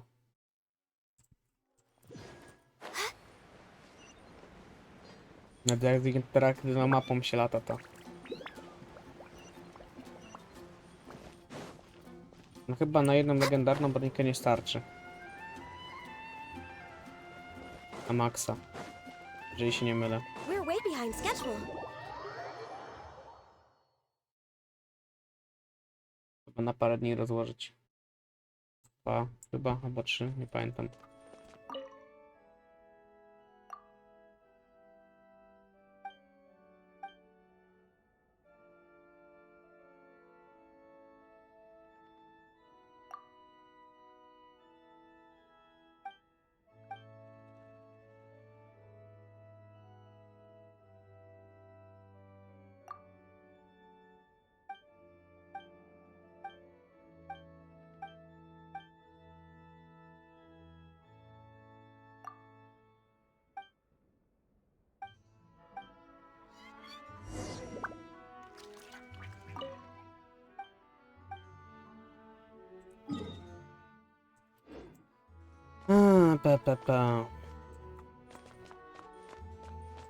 Speaker 1: Nawet jak z interaktywną mapą się lata, to... No chyba na jedną legendarną bronikę nie starczy. Na maksa. Jeżeli się nie mylę.
Speaker 6: We're way behind schedule.
Speaker 1: Chyba na parę dni rozłożyć. Dwa, chyba, albo 3, nie pamiętam.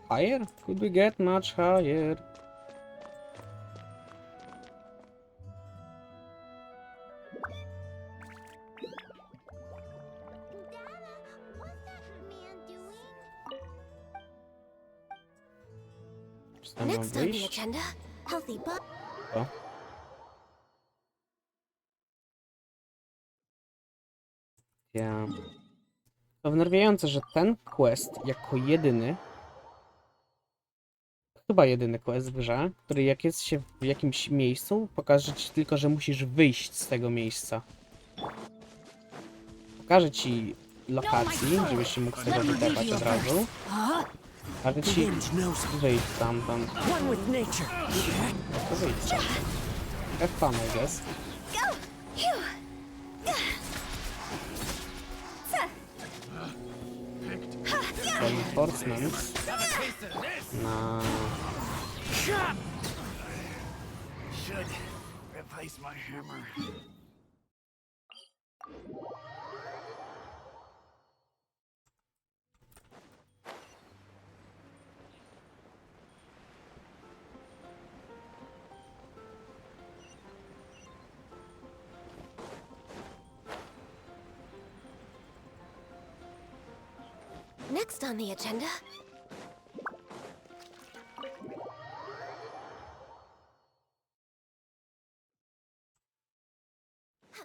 Speaker 1: Higher? Could we get much higher?
Speaker 6: Next on the agenda, healthy but.
Speaker 1: O. Ja. To wnerwiające, że ten quest jako jedyny, chyba jedyny quest w grze, który jak jest się w jakimś miejscu, pokaże ci tylko, że musisz wyjść z tego miejsca. Pokaże ci lokacji, żebyś się mógł z tego wydepać od razu. Ale ci wyjść stamtąd. To wyjść stamtąd. Have fun, I guess. Reinforcements. No.
Speaker 14: Should replace my hammer.
Speaker 6: Next on the agenda.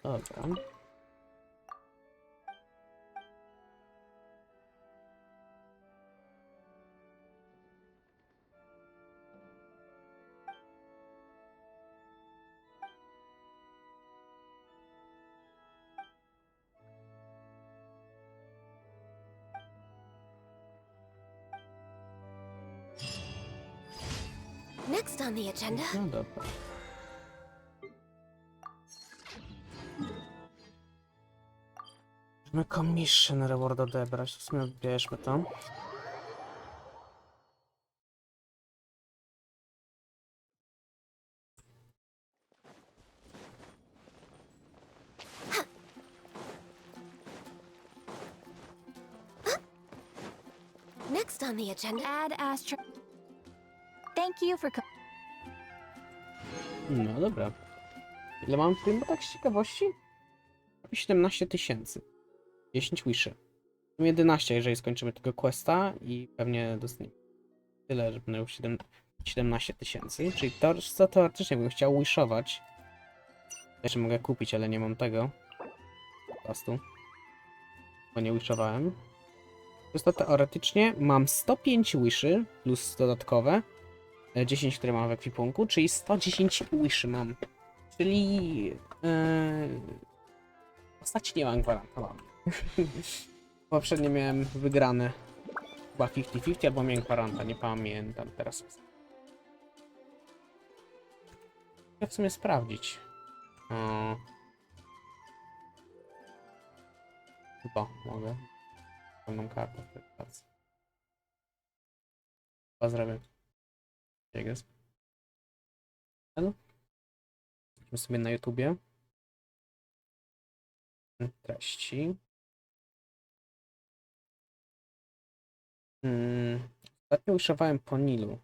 Speaker 1: Dobra.
Speaker 6: Next on the agenda.
Speaker 1: No dobra. Możemy commission reward odebrać, w sumie odbierzmy to.
Speaker 6: Next on the agenda.
Speaker 11: Add astro. Thank you for.
Speaker 1: No dobra. Ile mam w tym, bo tak z ciekawości? 17 000. 10 wiszy. 11, jeżeli skończymy tego questa i pewnie dostaniemy tyle, że będę miał 17 000. Czyli to, co teoretycznie bym chciał wishować. Jeszcze mogę kupić, ale nie mam tego. Po prostu. Bo nie wishowałem. Przez to teoretycznie mam 105 wiszy plus dodatkowe. 10, które mam w ekwipunku, czyli 110 wiszy mam. Czyli w postaci nie mam gwaranta, mam. Poprzednio miałem wygrane chyba 50-50 albo miałem gwaranta, nie pamiętam teraz. Chcę w sumie sprawdzić. Chyba mogę. Pełną kartę w tej pracy. Chyba zrobię. Jeges. Zobaczmy sobie na YouTubie. Treści. Ostatnio używałem po Nilu.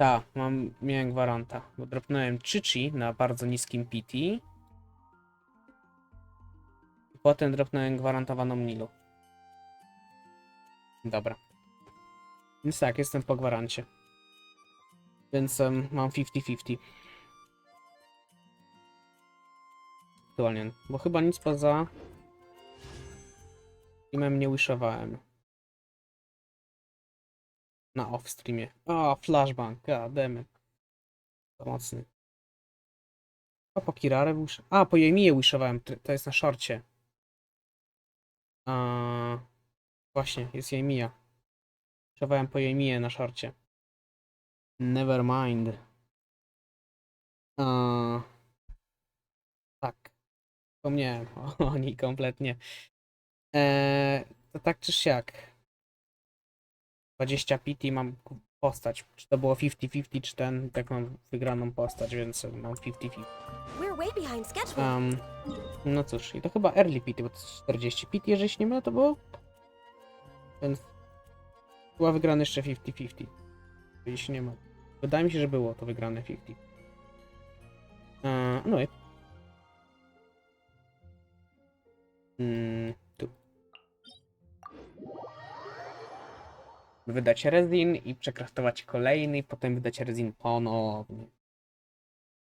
Speaker 1: Tak, miałem gwaranta, bo dropnąłem Chichi na bardzo niskim PT. I potem dropnąłem gwarantowaną Nilu. Dobra. Więc tak, jestem po gwarancie. Więc mam 50-50. Aktualnie, bo chyba nic poza streamem nie wishowałem. Na off-streamie. O, flashbang, goddammit. To mocny. A po Kirarę wish... A, po Yemię wishowałem, to jest na szorcie. Właśnie, jest Yemia. Wishowałem po Yemię na szorcie. Never mind. Tak. Wspomniałem o niej kompletnie. To tak czy siak. 20 PT mam postać. Czy to było 50-50, czy ten, tak mam wygraną postać, więc mam 50-50. No cóż, i to chyba early PT, bo to jest 40 PT, jeżeli się nie mylę, to było? Więc była wygrana jeszcze 50-50. Jeżeli się nie mylę. Wydaje mi się, że było to wygrane 50. No i... Tu. Wydać rezin i przekraftować kolejny, i potem wydać rezin ponownie.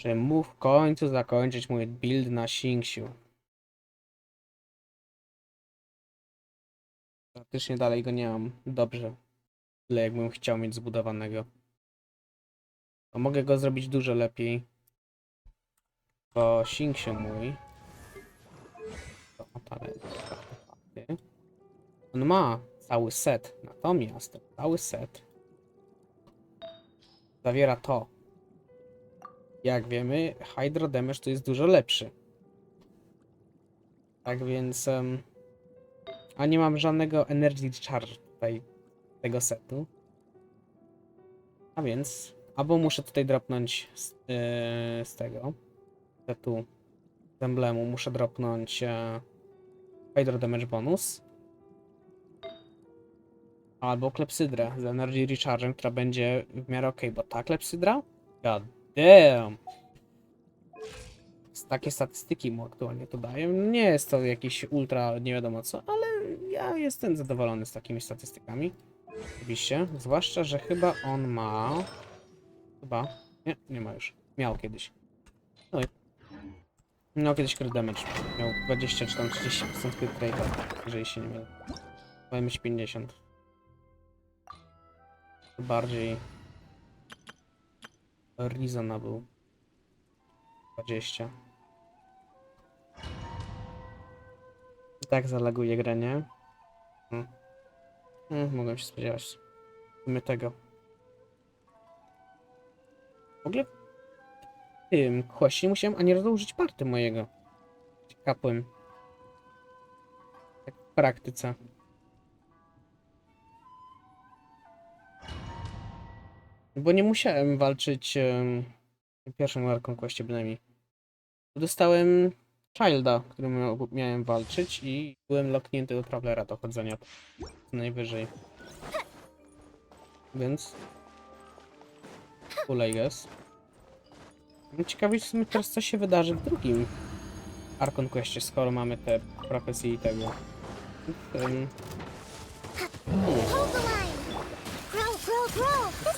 Speaker 1: Że mów w końcu zakończyć mój build na Xingqiu. Praktycznie dalej go nie mam dobrze. Tyle jakbym chciał mieć zbudowanego. To mogę go zrobić dużo lepiej. Bo Xingqiu mój... On ma cały set, natomiast ten cały set zawiera to. Jak wiemy, Hydro Damage to jest dużo lepszy. Tak więc... a nie mam żadnego Energy Charge tutaj tego setu. A więc... albo muszę tutaj dropnąć z tego setu z emblemu, muszę dropnąć Hydro Damage bonus. Albo klepsydrę z Energy Rechargem, która będzie w miarę ok, bo ta klepsydra? God damn! Takie statystyki mu aktualnie to daję. Nie jest to jakiś ultra nie wiadomo co, ale ja jestem zadowolony z takimi statystykami. Oczywiście, zwłaszcza, że chyba on ma... Chyba... Nie ma już. Miał kiedyś. No i... Miał kiedyś crit damage. Miał 20 czy tam 30% crit rate, jeżeli się nie mylę. Powiem mieć 50. Bardziej... reasonable. 20. I tak zalaguje grę, nie? Mogłem się spodziewać. W sumie tego. W ogóle... W tym kwaście nie musiałem ani razu użyć party mojego. Kapłem. Tak w praktyce. Bo nie musiałem walczyć w pierwszym Archon Questie bynajmniej. Dostałem Childa, którym miałem walczyć i byłem locknięty do Travelera do chodzenia najwyżej. Więc... cool, I guess. Ciekawe w sumie teraz co się wydarzy w drugim Archon Questie, skoro mamy te profesje i tego.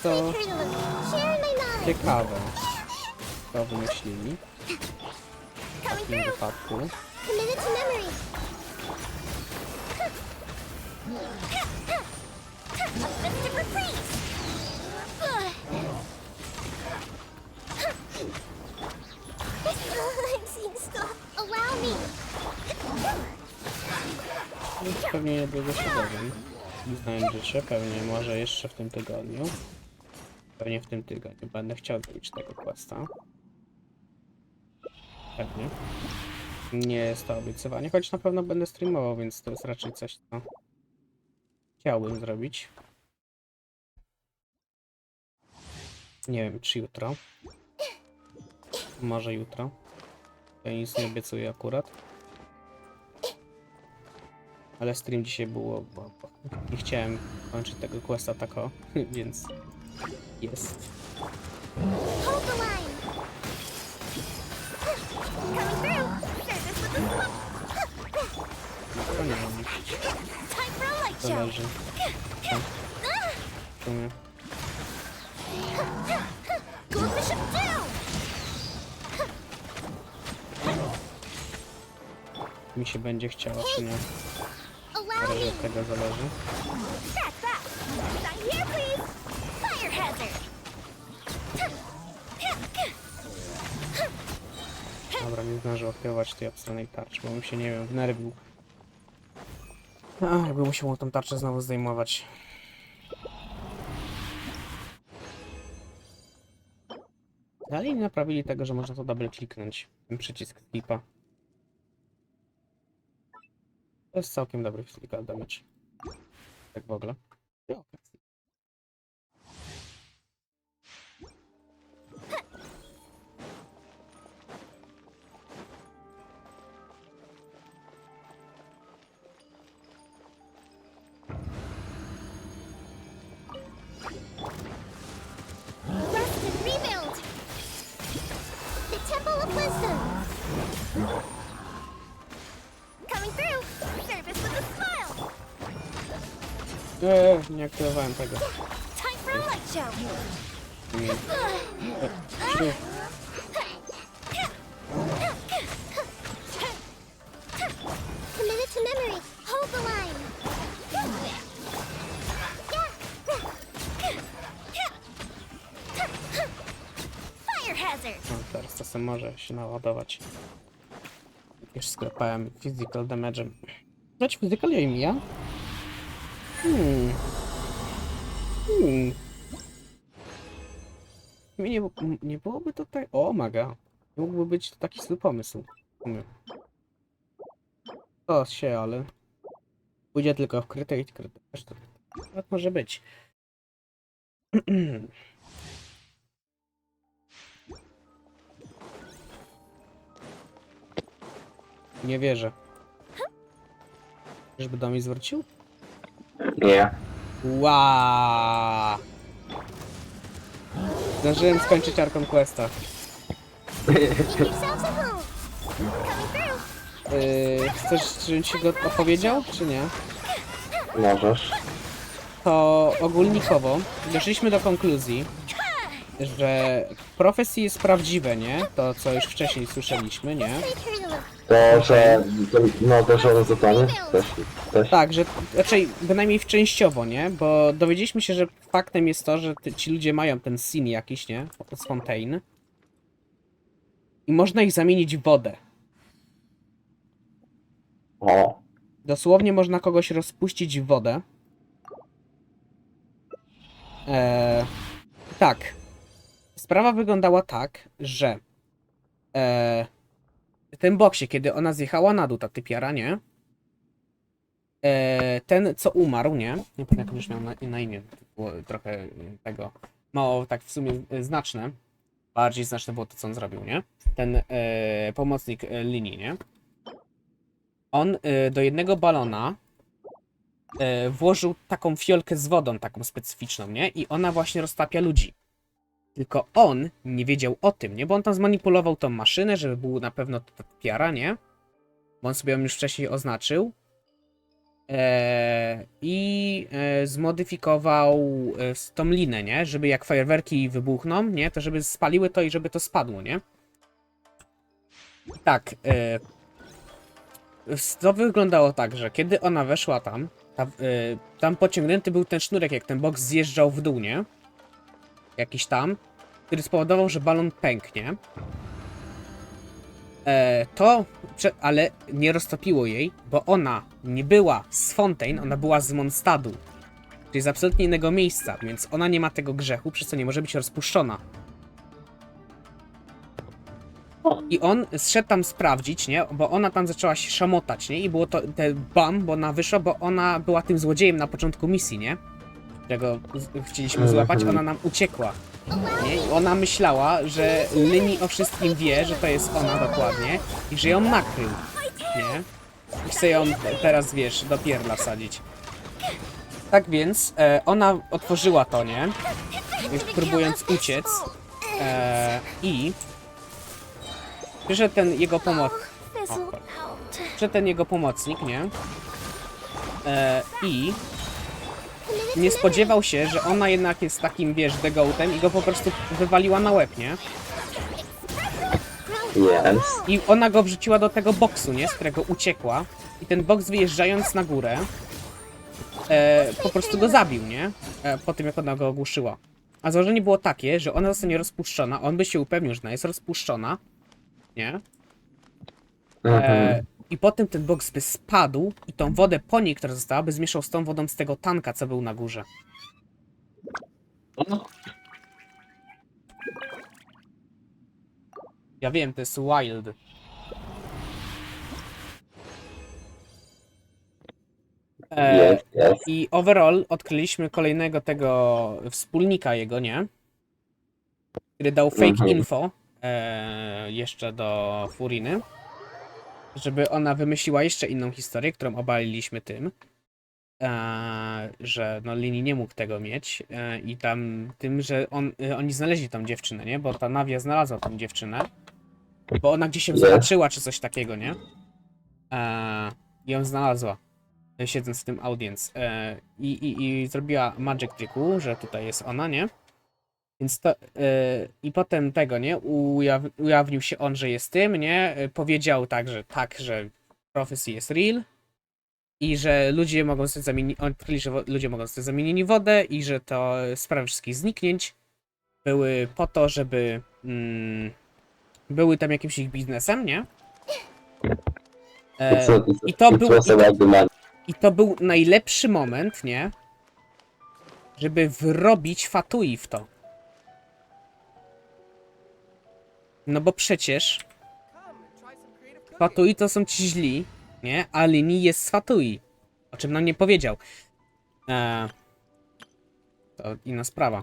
Speaker 1: To ciekawe, co wymyślili w tym wypadku. Pewnie niedługo się dowiem. Znając życzę, pewnie może jeszcze w tym tygodniu. Pewnie w tym tygodniu będę chciał zrobić tego questa. Pewnie. Nie jest to obiecywanie, choć na pewno będę streamował, więc to jest raczej coś, co chciałbym zrobić. Nie wiem, czy jutro. Może jutro. Ja nic nie obiecuję akurat. Ale stream dzisiaj było, bo nie chciałem kończyć tego questa tako, więc jest.
Speaker 10: Hold the line. Coming through. Surface with the swap.
Speaker 1: To nie robi.
Speaker 10: Time for a light show.
Speaker 1: Zależy. W sumie.
Speaker 10: Go bishop down.
Speaker 1: Mi się będzie chciało, czy nie.
Speaker 10: Allow
Speaker 1: Ale
Speaker 10: me.
Speaker 1: od tego zależy.
Speaker 10: That's that. Sign here, please. Fire hazard.
Speaker 1: Dobra, nie zdążył aktywować tej obstronnej tarczy, bo bym się, nie wiem, wnerwił. A, jakby musiał tą tarczę znowu zdejmować. Dalej nie naprawili tego, że można to double kliknąć. Ten przycisk flipa. To jest całkiem dobry physical damage. Tak w ogóle.
Speaker 10: Rest and rebuild. The Temple of Wisdom. Coming through. Service with a smile.
Speaker 1: Nie aktywowałem tego.
Speaker 10: Time for a light show.
Speaker 1: Nie.
Speaker 10: Committed to memory. Hold the line. Fire hazard.
Speaker 1: No, teraz to sobie może się naładować. Już sklepałem physical damage'em. Dać physical ja mija? Nie byłoby to tak... O, maga. Nie mógłby być to taki zły pomysł. To się, ale... Pójdzie tylko w kryte i kryte też to... Tak może być. Nie wierzę. Czyżby do mnie zwrócił?
Speaker 2: Nie.
Speaker 1: Wow. Zdążyłem skończyć Archon Questa. Chcesz, żebym ci go opowiedział, czy nie?
Speaker 2: Możesz.
Speaker 1: To ogólnikowo doszliśmy do konkluzji, że profesji jest prawdziwe, nie? To, co już wcześniej słyszeliśmy, nie?
Speaker 2: To, że... No, to, że on zostanie? Też.
Speaker 1: Tak, że raczej bynajmniej częściowo, nie? Bo dowiedzieliśmy się, że faktem jest to, że ci ludzie mają ten sin jakiś, nie? Z Fontaine. I można ich zamienić w wodę.
Speaker 2: O.
Speaker 1: Dosłownie można kogoś rozpuścić w wodę. Tak. Sprawa wyglądała tak, że w tym boksie, kiedy ona zjechała na dół, ta typiara, nie? Ten, co umarł, nie? Nie pamiętam, jak już miał na imię. To było trochę tego... Mało tak w sumie znaczne. Bardziej znaczne było to, co on zrobił, nie? Ten pomocnik linii, nie? On do jednego balona włożył taką fiolkę z wodą, taką specyficzną, nie? I ona właśnie roztapia ludzi. Tylko on nie wiedział o tym, nie? Bo on tam zmanipulował tą maszynę, żeby był na pewno ta piara, nie? Bo on sobie ją już wcześniej oznaczył. I zmodyfikował tą linę, nie? Żeby jak fajerwerki wybuchną, nie? To żeby spaliły to i żeby to spadło, nie? Tak. To wyglądało tak, że kiedy ona weszła tam, tam pociągnięty był ten sznurek, jak ten boks zjeżdżał w dół, nie? Jakiś tam, który spowodował, że balon pęknie. Ale nie roztopiło jej, bo ona nie była z Fontaine, ona była z Mondstadu. Czyli z absolutnie innego miejsca, więc ona nie ma tego grzechu, przez co nie może być rozpuszczona. I on zszedł tam sprawdzić, nie? Bo ona tam zaczęła się szamotać, nie? I było to te bam, bo ona wyszła, bo ona była tym złodziejem na początku misji, nie? Którego chcieliśmy złapać, ona nam uciekła. Nie? I ona myślała, że Lini o wszystkim wie, że to jest ona dokładnie i że ją nakrył, nie? I chce ją teraz, wiesz, do pierdla wsadzić. Tak więc ona otworzyła to, nie? Próbując uciec. I przyszedł ten jego przyszedł ten jego pomocnik, nie? I nie spodziewał się, że ona jednak jest takim, wiesz, degołtem i go po prostu wywaliła na łeb, nie? I ona go wrzuciła do tego boksu, nie? Z którego uciekła. I ten boks wyjeżdżając na górę po prostu go zabił, nie? Po tym, jak ona go ogłuszyła. A założenie było takie, że ona zostanie rozpuszczona, on by się upewnił, że ona jest rozpuszczona, nie? I potem ten boks by spadł i tą wodę po niej, która została, by zmieszał z tą wodą z tego tanka, co był na górze. Ja wiem, to jest wild. I overall odkryliśmy kolejnego tego wspólnika jego, nie? Który dał fake info jeszcze do Furiny, żeby ona wymyśliła jeszcze inną historię, którą obaliliśmy tym, że no Lini nie mógł tego mieć i tam tym, że oni znaleźli tą dziewczynę, nie? Bo ta Nawia znalazła tą dziewczynę, bo ona gdzieś się zobaczyła czy coś takiego, nie? I ją znalazła, siedząc w tym audience. I zrobiła magic tricku, że tutaj jest ona, nie? Więc to, i potem tego, nie? Ujawnił się on, że jest tym, nie? Powiedział że prophecy jest real i że ludzie mogą zostać zamienieni, że ludzie mogą zostać zamienieni w wodę i że to sprawy wszystkich zniknięć były po to, żeby były tam jakimś ich biznesem, nie? I to był najlepszy moment, nie? Żeby wrobić Fatui w to. No bo przecież Fatui to są ci źli, nie? A Lini jest z Fatui. O czym nam nie powiedział. To inna sprawa.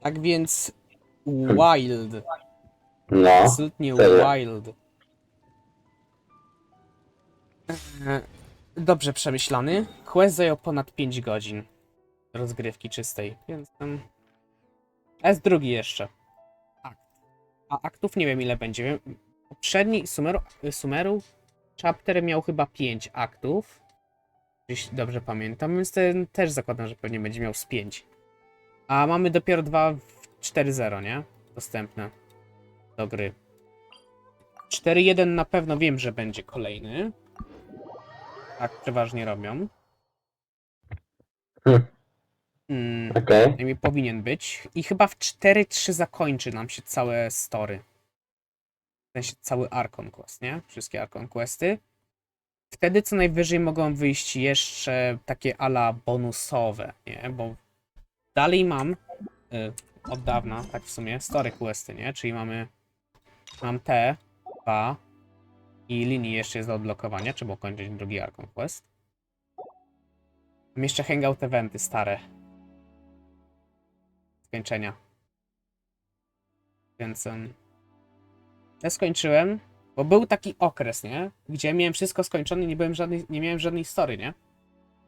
Speaker 1: Tak więc wild.
Speaker 2: No,
Speaker 1: absolutnie wild. Dobrze przemyślany. Quest zajął ponad 5 godzin rozgrywki czystej, więc jest drugi jeszcze. Akt. A aktów nie wiem ile będzie. Poprzedni Sumeru chapter miał chyba 5 aktów. Jeśli dobrze pamiętam, więc ten też zakładam, że pewnie będzie miał z 5. A mamy dopiero 2 w 4.0, nie? Dostępne do gry. 4.1 na pewno wiem, że będzie kolejny. Tak przeważnie robią. Najmniej powinien być. I chyba w 4.3 zakończy nam się całe story. W sensie cały Archon Quest, nie? Wszystkie Archon Questy. Wtedy co najwyżej mogą wyjść jeszcze takie ala bonusowe, nie? Bo dalej mam od dawna, tak w sumie, story questy, nie? Czyli mam te dwa i linii jeszcze jest do odblokowania, trzeba kończyć drugi Archon Quest. Mam jeszcze hangout eventy stare. Skończenia. Więc ja skończyłem, bo był taki okres, nie? Gdzie miałem wszystko skończone i nie miałem żadnej story, nie?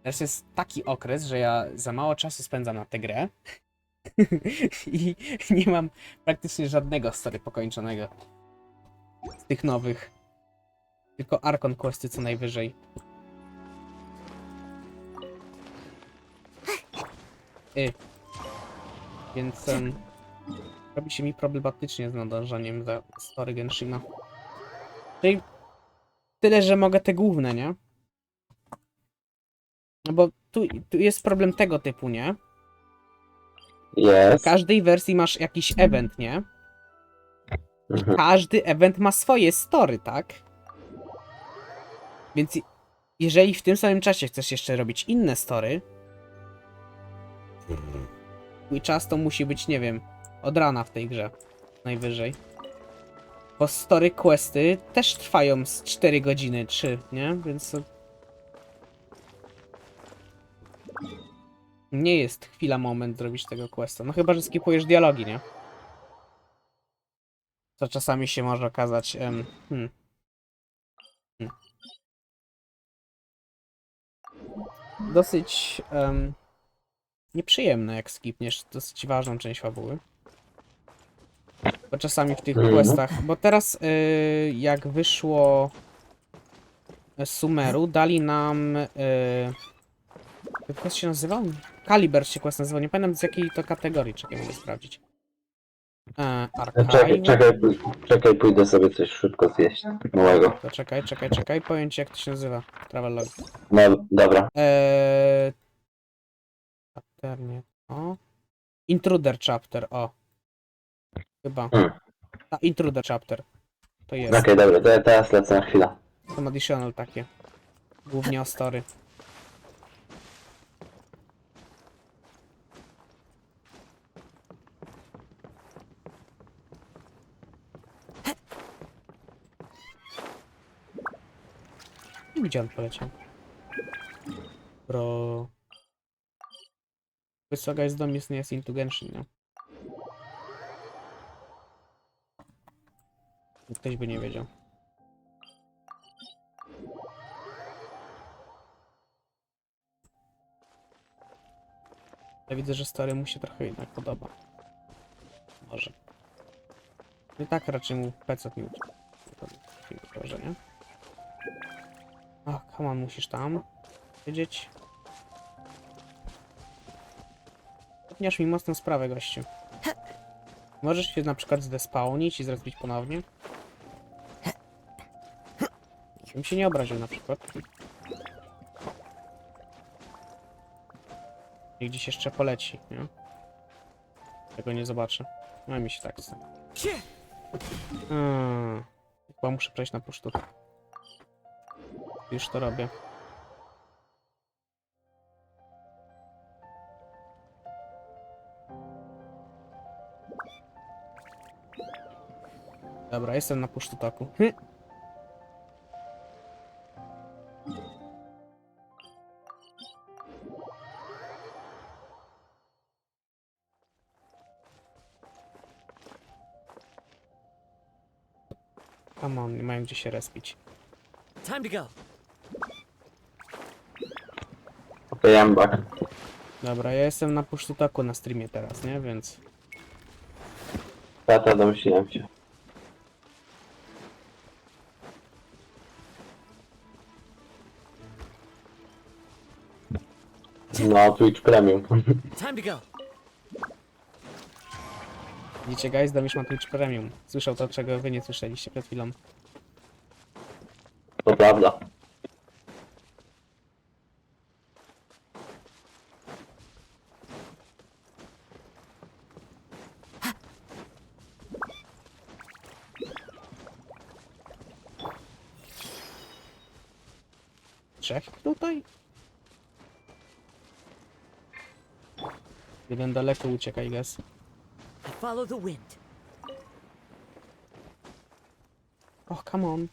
Speaker 1: Teraz jest taki okres, że ja za mało czasu spędzam na tę grę i nie mam praktycznie żadnego story pokończonego z tych nowych. Tylko Archon Questy co najwyżej. Więc robi się mi problematycznie z nadążaniem za story Genshina. Czyli tyle, że mogę te główne, nie? No bo tu jest problem tego typu, nie? W każdej wersji masz jakiś event, nie? I każdy event ma swoje story, tak? Więc jeżeli w tym samym czasie chcesz jeszcze robić inne story, twój czas to musi być, nie wiem, od rana w tej grze. Najwyżej. Bo story questy też trwają z 4 godziny, 3, nie? Więc nie jest chwila, moment zrobić tego questa. No chyba, że skipujesz dialogi, nie? Co czasami się może okazać dosyć nieprzyjemne, jak skipniesz dosyć ważną część fabuły. Bo czasami w tych questach, bo teraz jak wyszło z Sumeru, dali nam jak quest się nazywał? Kaliber się quest nazywał, nie pamiętam z jakiej to kategorii, czekaj, mogę sprawdzić.
Speaker 2: Czekaj, pójdę sobie coś szybko zjeść. Małego.
Speaker 1: To czekaj, powiem ci jak to się nazywa. Travel log.
Speaker 2: No, dobra.
Speaker 1: Chapter, nie. O. Intruder chapter, o. Chyba. A, Intruder chapter. To jest.
Speaker 2: Okej, dobra, to ja teraz lecę na chwilę.
Speaker 1: Są additional takie. Głównie o story. I gdzie on poleciał? Bro. Wysoka jest dom, jest into Genshin, nie? Ktoś by nie wiedział. Ja widzę, że stary mu się trochę jednak podoba. Może. I tak raczej mu pecet nie uczy. Nie? O, come on, musisz tam siedzieć. Zapniasz mi mocną sprawę, gościu. Możesz się na przykład zdespawnić i zrespić ponownie. Bym się nie obraził na przykład. I gdzieś jeszcze poleci, nie? Tego nie zobaczę. No mi się tak chce. Chyba muszę przejść na pusztu. Już to robię. Dobra, jestem na pusztotaku. Come on, nie mają gdzie się respić.
Speaker 18: Time to go.
Speaker 2: Okej, I'm back.
Speaker 1: Dobra, ja jestem na pusztotaku na streamie teraz, nie? Więc...
Speaker 2: Tata, domyśliłem się. No, Twitch Premium.
Speaker 18: Time to go.
Speaker 1: Widzicie, guys, Damisz ma Twitch Premium. Słyszał to, czego wy nie słyszeliście przed chwilą.
Speaker 2: To prawda.
Speaker 1: Trzech tutaj? Jeden daleko ucieka, I guess.
Speaker 18: Follow the wind.
Speaker 1: Och, come on.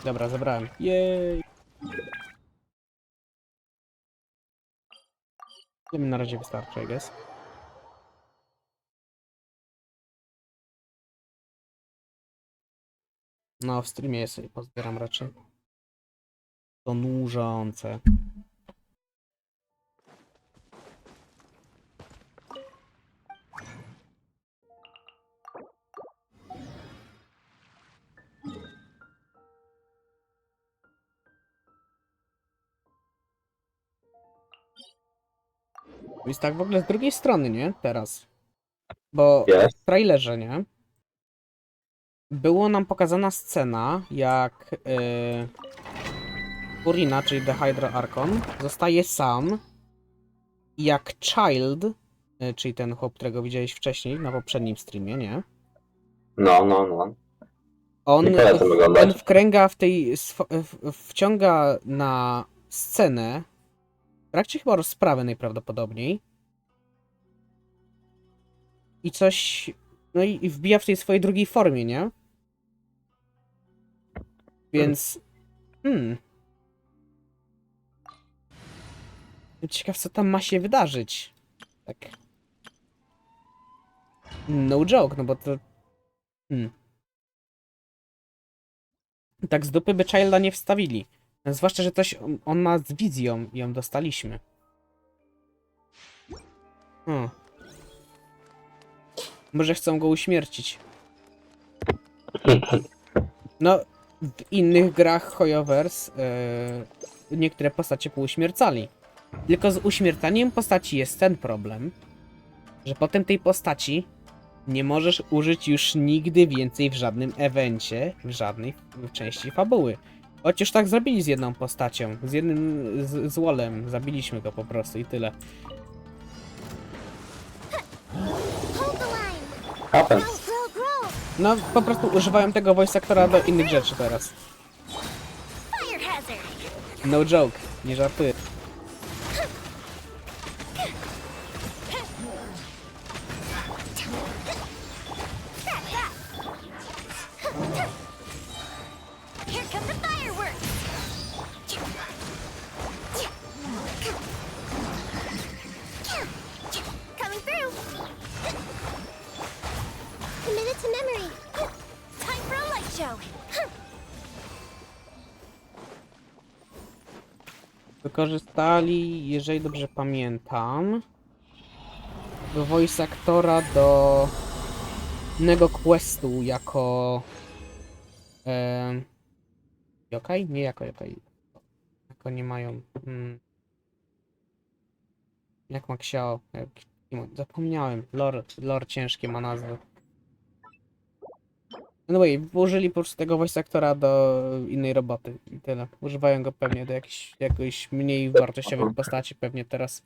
Speaker 1: Dobra, zabrałem. Jej. Tyle mi na razie wystarczy, I guess. No, w streamie sobie pozbieram raczej. To nużące. Jest tak w ogóle z drugiej strony, nie? Teraz. Bo w trailerze, nie? Było nam pokazana scena, jak Urina, czyli The Hydra Archon, zostaje sam. I jak Child, czyli ten chłop, którego widziałeś wcześniej na poprzednim streamie, nie?
Speaker 2: No.
Speaker 1: On wkręga w tej... wciąga na scenę w trakcie chyba rozprawy najprawdopodobniej. I coś... No i wbija w tej swojej drugiej formie, nie? Więc... Ciekaw, co tam ma się wydarzyć. Tak. No joke, no bo to... Tak z dupy by Childa nie wstawili. Zwłaszcza, że coś on ma z wizją i ją dostaliśmy. Może chcą go uśmiercić. No, w innych grach Hoyoverse niektóre postacie pouśmiercali. Tylko z uśmiercaniem postaci jest ten problem, że potem tej postaci nie możesz użyć już nigdy więcej w żadnym evencie, w żadnej części fabuły. Chociaż tak zrobili z jedną postacią, z jednym, z Wolem, zabiliśmy go po prostu i tyle. No, po prostu używają tego voice actora do innych rzeczy teraz. No joke, nie żartuję. Wykorzystali, jeżeli dobrze pamiętam, voice actora do innego questu jako yokai? Nie jako yokai. Jako nie mają. Jak ma Xiao? Zapomniałem. Lore ciężkie ma nazwy. Anyway, użyli po prostu tego voice actora do innej roboty i tyle. Używają go pewnie do jakichś mniej wartościowych postaci pewnie teraz.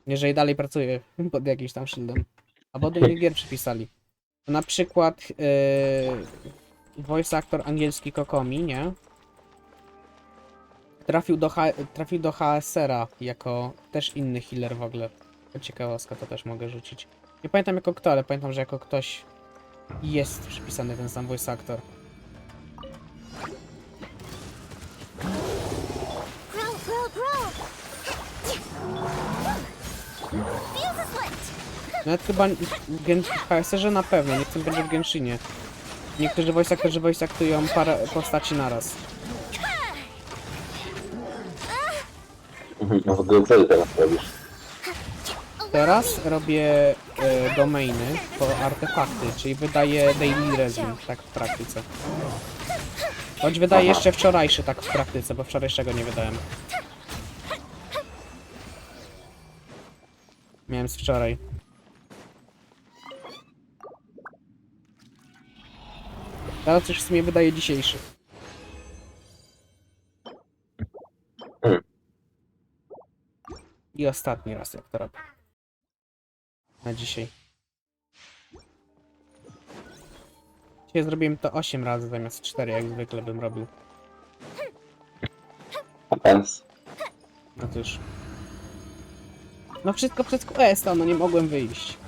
Speaker 1: Jeżeli dalej pracuje pod jakimś tam szyldem. Albo do innych gier przypisali. Na przykład voice actor angielski Kokomi, nie? Trafił do HSR-a jako też inny healer w ogóle. Ciekawostka, to też mogę rzucić. Nie pamiętam jako kto, ale pamiętam, że jako ktoś jest przypisany ten sam voice actor. Nawet chyba w HSR-ze na pewno, nie chcę będzie w Genshinie. Niektórzy voice actorzy voice actują parę postaci naraz.
Speaker 2: No w ogóle co ty teraz robisz?
Speaker 1: Teraz robię domainy po artefakty, czyli wydaję daily resin, tak w praktyce. Choć wydaję jeszcze wczorajszy tak w praktyce, bo wczorajszego nie wydałem. Miałem z wczoraj. Teraz już w sumie wydaje dzisiejszy. I ostatni raz jak to robię. Na dzisiaj. Dzisiaj zrobiłem to 8 razy zamiast 4, jak zwykle bym robił. No cóż. No wszystko przez questa, no nie mogłem wyjść.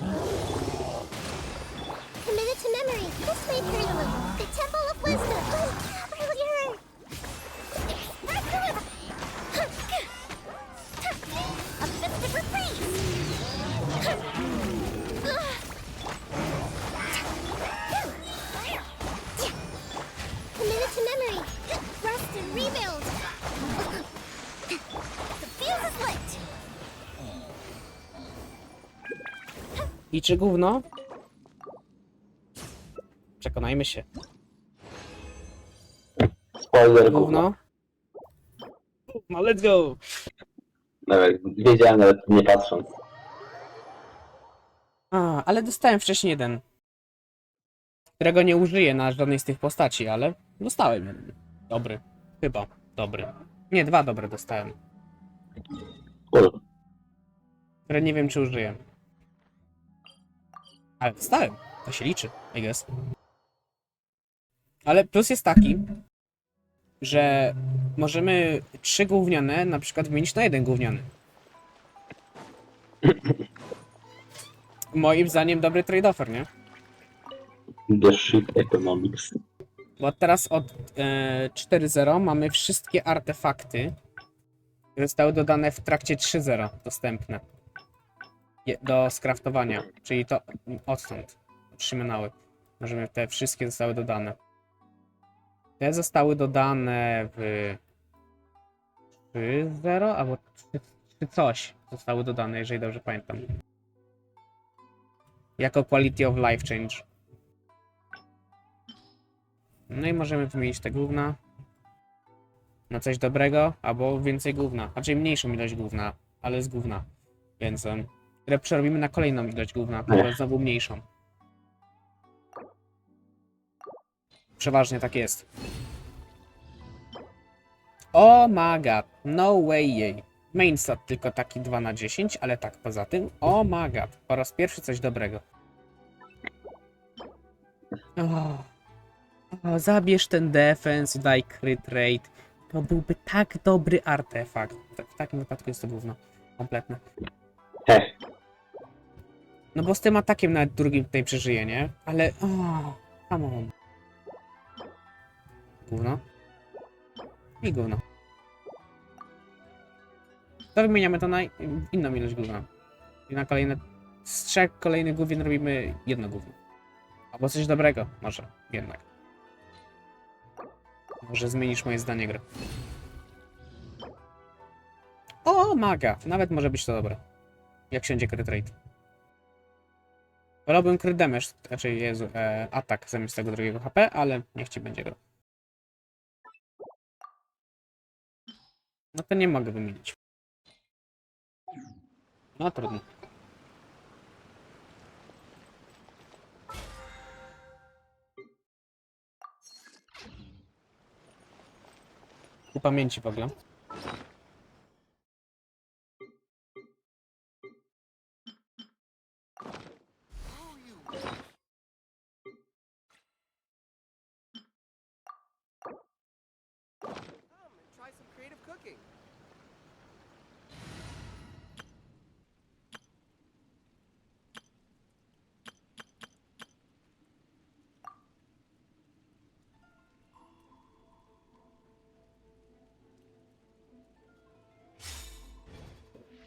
Speaker 1: I czy gówno? Przekonajmy się.
Speaker 2: Spoiler
Speaker 1: Gówno? No let's go!
Speaker 2: Nawet wiedziałem, nawet nie patrząc.
Speaker 1: Ale dostałem wcześniej jeden. Którego nie użyję na żadnej z tych postaci, ale dostałem jeden. Dobry. Chyba. Dobry. Nie, 2 dobre dostałem. Które nie wiem, czy użyję. Ale dostałem. To się liczy, I guess. Ale plus jest taki, że możemy 3 gówniane na przykład wymienić na 1 gówniany. Moim zdaniem dobry trade-offer, nie?
Speaker 2: The shit economics.
Speaker 1: Bo teraz od 4.0 mamy wszystkie artefakty, które zostały dodane w trakcie 3.0 dostępne do skraftowania, czyli to odtąd otrzymały. Możemy te wszystkie zostały dodane. Te zostały dodane w 3.0 albo 3 coś zostały dodane, jeżeli dobrze pamiętam. Jako quality of life change. No i możemy wymienić te gówna na coś dobrego, albo więcej gówna. Znaczy mniejszą ilość gówna, ale z gówna. Więc które przerobimy na kolejną ilość gówna, tylko znowu mniejszą. Przeważnie tak jest. Oh my god, no way jej. Main stat tylko taki 2/10, ale tak poza tym, oh my god, po raz pierwszy coś dobrego. Zabierz ten defense, daj crit rate. To byłby tak dobry artefakt. W takim wypadku jest to gówno. Kompletne. No bo z tym atakiem nawet drugim tutaj przeżyje, nie? Ale... come on. Gówno. I gówno. To wymieniamy to na inną ilość gówna. I na kolejne... Z 3 kolejnych główien robimy jedno gówno. Albo coś dobrego. Może. Jednak. Może zmienisz moje zdanie gry. O, maga! Nawet może być to dobre. Jak siądzie crit rate. Wolałbym crit damage, znaczy Jezu, atak zamiast tego drugiego HP, ale niech ci będzie gro. No to nie mogę wymienić. No trudno. U pamięci w ogóle.
Speaker 13: Try some creative cooking.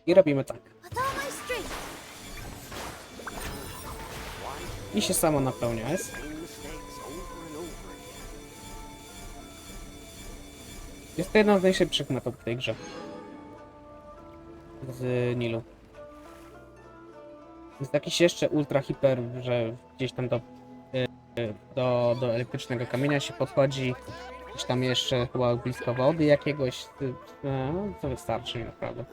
Speaker 1: I robimy tak. I się samo napełnia, jest. Jest to jedna z najszybszych metod w tej grze. Z Nilu. Jest jakiś jeszcze ultra hiper, że gdzieś tam do elektrycznego kamienia się podchodzi. Gdzieś tam jeszcze chyba blisko wody jakiegoś. To wystarczy mi naprawdę.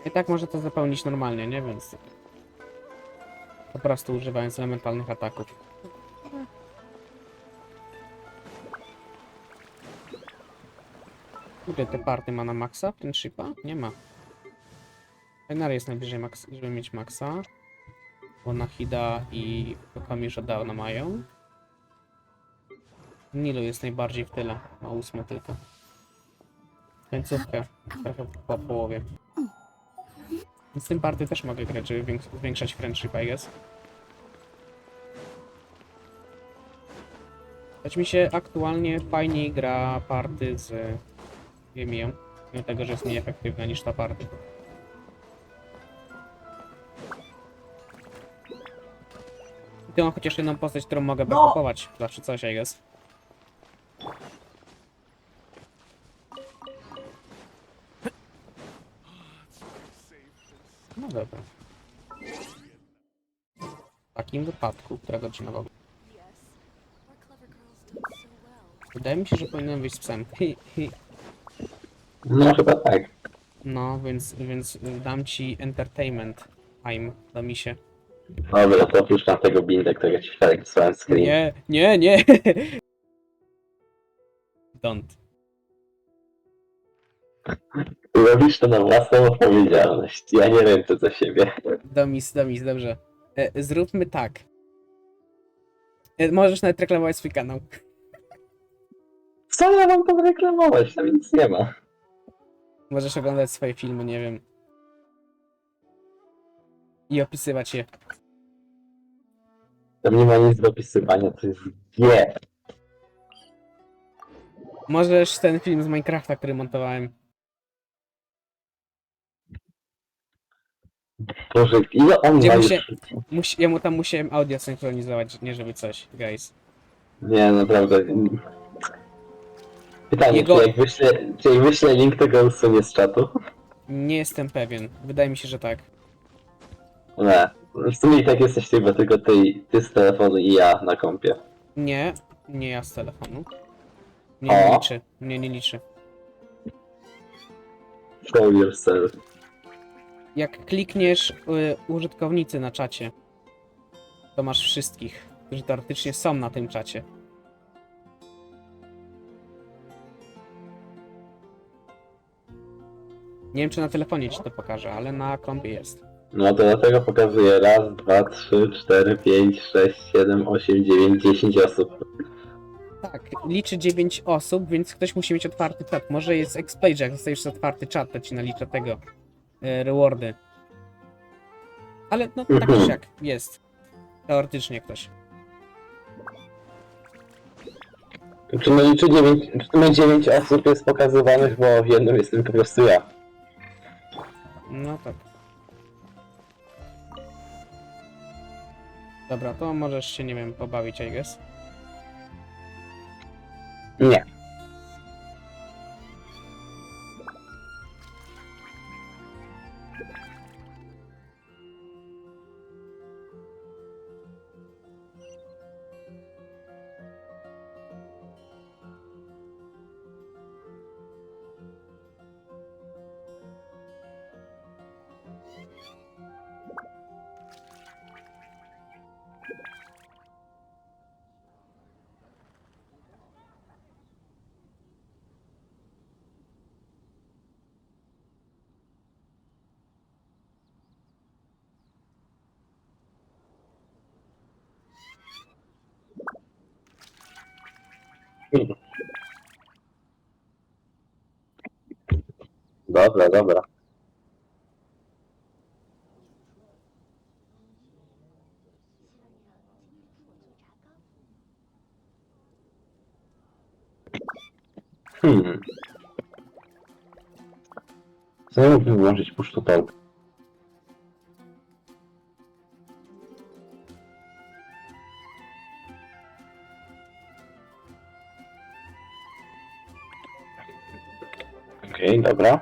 Speaker 1: I tak może to zapełnić normalnie, nie? Więc po prostu używając elementalnych ataków. Ile te party ma na maksa? Friendshipa? Nie ma. Fenary jest najbliżej max, żeby mieć maksa. Bo Nahida i Kokomisza dawno mają. Nilu jest najbardziej w tyle. Ma 8 tylko. Końcówkę. Trochę po połowie. Z tym party też mogę grać, żeby zwiększać friendship, I guess. Choć mi się aktualnie fajniej gra party z Yemią, mimo tego, że jest mniej efektywna niż ta party. I tu mam chociaż jedną postać, którą mogę backupować. Zawsze coś, I guess. No dobra. W takim wypadku, którego czy nowego. Wydaje mi się, że powinienem wyjść z psem.
Speaker 2: No chyba tak.
Speaker 1: No, więc dam ci entertainment time do misie.
Speaker 2: Dobra, to opuszczam tego binda, którego ci wczoraj wysłałem screen.
Speaker 1: Nie! Don't.
Speaker 2: Robisz to na własną odpowiedzialność. Ja nie ręczę za siebie.
Speaker 1: Domis, dobrze. Zróbmy tak. Możesz nawet reklamować swój kanał.
Speaker 2: Co ja mam tam reklamować? Tam nic nie ma.
Speaker 1: Możesz oglądać swoje filmy, nie wiem. I opisywać je.
Speaker 2: Tam nie ma nic do opisywania, to jest G.
Speaker 1: Możesz ten film z Minecrafta, który montowałem.
Speaker 2: Boże, ile on ma już...
Speaker 1: Ja mu tam musiałem audio synchronizować, nie żeby coś, guys.
Speaker 2: Nie, naprawdę. Pytanie,
Speaker 1: Jego-
Speaker 2: czy jak wyślę link, to go usunie z czatu?
Speaker 1: Nie jestem pewien. Wydaje mi się, że tak.
Speaker 2: Nie. W sumie i tak jesteś chyba tylko ty z telefonu i ja na kompie.
Speaker 1: Nie, nie ja z telefonu. Nie
Speaker 2: O!
Speaker 1: liczy. Nie liczy.
Speaker 2: Show yourself.
Speaker 1: Jak klikniesz użytkownicy na czacie, to masz wszystkich, którzy teoretycznie są na tym czacie. Nie wiem, czy na telefonie ci to pokaże, ale na kompie jest.
Speaker 2: No to dlatego pokazuję 1, 2, 3, 4, 5, 6, 7, 8, 9, 10 osób.
Speaker 1: Tak, liczy 9 osób, więc ktoś musi mieć otwarty czat. Może jest explain, że jak dostajesz otwarty czat, to ci nalicza tego rewardy. Ale no tak czy siak jest. Teoretycznie ktoś.
Speaker 2: Czy my liczy 9 osób jest pokazywanych, bo w jednym jestem po prostu ja.
Speaker 1: No tak. Dobra, to możesz się, nie wiem, pobawić, I guess.
Speaker 2: Nie. Dobra, dobra. Co ja mógłbym włączyć push to talk? Okej, dobra.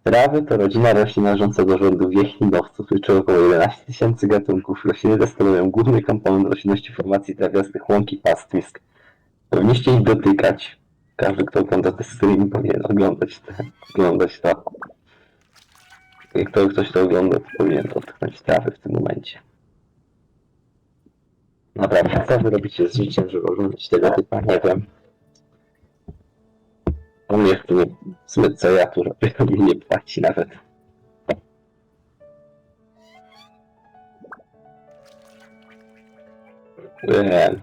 Speaker 2: Trawy to rodzina roślin należąca do rzędu wieślinowców. Liczy około 11 000 gatunków. Rośliny te stanowią główny komponent roślinności formacji trawiastych łąk i pastwisk. Powinniście ich dotykać. Każdy, kto ogląda te streamy, powinien oglądać to. Jak ktoś to ogląda, to powinien dotknąć trawy w tym momencie. Naprawdę, co wy robicie z życiem, żeby oglądać tego typa? Nie wiem. On mnie w nie... W sumie co ja tu robię, to mnie nie płaci nawet. Nie.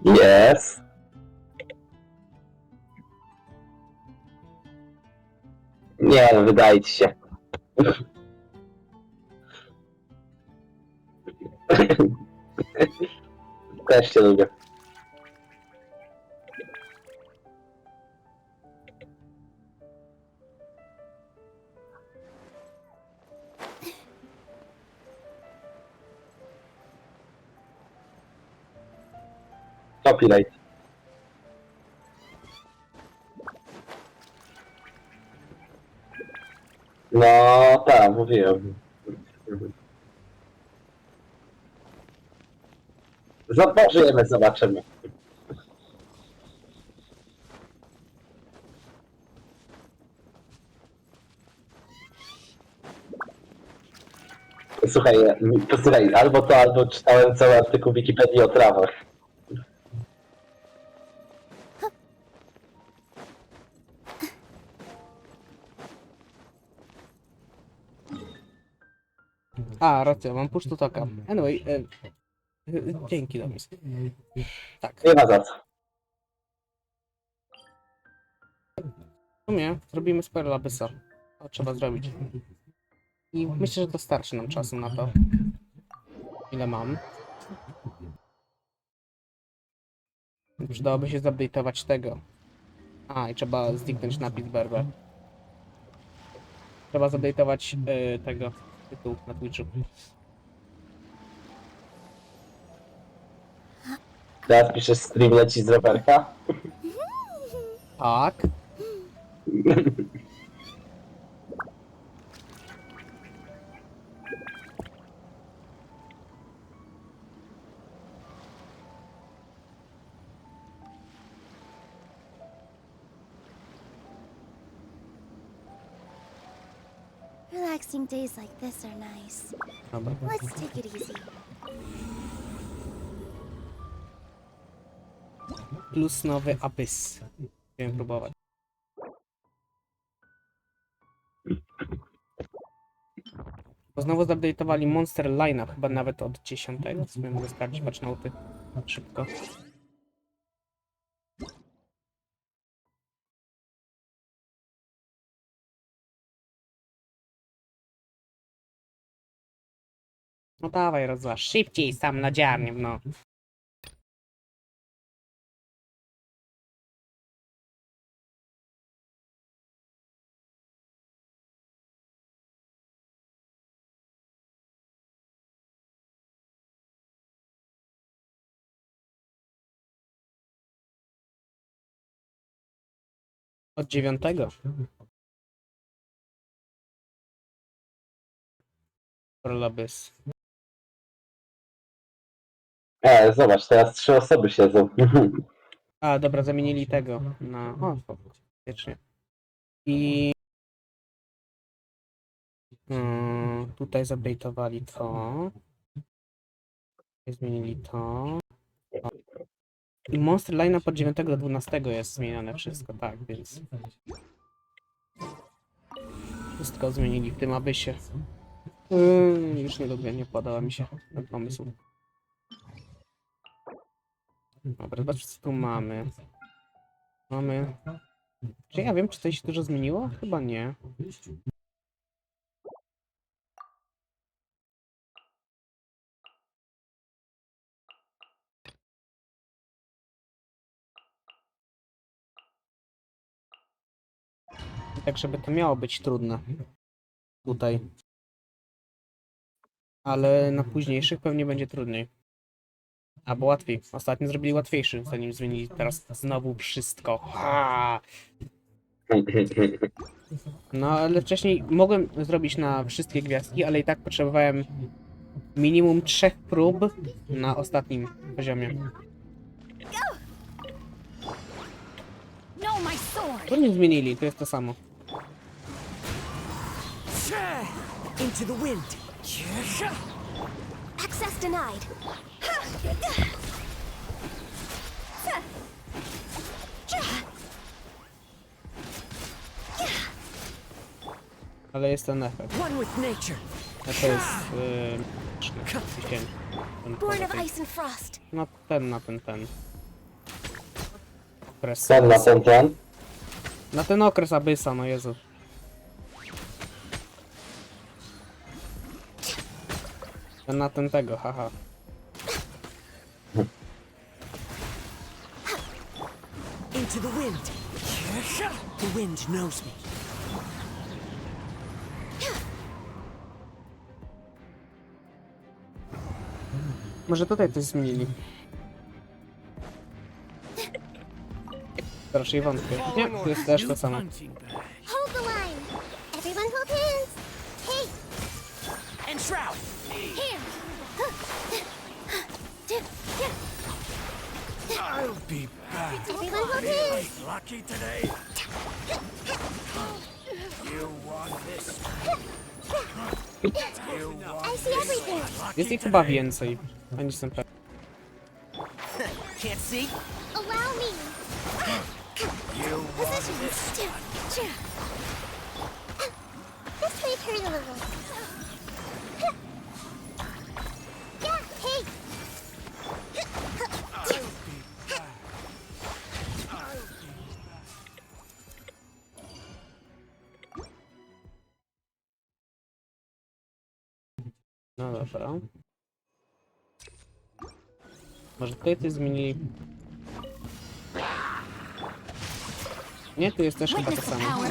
Speaker 2: Yes. Nie, no wydaje ci się. Też cię lubię. Copyright. No tak, mówiłem. Zobaczymy, zobaczymy. Posłuchaj, albo czytałem cały artykuł Wikipedii o trawach.
Speaker 1: A, racja, mam push to talka. Anyway, dzięki Domis. Tak.
Speaker 2: Nie ma za co.
Speaker 1: W sumie zrobimy spoiler abyssa. To trzeba zrobić. I myślę, że to starczy nam czasu na to. Ile mam. Przydałoby się zupdate'ować tego. A, i trzeba zniknąć napis Berber. Trzeba zupdate'ować tego tytułu na Twitchu.
Speaker 2: Teraz piszesz stream leci z rowerka?
Speaker 1: Tak.
Speaker 10: Relaxing days like this are nice.
Speaker 1: Dobra.
Speaker 10: Let's take it easy.
Speaker 1: Plus nowy Abyss. Chciałem próbować. Bo znowu zupdate'owali Monster Line-up, chyba nawet od 10. Sobie mogę sprawdzić patchnouty szybko. No dawaj, rozważ. Szybciej sam na dziarnię, no. Od 9. Abyss.
Speaker 2: Zobacz, teraz 3 osoby siedzą.
Speaker 1: A, dobra, zamienili tego na... O, faktycznie. I... tutaj zupdate'owali to. Zmienili to. O. I Monster Line od 9 do 12 jest zmienione wszystko, tak, więc... Wszystko zmienili w tym Abyssie. Już nie podoba mi się ten pomysł. Dobra, zobaczmy co tu mamy. Czy ja wiem, czy coś się dużo zmieniło? Chyba nie. Tak, żeby to miało być trudne. Tutaj. Ale na późniejszych pewnie będzie trudniej. Albo łatwiej. Ostatnio zrobili łatwiejszy, zanim zmienili teraz znowu wszystko. Ha! No, ale wcześniej mogłem zrobić na wszystkie gwiazdki, ale i tak potrzebowałem minimum 3 prób na ostatnim poziomie. To nie zmienili, to jest to samo.
Speaker 18: Into the wind.
Speaker 15: Access denied.
Speaker 1: Ale jest ten efekt.
Speaker 18: One with nature.
Speaker 1: A to jest...
Speaker 15: Born of ice and frost.
Speaker 1: No ten. Okres.
Speaker 2: Ten na ten.
Speaker 1: Na ten okres Abyssa, no Jezu. Ten na ten tego, haha.
Speaker 18: Into the wind. The wind knows me.
Speaker 1: Może tutaj coś zmienili. Raczej wątpię. Nie, to jest też to samo.
Speaker 10: Hold the line. Everyone hold hands. Hey.
Speaker 18: And shroud.
Speaker 10: Here.
Speaker 14: I'll be back.
Speaker 10: Everyone hold hands.
Speaker 14: Lucky today. You want this?
Speaker 10: I see everything.
Speaker 1: Jest ich chyba więcej. A nie jestem pewien.
Speaker 18: Can't see?
Speaker 10: Allow me. Positions. This may hurt a little. Yeah, hey.
Speaker 1: No dobra. Może tutaj coś zmienili? Nie, tu jest też chyba to samo.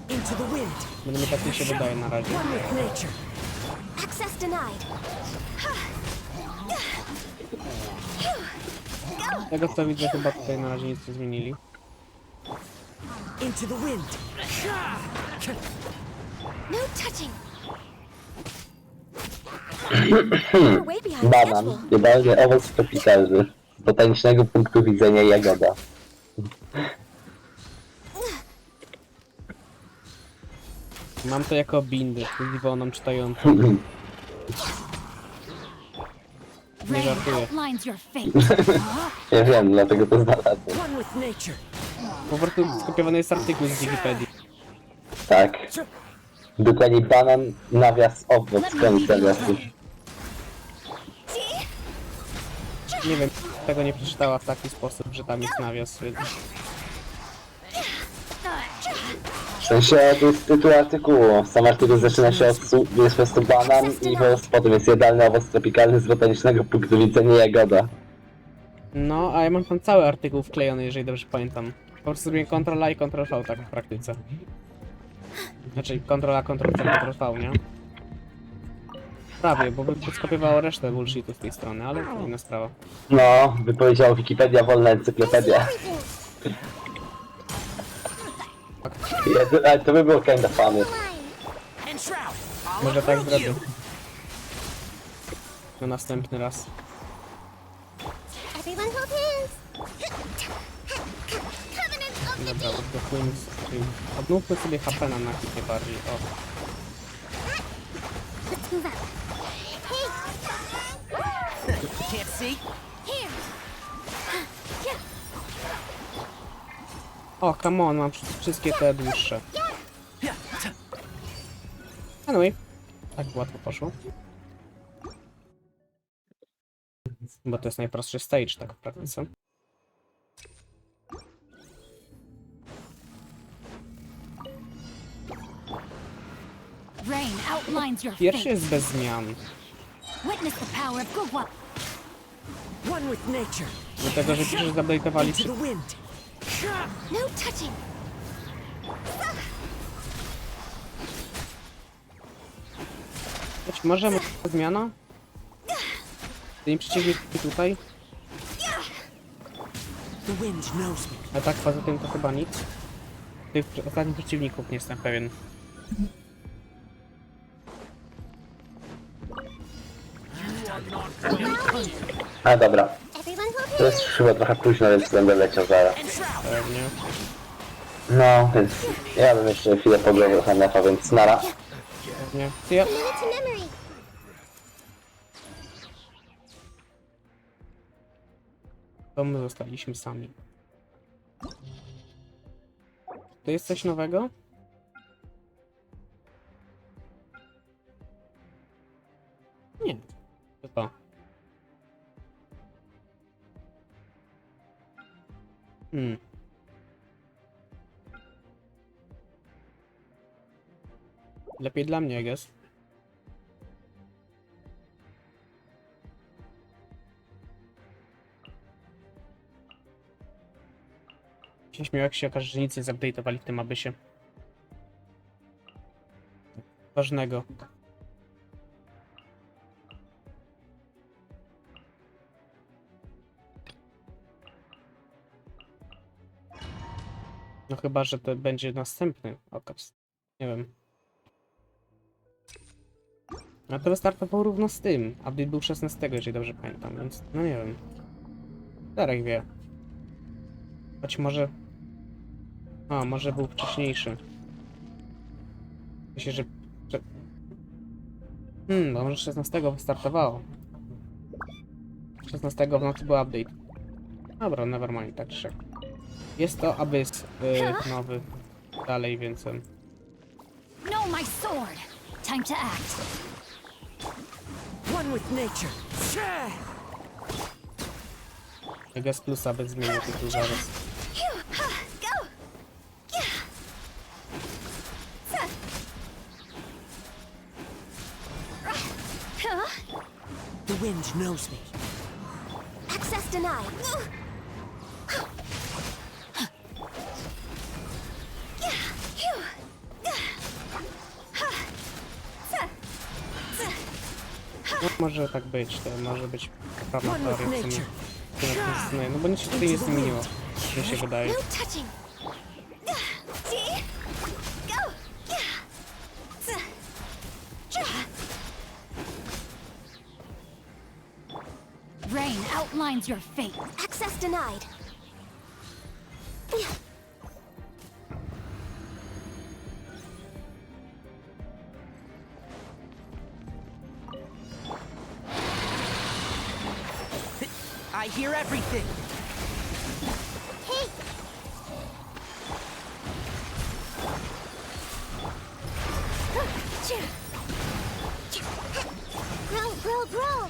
Speaker 18: Into the wind.
Speaker 1: Będę mi tak mi się wydaje na razie.
Speaker 15: Access denied.
Speaker 1: Tego co widzę, chyba tutaj na razie nic nie zmienili.
Speaker 18: Into the wind.
Speaker 6: No touching.
Speaker 2: Banan. Idealny owoc tropikalny. Z botanicznego punktu widzenia jagoda.
Speaker 1: Mam to jako bindy, z Iwoną czytającą. Nie żartuję.
Speaker 2: Ja wiem, dlatego to znalazłem.
Speaker 18: One with nature.
Speaker 1: Po prostu skopiowany jest artykuł z Wikipedii.
Speaker 2: Tak. Dokładnie banan, nawias, owoc, koniec nawiasu.
Speaker 1: Nie wiem, tego nie przeczytała w taki sposób, że tam jest nawias, więc...
Speaker 2: W sensie to jest tytuł artykułu. Sam artykuł zaczyna się od jest po prostu banan i potem jest jadalny owoc tropikalny z botanicznego punktu widzenia jagoda.
Speaker 1: No, a ja mam tam cały artykuł wklejony, jeżeli dobrze pamiętam. Po prostu zrobię Ctrl-A i Ctrl-V tak w praktyce. Znaczy Ctrl-A, Ctrl-C, Ctrl-V, nie? Prawie, bo by skopiowało resztę bullshitu z tej strony, ale to inna sprawa.
Speaker 2: No, wypowiedział Wikipedia, wolna encyklopedia. Ale to by było kinda funny.
Speaker 1: Może tak zrobię. No następny raz. Dobra, odblokujmy sobie. Odnówmy sobie HP na nakrycie bardziej. O.
Speaker 18: Can't see.
Speaker 1: O, come on, mam wszystkie te dłuższe. Anyway, tak łatwo poszło. Bo to jest najprostszy stage, tak w praktyce. Pierwszy jest bez zmian.
Speaker 18: One with nature.
Speaker 1: Dlatego, że przecież zupdate'owali
Speaker 18: Into the wind.
Speaker 6: No touching.
Speaker 1: Być może zmiana? Ten przeciwnik tutaj.
Speaker 18: The wind knows me.
Speaker 1: A tak poza tym to chyba nic. Tych ostatnich przeciwników nie jestem pewien.
Speaker 2: A dobra. To jest chyba trochę późno, więc będę leciał zaraz.
Speaker 1: Pewnie.
Speaker 2: No, więc ja bym jeszcze chwilę pograł HNF-a, więc nara.
Speaker 1: Pewnie. See ya. To my zostaliśmy sami. To jest coś nowego? Nie. Chyba. Lepiej dla mnie, I guess. Się śmiał, jak się okaże, że nic nie zupdate'owali w tym abysie. Ważnego. No chyba, że to będzie następny okaz. Nie wiem. A to wystartował równo z tym. Update był 16, jeżeli dobrze pamiętam, więc no nie wiem. Darek wie. Choć może... A, może był wcześniejszy. Myślę, że... bo może 16 wystartowało. 16 w nocy był update. Dobra, nevermind, tak czy siak. Jest to abyss nowy. Dalej, więc...
Speaker 11: No, my sword! Time to act.
Speaker 18: One with nature.
Speaker 1: Gas plus abyss zmienił tytuł zaraz.
Speaker 18: The wind knows me.
Speaker 6: Access denied.
Speaker 1: No, może tak być, to może być poprawna teoria w sumie. No bo nic się tutaj nie zmieniło, mi się wydaje.
Speaker 17: No touching. See? Go.
Speaker 11: Rain outlines your fate.
Speaker 6: Access denied.
Speaker 18: I hear everything.
Speaker 10: Hey! Grow!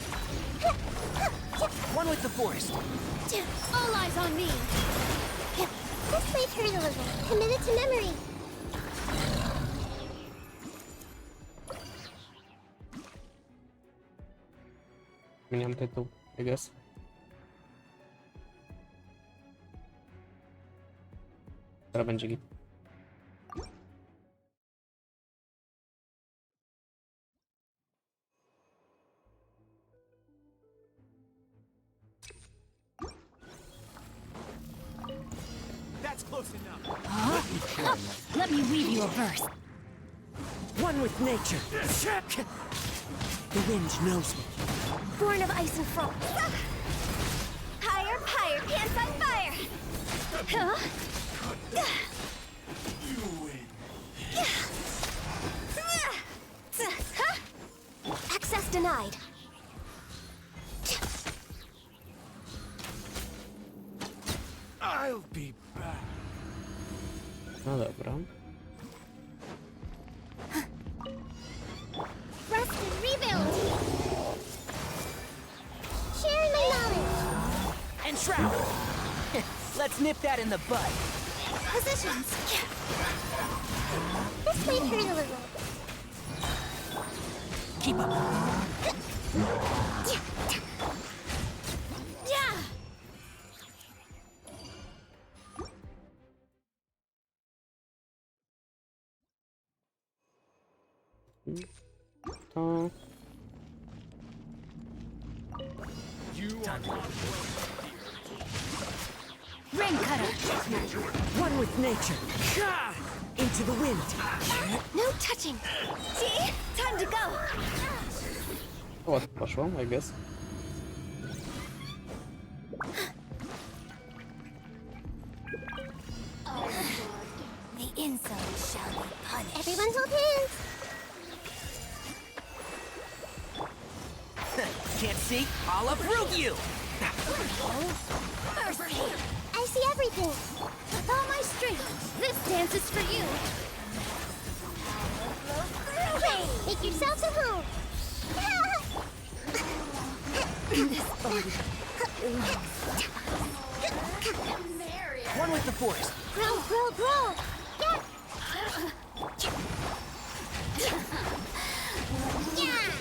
Speaker 18: One with the forest.
Speaker 17: All eyes on me.
Speaker 10: This might hurt a little. Commit it to memory.
Speaker 1: Zmieniam tytuł, I guess. Teraz będzie git.
Speaker 18: That's close enough.
Speaker 11: Huh? Let me weave you a verse.
Speaker 18: One with nature. The wind knows me.
Speaker 6: Born of ice and frost.
Speaker 17: Higher, pants on fire. Huh?
Speaker 6: Access denied.
Speaker 13: I'll be back.
Speaker 1: No dobra.
Speaker 10: Rest and rebuild. Sharing my knowledge.
Speaker 18: And shroud. Let's nip that in the bud.
Speaker 10: Positions. This might hurt a little.
Speaker 18: Keep up.
Speaker 17: Yeah.
Speaker 1: To...
Speaker 11: Rain cutter.
Speaker 18: One with nature. Into the wind.
Speaker 17: No touching. See? Time to go.
Speaker 1: Łatwo poszło, I guess.
Speaker 17: The insult shall be punished.
Speaker 10: Everyone hold hands.
Speaker 18: Can't see? I'll uproot you.
Speaker 17: Mercy.
Speaker 10: I see everything.
Speaker 17: With all my strength, this dance is for you.
Speaker 10: Make yourselves at home.
Speaker 18: One with the forest.
Speaker 10: Grow.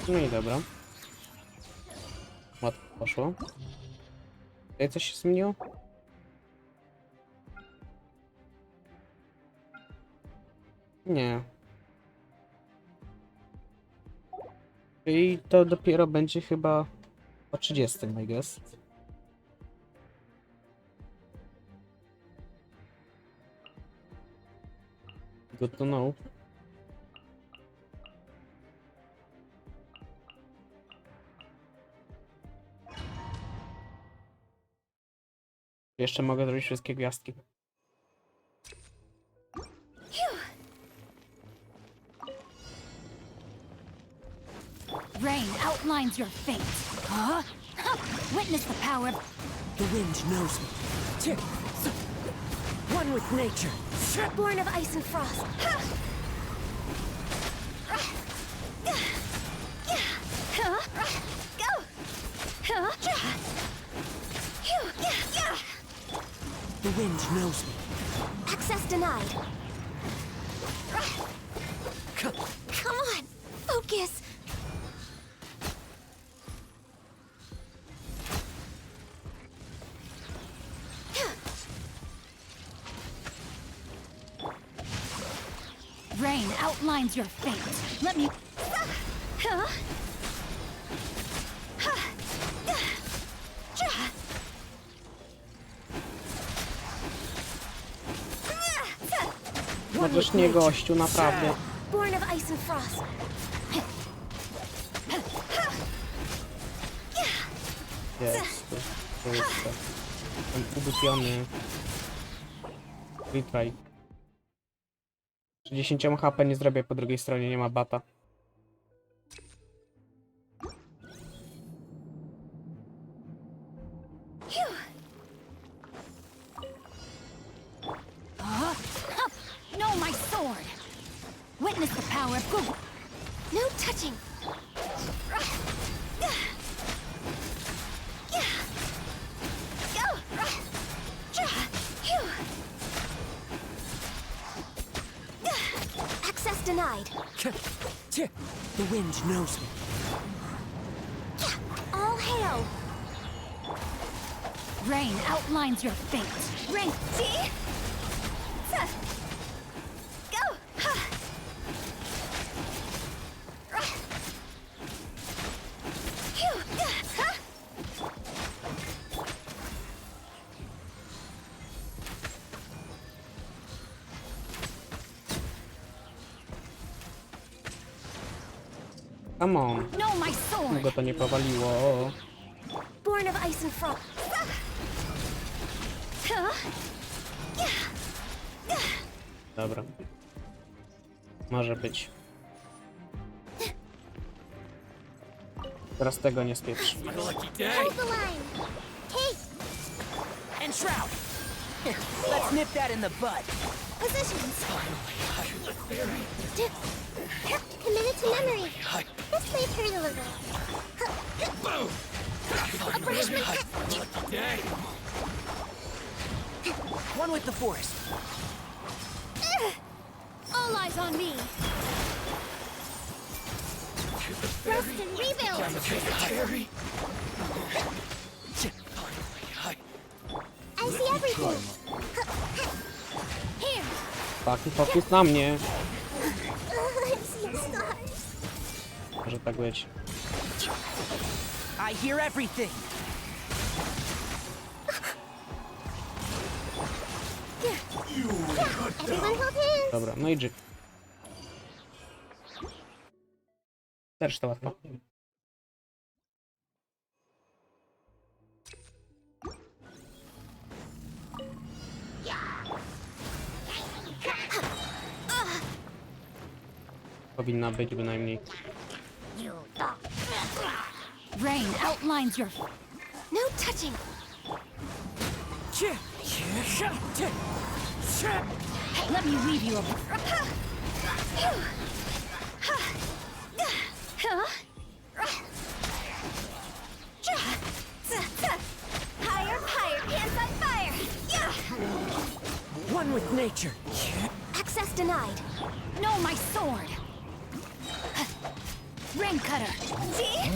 Speaker 1: No i dobra. Łatwo poszło. Tutaj coś się zmieniło? Nie. I to dopiero będzie chyba o 30, I guess. Good to know. Jeszcze mogę zrobić wszystkie gwiazdki.
Speaker 11: Rain outlines your fate. Huh? Witness the power.
Speaker 18: The wind knows me. One with nature.
Speaker 6: Born of ice and frost.
Speaker 18: The wind knows me.
Speaker 6: Access denied. Come on, focus.
Speaker 11: Rain outlines your fate. Let me...
Speaker 1: Możesz nie, gościu, naprawdę.
Speaker 15: Born of ice and frost.
Speaker 1: Jest. To jest to. Jestem udupiony. Retry. 10 HP nie zrobię, po drugiej stronie nie ma bata.
Speaker 17: No, my sword! Witness the power of good.
Speaker 15: No touching. Access denied.
Speaker 18: The wind knows me.
Speaker 15: All hail.
Speaker 17: Rain outlines your fate.
Speaker 15: Rain. See? Go.
Speaker 1: Come on.
Speaker 17: No, my sword!
Speaker 1: Go to nie powaliło.
Speaker 15: Born of ice and frost.
Speaker 1: Dobra. Może być. Teraz tego nie spieprz.
Speaker 10: Hold the line. Hey,
Speaker 18: And Shroud! Here, let's nip that in the bud.
Speaker 10: positions. Committed to memory. This may hurt a little. Abrashment.
Speaker 18: One with the forest.
Speaker 17: All eyes on me!
Speaker 10: Rest and rebuild. I see everything.
Speaker 17: Here!
Speaker 1: Taki fokus na mnie.
Speaker 10: I see stars.
Speaker 1: Może tak być.
Speaker 18: I hear everything.
Speaker 10: Everyone hold hands.
Speaker 1: Dobra, no i dżyk. Też to łatwo. Powinna być bynajmniej.
Speaker 17: Rain outlines your...
Speaker 15: No touching.
Speaker 17: Let me weave you a...
Speaker 15: Higher, higher, pants on fire.
Speaker 18: One with nature.
Speaker 15: Access denied.
Speaker 17: No, my sword! Rain cutter!
Speaker 15: See?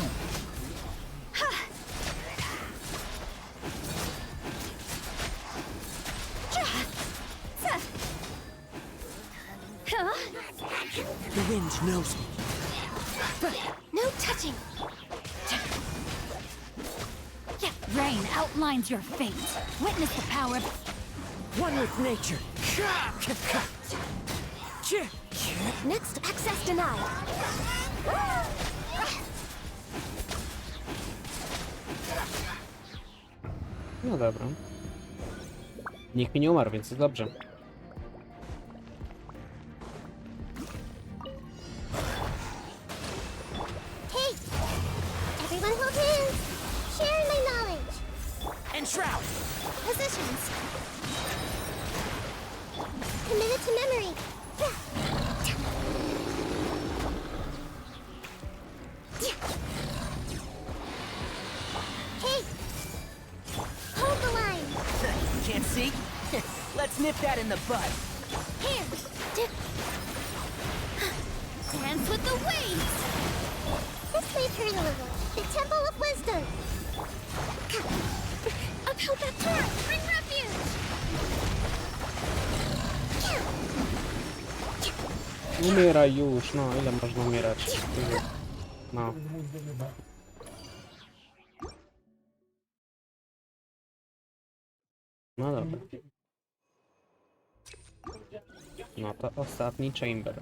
Speaker 18: The wind knows me.
Speaker 15: No touching.
Speaker 17: Rain outlines your fate. Witness the power of...
Speaker 18: One with nature.
Speaker 15: Next, access denied.
Speaker 1: No dobra. Nikt mi nie umarł, więc jest dobrze.
Speaker 10: Hey, everyone hold hands. Share my knowledge.
Speaker 18: And Shroud!
Speaker 10: Positions. Committed to memory. Hey, hold the line.
Speaker 18: Can't see? Let's nip that in the bud.
Speaker 10: Here.
Speaker 17: Dance with the waves!
Speaker 10: This may hurt a little. The Temple of Wisdom.
Speaker 17: About that turn! Bring refuge!
Speaker 1: Umieraj już, no ile można umierać? No. No dobra. No to ostatni chamber.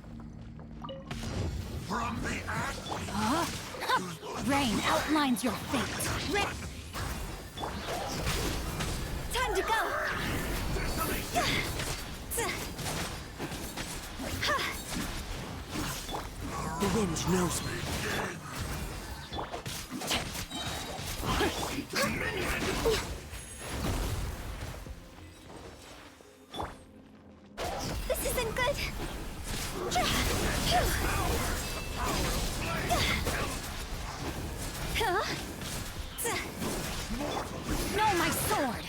Speaker 17: Rain outlines your fate. Time to go.
Speaker 18: The wind knows me.
Speaker 17: This isn't good. No, my sword.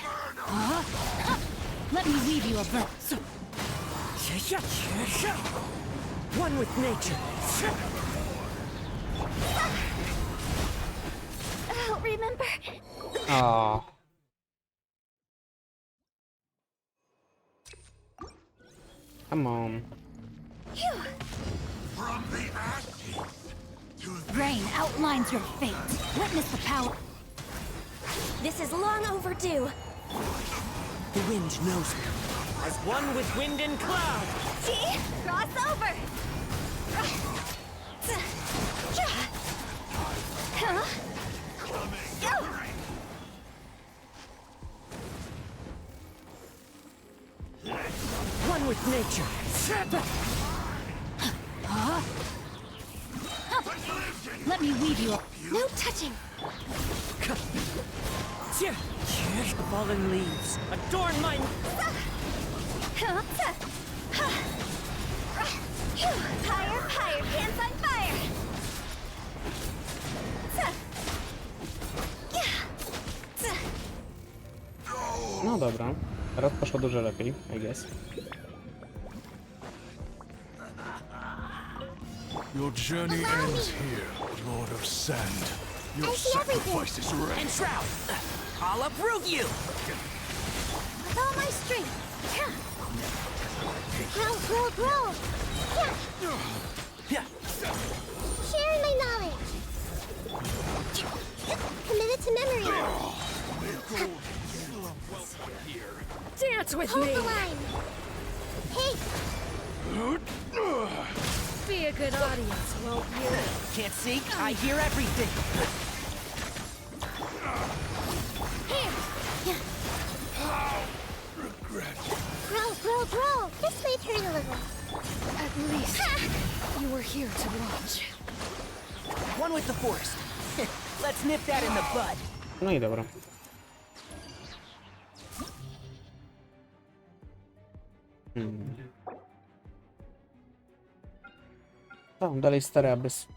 Speaker 17: Let me weave you a verse.
Speaker 18: One with nature.
Speaker 17: Oh, remember?
Speaker 1: Aww. Come on.
Speaker 17: Rain outlines your fate. Witness the power.
Speaker 15: This is long overdue.
Speaker 18: The wind knows me. As one with wind and cloud.
Speaker 17: See? Cross over. Go.
Speaker 18: One with nature.
Speaker 17: Let me weave you up. No touching.
Speaker 18: The fallen leaves adorn my...
Speaker 17: Higher, higher, pants on fire.
Speaker 1: No dobra. Teraz poszło dużo lepiej, I guess.
Speaker 14: Your journey ends here, Lord of Sand. Your
Speaker 10: I see everything.
Speaker 14: sacrifice is ready.
Speaker 18: And Shroud, I'll approve you.
Speaker 10: With all my strength. Grow.
Speaker 18: Yeah.
Speaker 10: Sharing my knowledge. Committed to memory.
Speaker 18: Dance with
Speaker 10: Hold
Speaker 18: me.
Speaker 10: the line. Hey,
Speaker 18: Be a good audience, won't you? Can't see? I hear everything.
Speaker 10: grow. This may turn a little.
Speaker 15: At least you were here to watch.
Speaker 18: One with the forest. Let's nip that in the bud.
Speaker 1: No i dobra. Tam dalej stary abyss.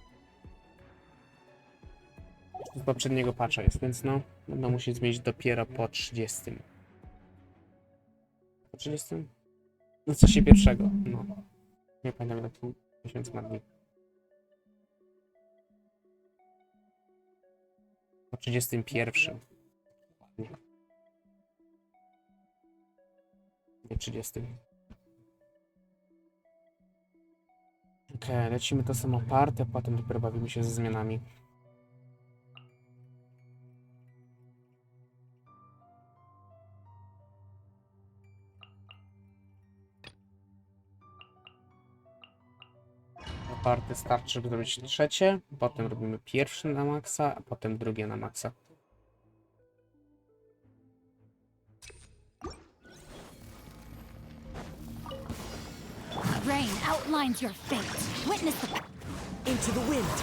Speaker 1: Z poprzedniego patcha jest, więc no, będę musiał zmienić dopiero po 30. Po 30? No w sensie pierwszego, no. Nie pamiętam ile to miesiąc ma dni. Po 31. Nie. Nie 30. Okej, lecimy to samo partię, a potem dopiero bawimy się ze zmianami. Party starczy, żeby zrobić trzecie, potem robimy pierwszy na maksa, a potem drugie na maksa.
Speaker 17: Rain outlines your fate. Witness the...
Speaker 18: Into the wind.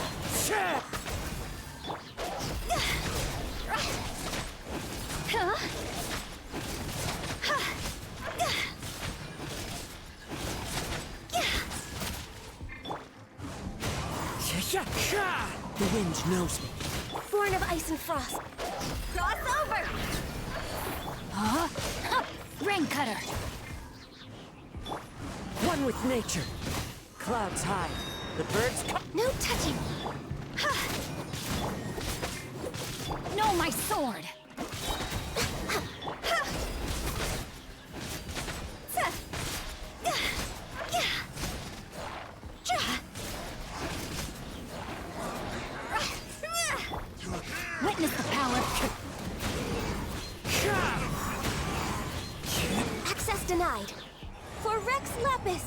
Speaker 18: The wind knows me.
Speaker 15: Born of ice and frost.
Speaker 17: Cross over! Rain cutter!
Speaker 18: One with nature. Clouds high. The birds come.
Speaker 17: No touching! No, my sword! Witness the power.
Speaker 15: Access denied. For Rex Lapis.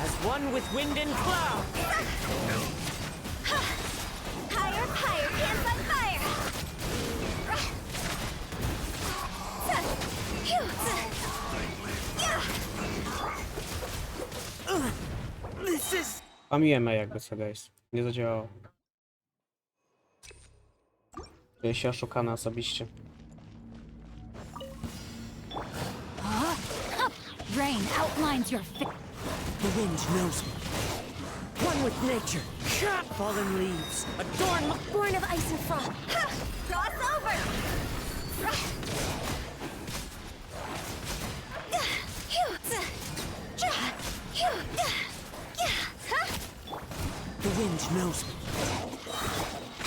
Speaker 18: As one with wind and cloud.
Speaker 17: Higher, higher, hands on fire!
Speaker 18: This is...
Speaker 1: Pamiętajmy jakby co, guys. Nie zadziałało. Czuję się oszukany osobiście.
Speaker 11: Rain outlines your face.
Speaker 18: The wind knows me. One with nature. Fallen leaves. Adorn my...
Speaker 17: Born of ice and frost. Cross over!
Speaker 18: The wind knows me.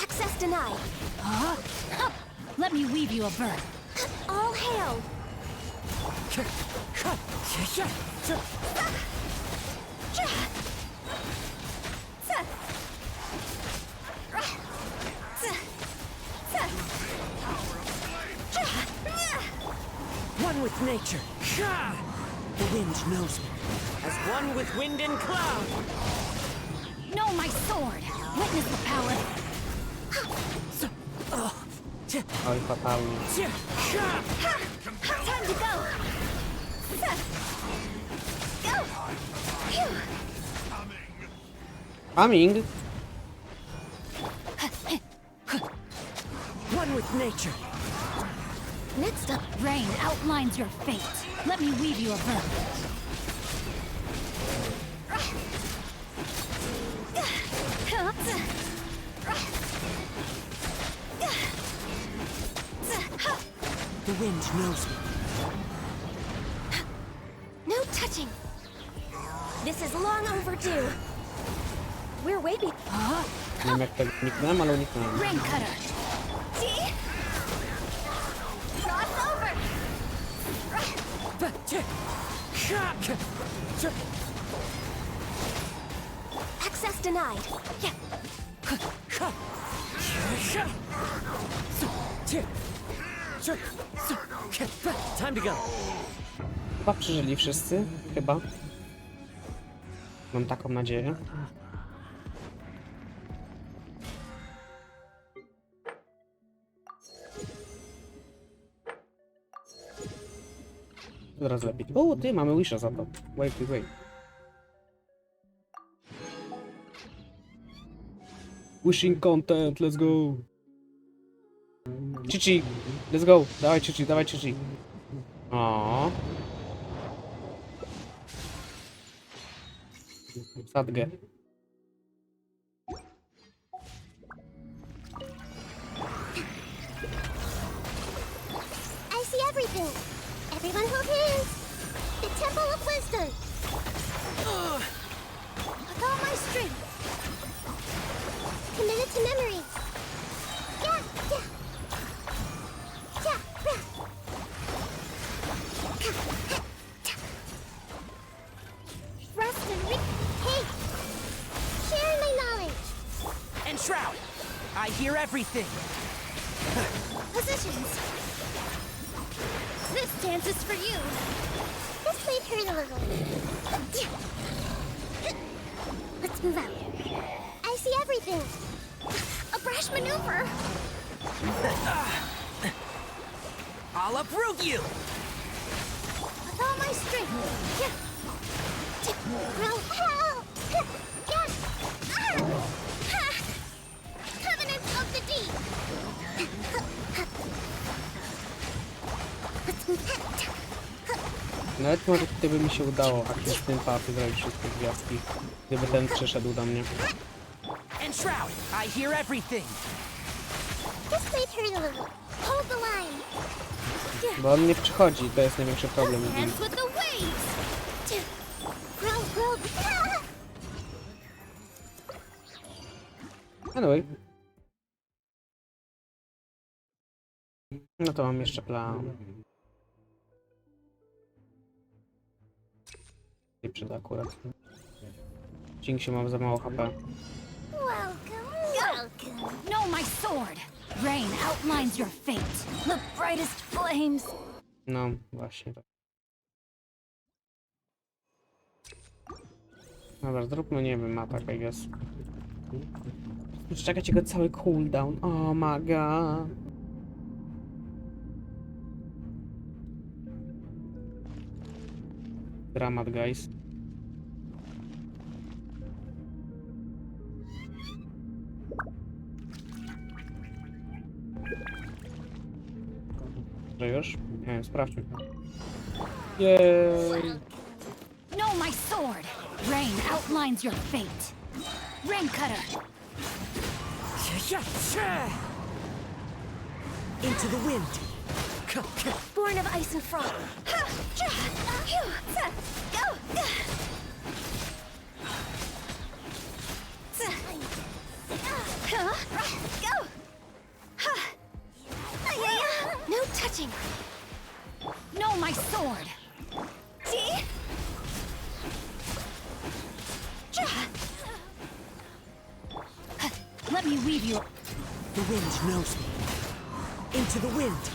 Speaker 17: Access denied.
Speaker 11: Let me weave you a bird.
Speaker 17: All hail!
Speaker 18: One with nature. The wind knows me. As one with wind and cloud.
Speaker 11: No, my sword. Witness the power.
Speaker 1: Oj, fatalnie.
Speaker 17: Time to go! Go!
Speaker 1: Coming!
Speaker 18: One with nature.
Speaker 11: Next up, rain outlines your fate. Let me weave you a bird.
Speaker 18: The wind knows me.
Speaker 17: No touching! This is long overdue. We're way be...
Speaker 1: Nie wiem jak tego uniknąłem, ale uniknąłem.
Speaker 11: Rain cutter.
Speaker 17: See? Cross over! Access denied. Yeah.
Speaker 18: Time to go.
Speaker 1: Chyba przeżyli wszyscy. Chyba. Mam taką nadzieję. Zaraz lepiej. O, ty, mamy wisha za to. Wait. Wishing content, let's go. Cici, let's go. Dawaj Cici. O. Sadgę.
Speaker 10: I see everything. Everyone hold hands. The Temple of Wisdom. With all my strength. Committed to memory. Yeah. Rest and hey! Share my knowledge.
Speaker 18: And Shroud. I hear everything.
Speaker 10: Positions.
Speaker 17: This dance is for you.
Speaker 10: This might hurt a little. Let's move out. I see everything.
Speaker 17: A brash maneuver.
Speaker 18: I'll uproot you.
Speaker 17: With all my strength. Yeah.
Speaker 10: Help!
Speaker 17: Covenant of the Deep.
Speaker 1: Nawet może gdyby mi się udało z tym party zrobić wszystkie gwiazdki. Gdyby ten przyszedł do mnie.
Speaker 18: And Shroud, I hear everything.
Speaker 10: This might hurt a little. Hold the line.
Speaker 1: Bo on nie przychodzi, to jest największy problem.
Speaker 17: Hands with the waves.
Speaker 10: Roll.
Speaker 1: Anyway. No to mam jeszcze plan. Nie przyda akurat. Dzięki się mam za mało HP.
Speaker 17: Welcome.
Speaker 11: No, my sword. Rain outlines your fate. The brightest flames.
Speaker 1: No, właśnie tak. Dobra, zróbmy, nie wiem, atak, I guess. Czekajcie go cały cooldown. Oh my god. Dramat, guys. Że już? Nie wiem, sprawdźmy to. Jej!
Speaker 17: No, my sword! Rain outlines your fate. Rain cutter!
Speaker 18: Into the wind.
Speaker 15: Born of ice and frost.
Speaker 17: Go!
Speaker 15: No touching.
Speaker 17: No, my sword!
Speaker 15: See?
Speaker 17: Let me weave you.
Speaker 18: The wind knows me. Into the wind.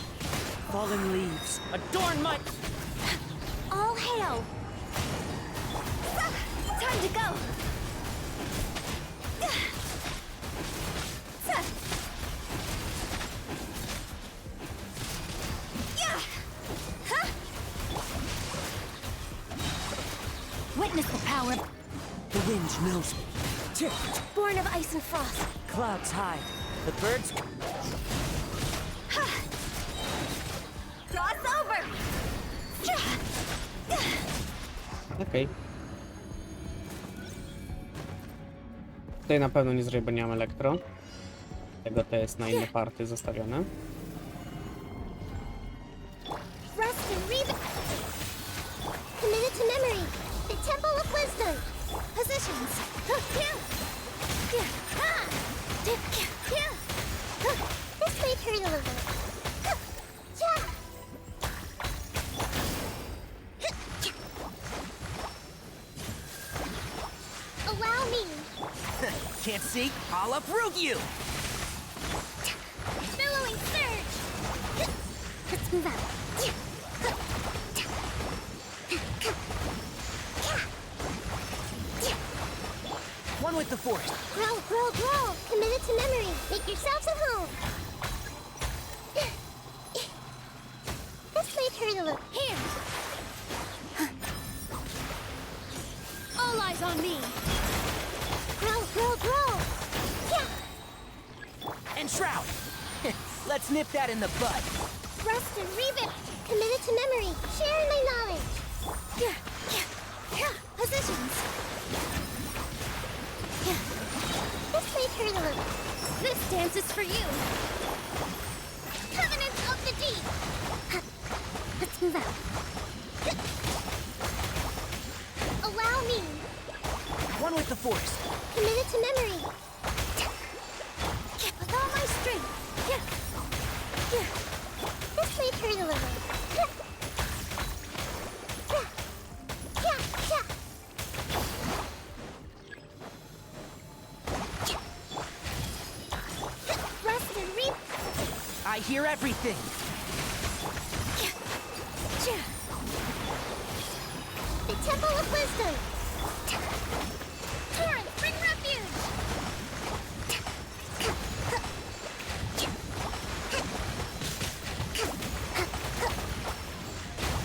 Speaker 18: Fallen leaves. Adorn my...
Speaker 15: All hail.
Speaker 17: Time to go. Witness the power.
Speaker 18: The wind knows me.
Speaker 15: Born of ice and frost.
Speaker 18: Clouds hide. The birds...
Speaker 17: Cross over.
Speaker 1: Okej. Tutaj na pewno nie zrobię, bo nie mam elektro. Tego to jest na inne party zostawione.
Speaker 10: Rest and read. Committed to memory. The Temple of Wisdom. Positions. This may hurt a little bit. Allow me.
Speaker 18: Can't see? I'll uproot you!
Speaker 10: Billowing surge. Let's move out.
Speaker 18: One with the force.
Speaker 10: Grow, grow, grow. Committed to memory. Make yourselves at home. This may hurt a little.
Speaker 17: Here. All eyes on me.
Speaker 10: Grow, grow, grow.
Speaker 18: And shroud. Let's nip that in the bud.
Speaker 10: Rest and revive. Committed to memory. Share my knowledge. Positions. This may hurt a little.
Speaker 17: This dance is for you.
Speaker 10: Covenant of the deep. Let's move out. Allow me.
Speaker 18: One with the force.
Speaker 10: Committed to memory. With all my strength. This may hurt a little. Rest and reap.
Speaker 18: I hear everything.
Speaker 10: The Temple of Wisdom. Torrent, bring refuge.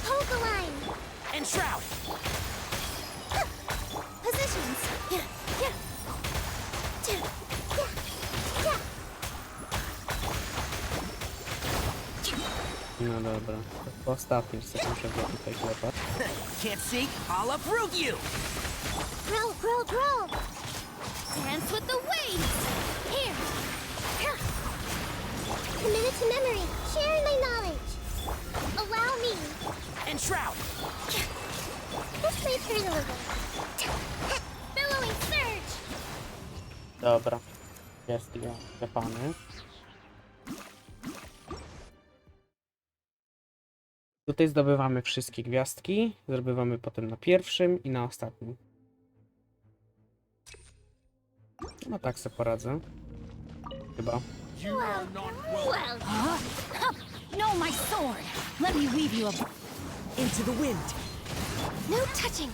Speaker 10: Hold the line.
Speaker 18: And shroud.
Speaker 10: Positions.
Speaker 1: No dobra. To ostatni, co muszę go tutaj klepać.
Speaker 18: Can't see? I'll uproot you!
Speaker 10: Grow, grow, grow.
Speaker 17: Dance with the waves. Here.
Speaker 10: Committed to memory. Share my knowledge. Allow me.
Speaker 18: And shroud.
Speaker 10: This may hurt a little. Billowing surge.
Speaker 1: Dobra. Jest ja klepany. Tutaj zdobywamy wszystkie gwiazdki. Zdobywamy potem na pierwszym i na ostatnim. No tak sobie poradzę. Chyba.
Speaker 17: No, my sword. Let me weave you a...
Speaker 18: Into the wind.
Speaker 15: No touching.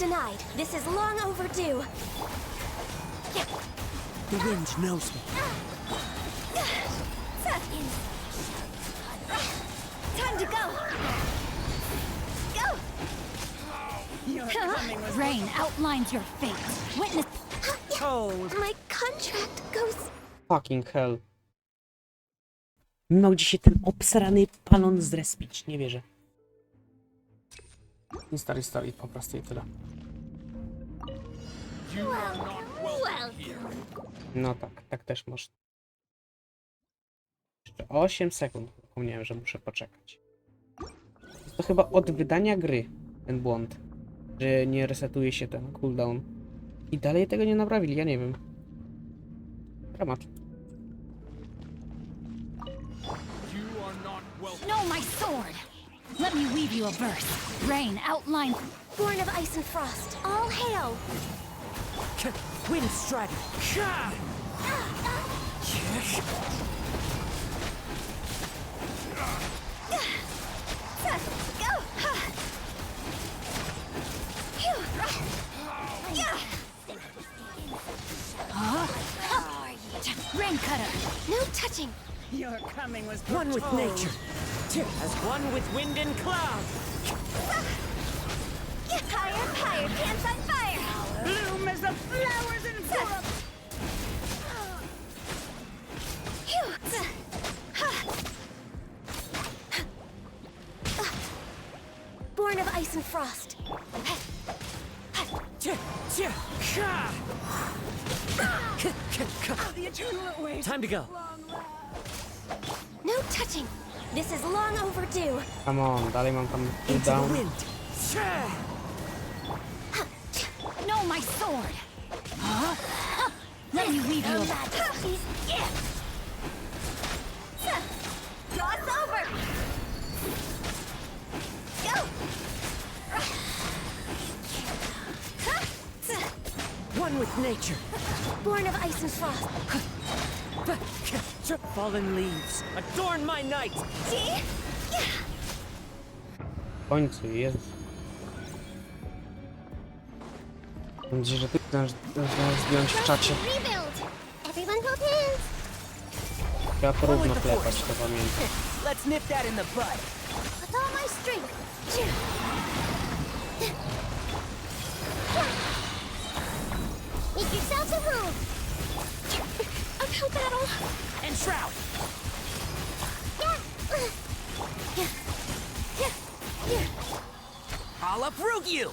Speaker 15: denied. This is long overdue.
Speaker 18: The wind knows me.
Speaker 17: Time to go! Go!
Speaker 11: Rain outlines your fate. Witness.
Speaker 15: My contract goes.
Speaker 1: Fucking hell. Miał gdzie się ten obsrany palon zrespić, nie wierzę. Install po prostu i tyle. No tak też można. Jeszcze 8 sekund. Zapomniałem, że muszę poczekać. To chyba od wydania gry ten błąd, że nie resetuje się ten cooldown. I dalej tego nie naprawili, ja nie wiem. Dramat.
Speaker 11: No, my sword! Let me weave you a verse. Rain outline.
Speaker 15: Born of ice and frost. All hail.
Speaker 18: Wind strider.
Speaker 11: Rain cutter.
Speaker 15: No touching.
Speaker 18: Your coming was one with nature, as one with wind and cloud.
Speaker 17: Higher, pants on fire!
Speaker 18: Bloom as the flowers in Philip.
Speaker 15: Born of ice and frost.
Speaker 18: The eternal awaits. Time to go.
Speaker 15: No touching. This is long overdue.
Speaker 1: Come on, dalej mam tam
Speaker 18: Into the
Speaker 1: cooldown.
Speaker 18: wind.
Speaker 11: No, my sword. Let me weave you a
Speaker 17: Cross over! Go!
Speaker 18: One with nature.
Speaker 15: Born of ice and frost.
Speaker 18: Fallen leaves adorn my night.
Speaker 17: See?
Speaker 1: W końcu, Jezus. Mam nadzieję, że ty zdążysz zdjąć w czacie.
Speaker 10: Rebuild! Everyone hold hands!
Speaker 1: Trzeba porówno klepać, to pamiętam.
Speaker 18: Let's nip that in the bud.
Speaker 10: With all my strength! Make yourselves a home!
Speaker 15: Uphill battle.
Speaker 18: And shroud. I'll uproot you.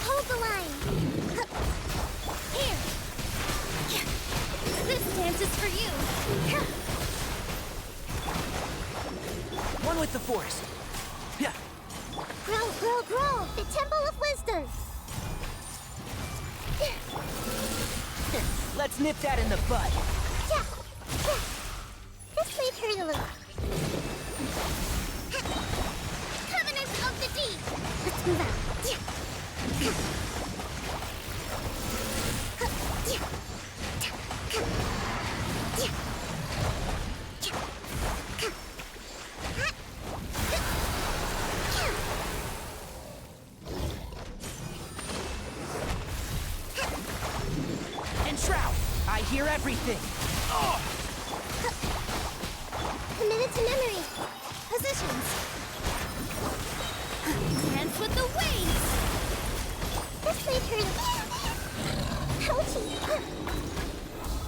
Speaker 10: Hold the line! Here!
Speaker 17: This dance is for you!
Speaker 18: One with the forest. Yeah.
Speaker 10: Grow! The Temple of Wisdom!
Speaker 18: Let's nip that in the bud.
Speaker 10: This may hurt a little. Covenant of the Deep! Let's move out.
Speaker 18: And shroud. I hear everything. Oh.
Speaker 10: Committed to memory. Positions.
Speaker 17: Dance with the waves!
Speaker 10: This may hurt a little. Ouchie!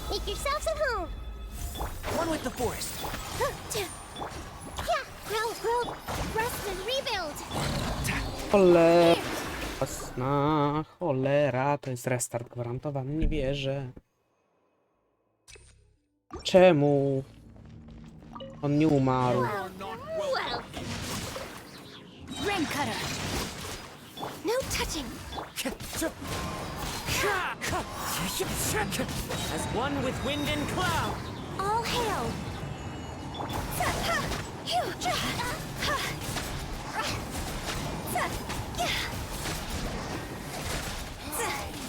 Speaker 10: Make yourselves at home.
Speaker 18: One with the forest.
Speaker 10: Grow. Rest and rebuild.
Speaker 1: Cholera. Jasna cholera. To jest restart gwarantowany, nie wierzę. Czemu? On nie umarł.
Speaker 11: Rain cutter.
Speaker 15: No touching.
Speaker 18: As one with wind and cloud.
Speaker 15: All hail.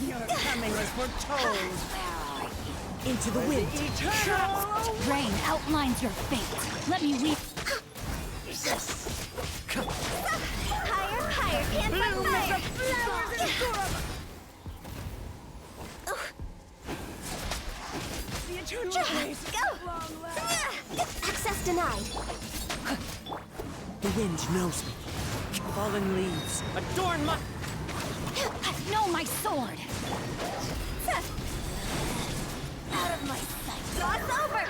Speaker 18: Your coming was foretold. Into the wind.
Speaker 11: Rain outlines your fate. Let me weave.
Speaker 17: Higher, pants on fire!
Speaker 15: Access denied.
Speaker 18: The wind knows me. Fallen leaves adorn my...
Speaker 11: No, my sword!
Speaker 3: Out of my sight. It's over!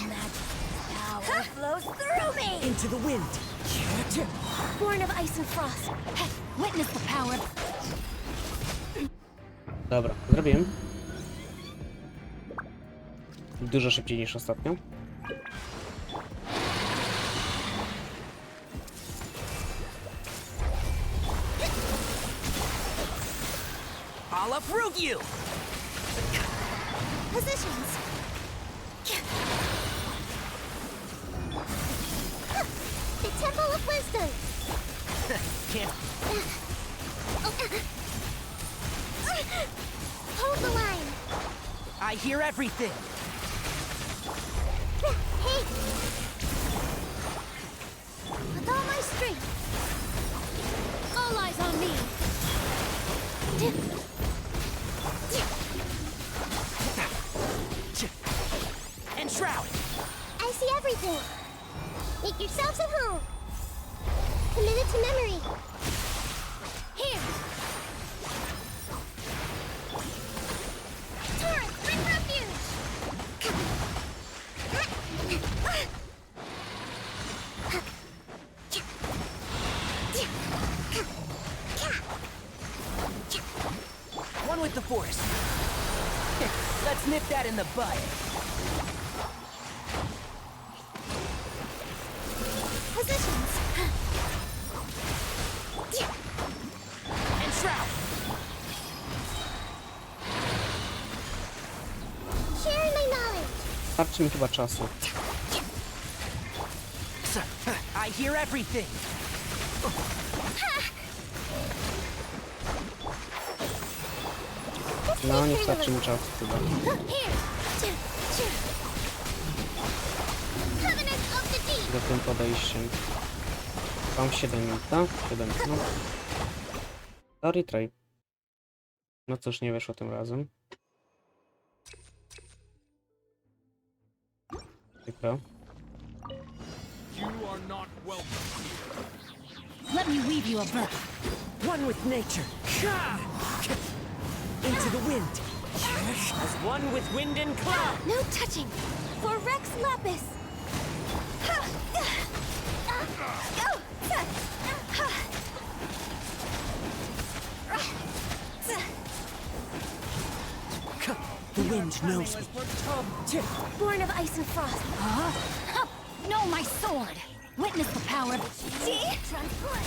Speaker 3: Magic power flows through me!
Speaker 18: Into the wind.
Speaker 15: Born of ice and frost.
Speaker 11: Witness the power.
Speaker 1: Dobra, zrobiłem. Dużo szybciej niż ostatnio.
Speaker 18: I'll uproot you!
Speaker 10: Positions. The Temple of Wisdom.
Speaker 18: Can't...
Speaker 10: Hold the line.
Speaker 18: I hear everything.
Speaker 10: Hey! With all my strength. All eyes on me.
Speaker 18: Enshroud!
Speaker 10: I see everything. Make yourselves at home. Commit it to memory. Here. Taurus, bring refuge.
Speaker 18: One with the force. Let's nip that in the bud.
Speaker 10: Positions.
Speaker 18: Enshroud!
Speaker 10: Sharing my knowledge.
Speaker 1: Starczy mi chyba czasu.
Speaker 18: I hear everything.
Speaker 1: No, nie starczy mi czasu chyba. Za tym podejściem. Mam 7 minut, tak? 7 minut. Sorry, try. No cóż, nie wyszło tym razem. Tylko.
Speaker 4: Let me weave you a verse.
Speaker 18: One with nature. Into the wind. As one with wind and cloud.
Speaker 15: No touching. For Rex Lapis.
Speaker 18: The wind knows me.
Speaker 15: Born of ice and frost.
Speaker 11: No, my sword! Witness the power.
Speaker 10: See? Transport.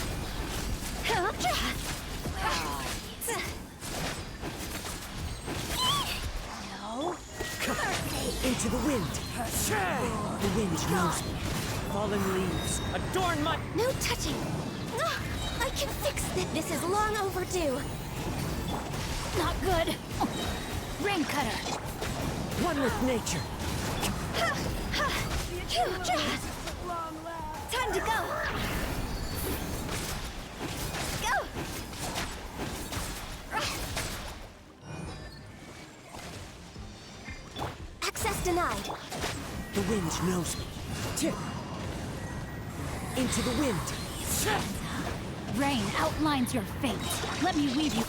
Speaker 11: No.
Speaker 18: Into the wind. The wind knows me. Fallen leaves adorn my...
Speaker 15: No touching. I can fix this. This is long overdue.
Speaker 11: Not good. Rain cutter.
Speaker 18: One with nature.
Speaker 15: Time to go. Go. Access denied.
Speaker 18: The wind knows me. Into the wind.
Speaker 11: Rain outlines your fate. Let me weave you.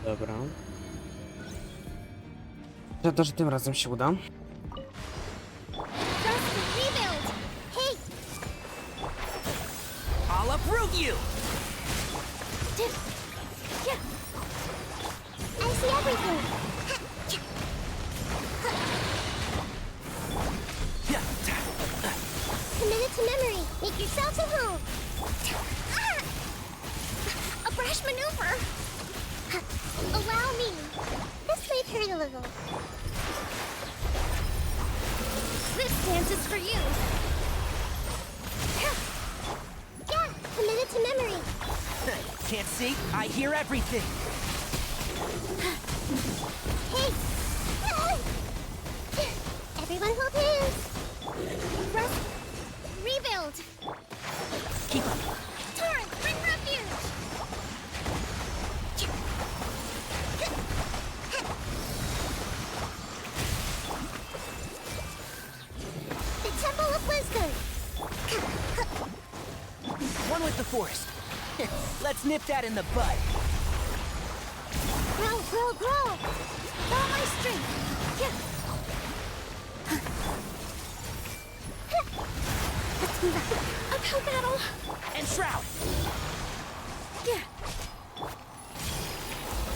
Speaker 1: Dobra. Za to, że tym razem się uda.
Speaker 10: Hey!
Speaker 18: I'll uproot you!
Speaker 10: I see everything. Commit it to memory. Make yourselves at home. A brash maneuver. Allow me. This may hurt a little. This dance is for you. Yeah, commit it to memory.
Speaker 18: Can't see? I hear everything.
Speaker 10: Hey!
Speaker 18: forest. Let's nip that in the bud.
Speaker 10: Grow, grow, grow! Follow my strength! Yeah. Let's move out. Uphill battle!
Speaker 18: And shroud!
Speaker 10: Yeah.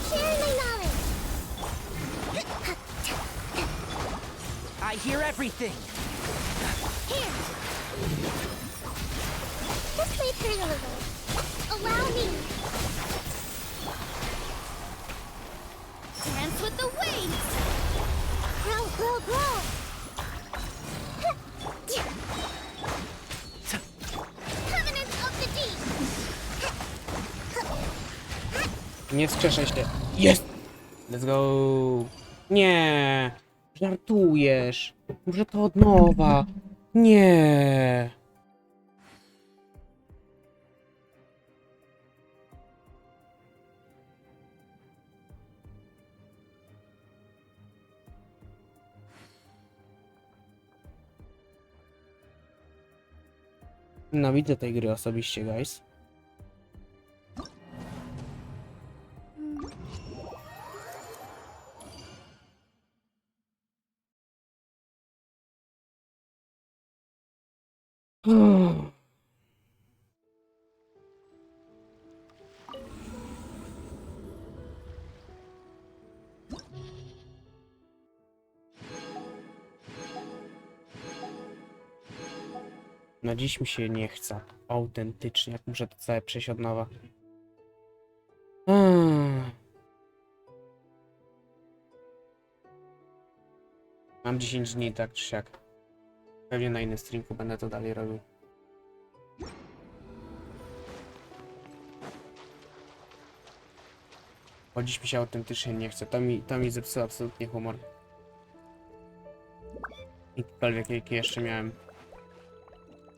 Speaker 10: Share my knowledge!
Speaker 18: I hear everything!
Speaker 10: Here! Just wait for a little. Allow me! Dance with the waves! Grow, grow, grow! Covenant of the deep!
Speaker 1: Nie wskrzeszaj się. Jest! Let's go! Nie! Żartujesz! Może to od nowa! Nie! Nienawidzę tej gry osobiście, guys. Na dziś mi się nie chce. Autentycznie, jak muszę to całe przejść od nowa. Mam 10 dni, tak czy siak. Pewnie na innym streamku będę to dalej robił. Bo dziś mi się autentycznie nie chce. To mi zepsuło absolutnie humor. Jakikolwiek jaki jeszcze miałem.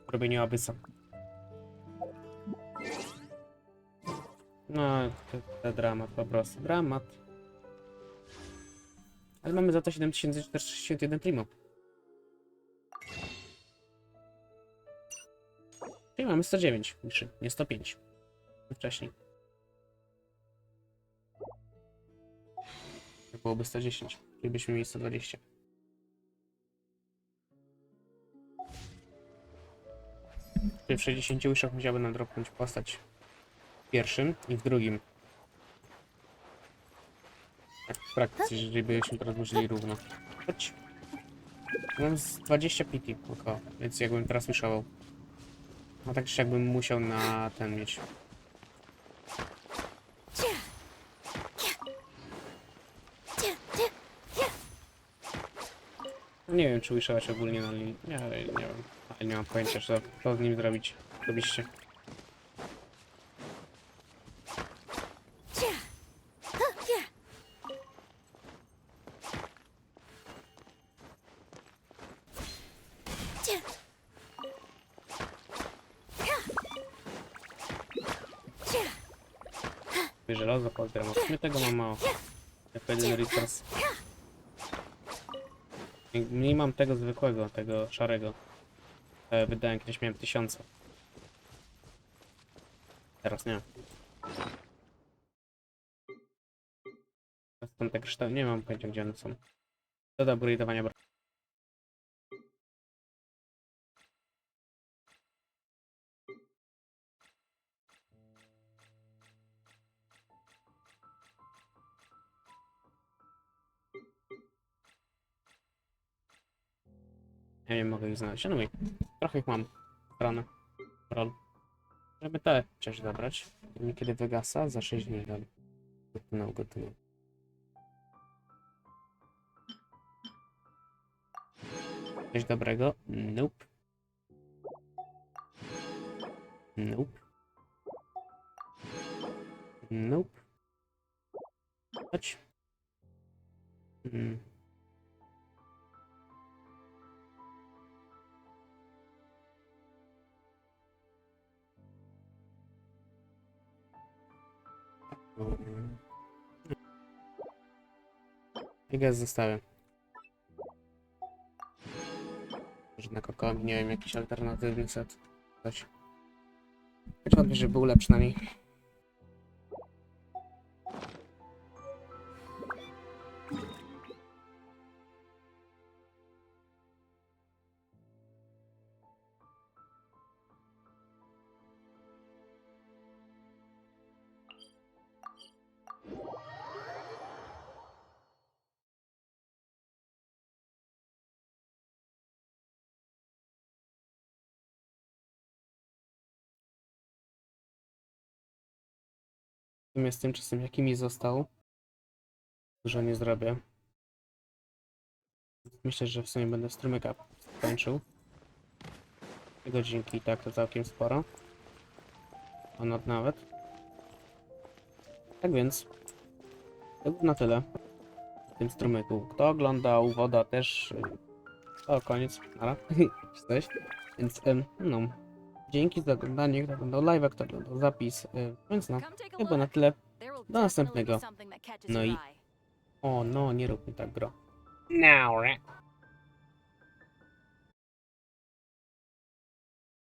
Speaker 1: Robieniu abysa. No, to dramat, po prostu. Dramat. Ale mamy za to 7461 primo. Czyli mamy 109 niż nie 105. Wcześniej. Byłoby 110, czyli byśmy mieli 120. Czyli w 60 łyżkach musiałby nam dropnąć postać w pierwszym i w drugim. Tak w praktyce, jeżeli byśmy to rozłożyli równo. Chodź. Mam z 20 PT około, więc jakbym teraz wyszował. No tak czy jakbym musiał na ten mieć. Nie wiem, czy wiszować ogólnie na linii. Nie wiem. Ale nie mam pojęcia, co z nim zrobić. Osobiście. Żelazo pozbieram. W sumie tego mam mało. Jako jedyny resource. Nie mam tego zwykłego, tego szarego. Wydałem, kiedyś miałem 1000. Teraz nie. Są te kryształy, nie mam pojęcia, gdzie one są. To do upgrade'owania. Ja nie mogę ich znaleźć. No i trochę ich mam. Strony. Roll. Żeby te chociaż zabrać. Niekiedy wygasa za 6 dni. Gotował. Coś dobrego? Nope. Nope. Nope. Chodź. I gaz zostawię. Może na kokowi, nie wiem, jakiś alternatywny set. Coś. Wątpię, żeby był lepszy na niej. Natomiast tymczasem jaki mi został, dużo nie zrobię. Myślę, że w sumie będę strumyka skończył. 3 godzinki i tak to całkiem sporo. Ponad nawet. Tak więc to było na tyle w tym strumyku. Kto oglądał, woda też. To koniec. Nara. Czy coś. Więc no. Dzięki za oglądanie. Kto oglądał live, kto oglądał zapis. Więc no. Chyba na tyle. Do następnego. No i... O no, nie rób mi tak, gro. Now,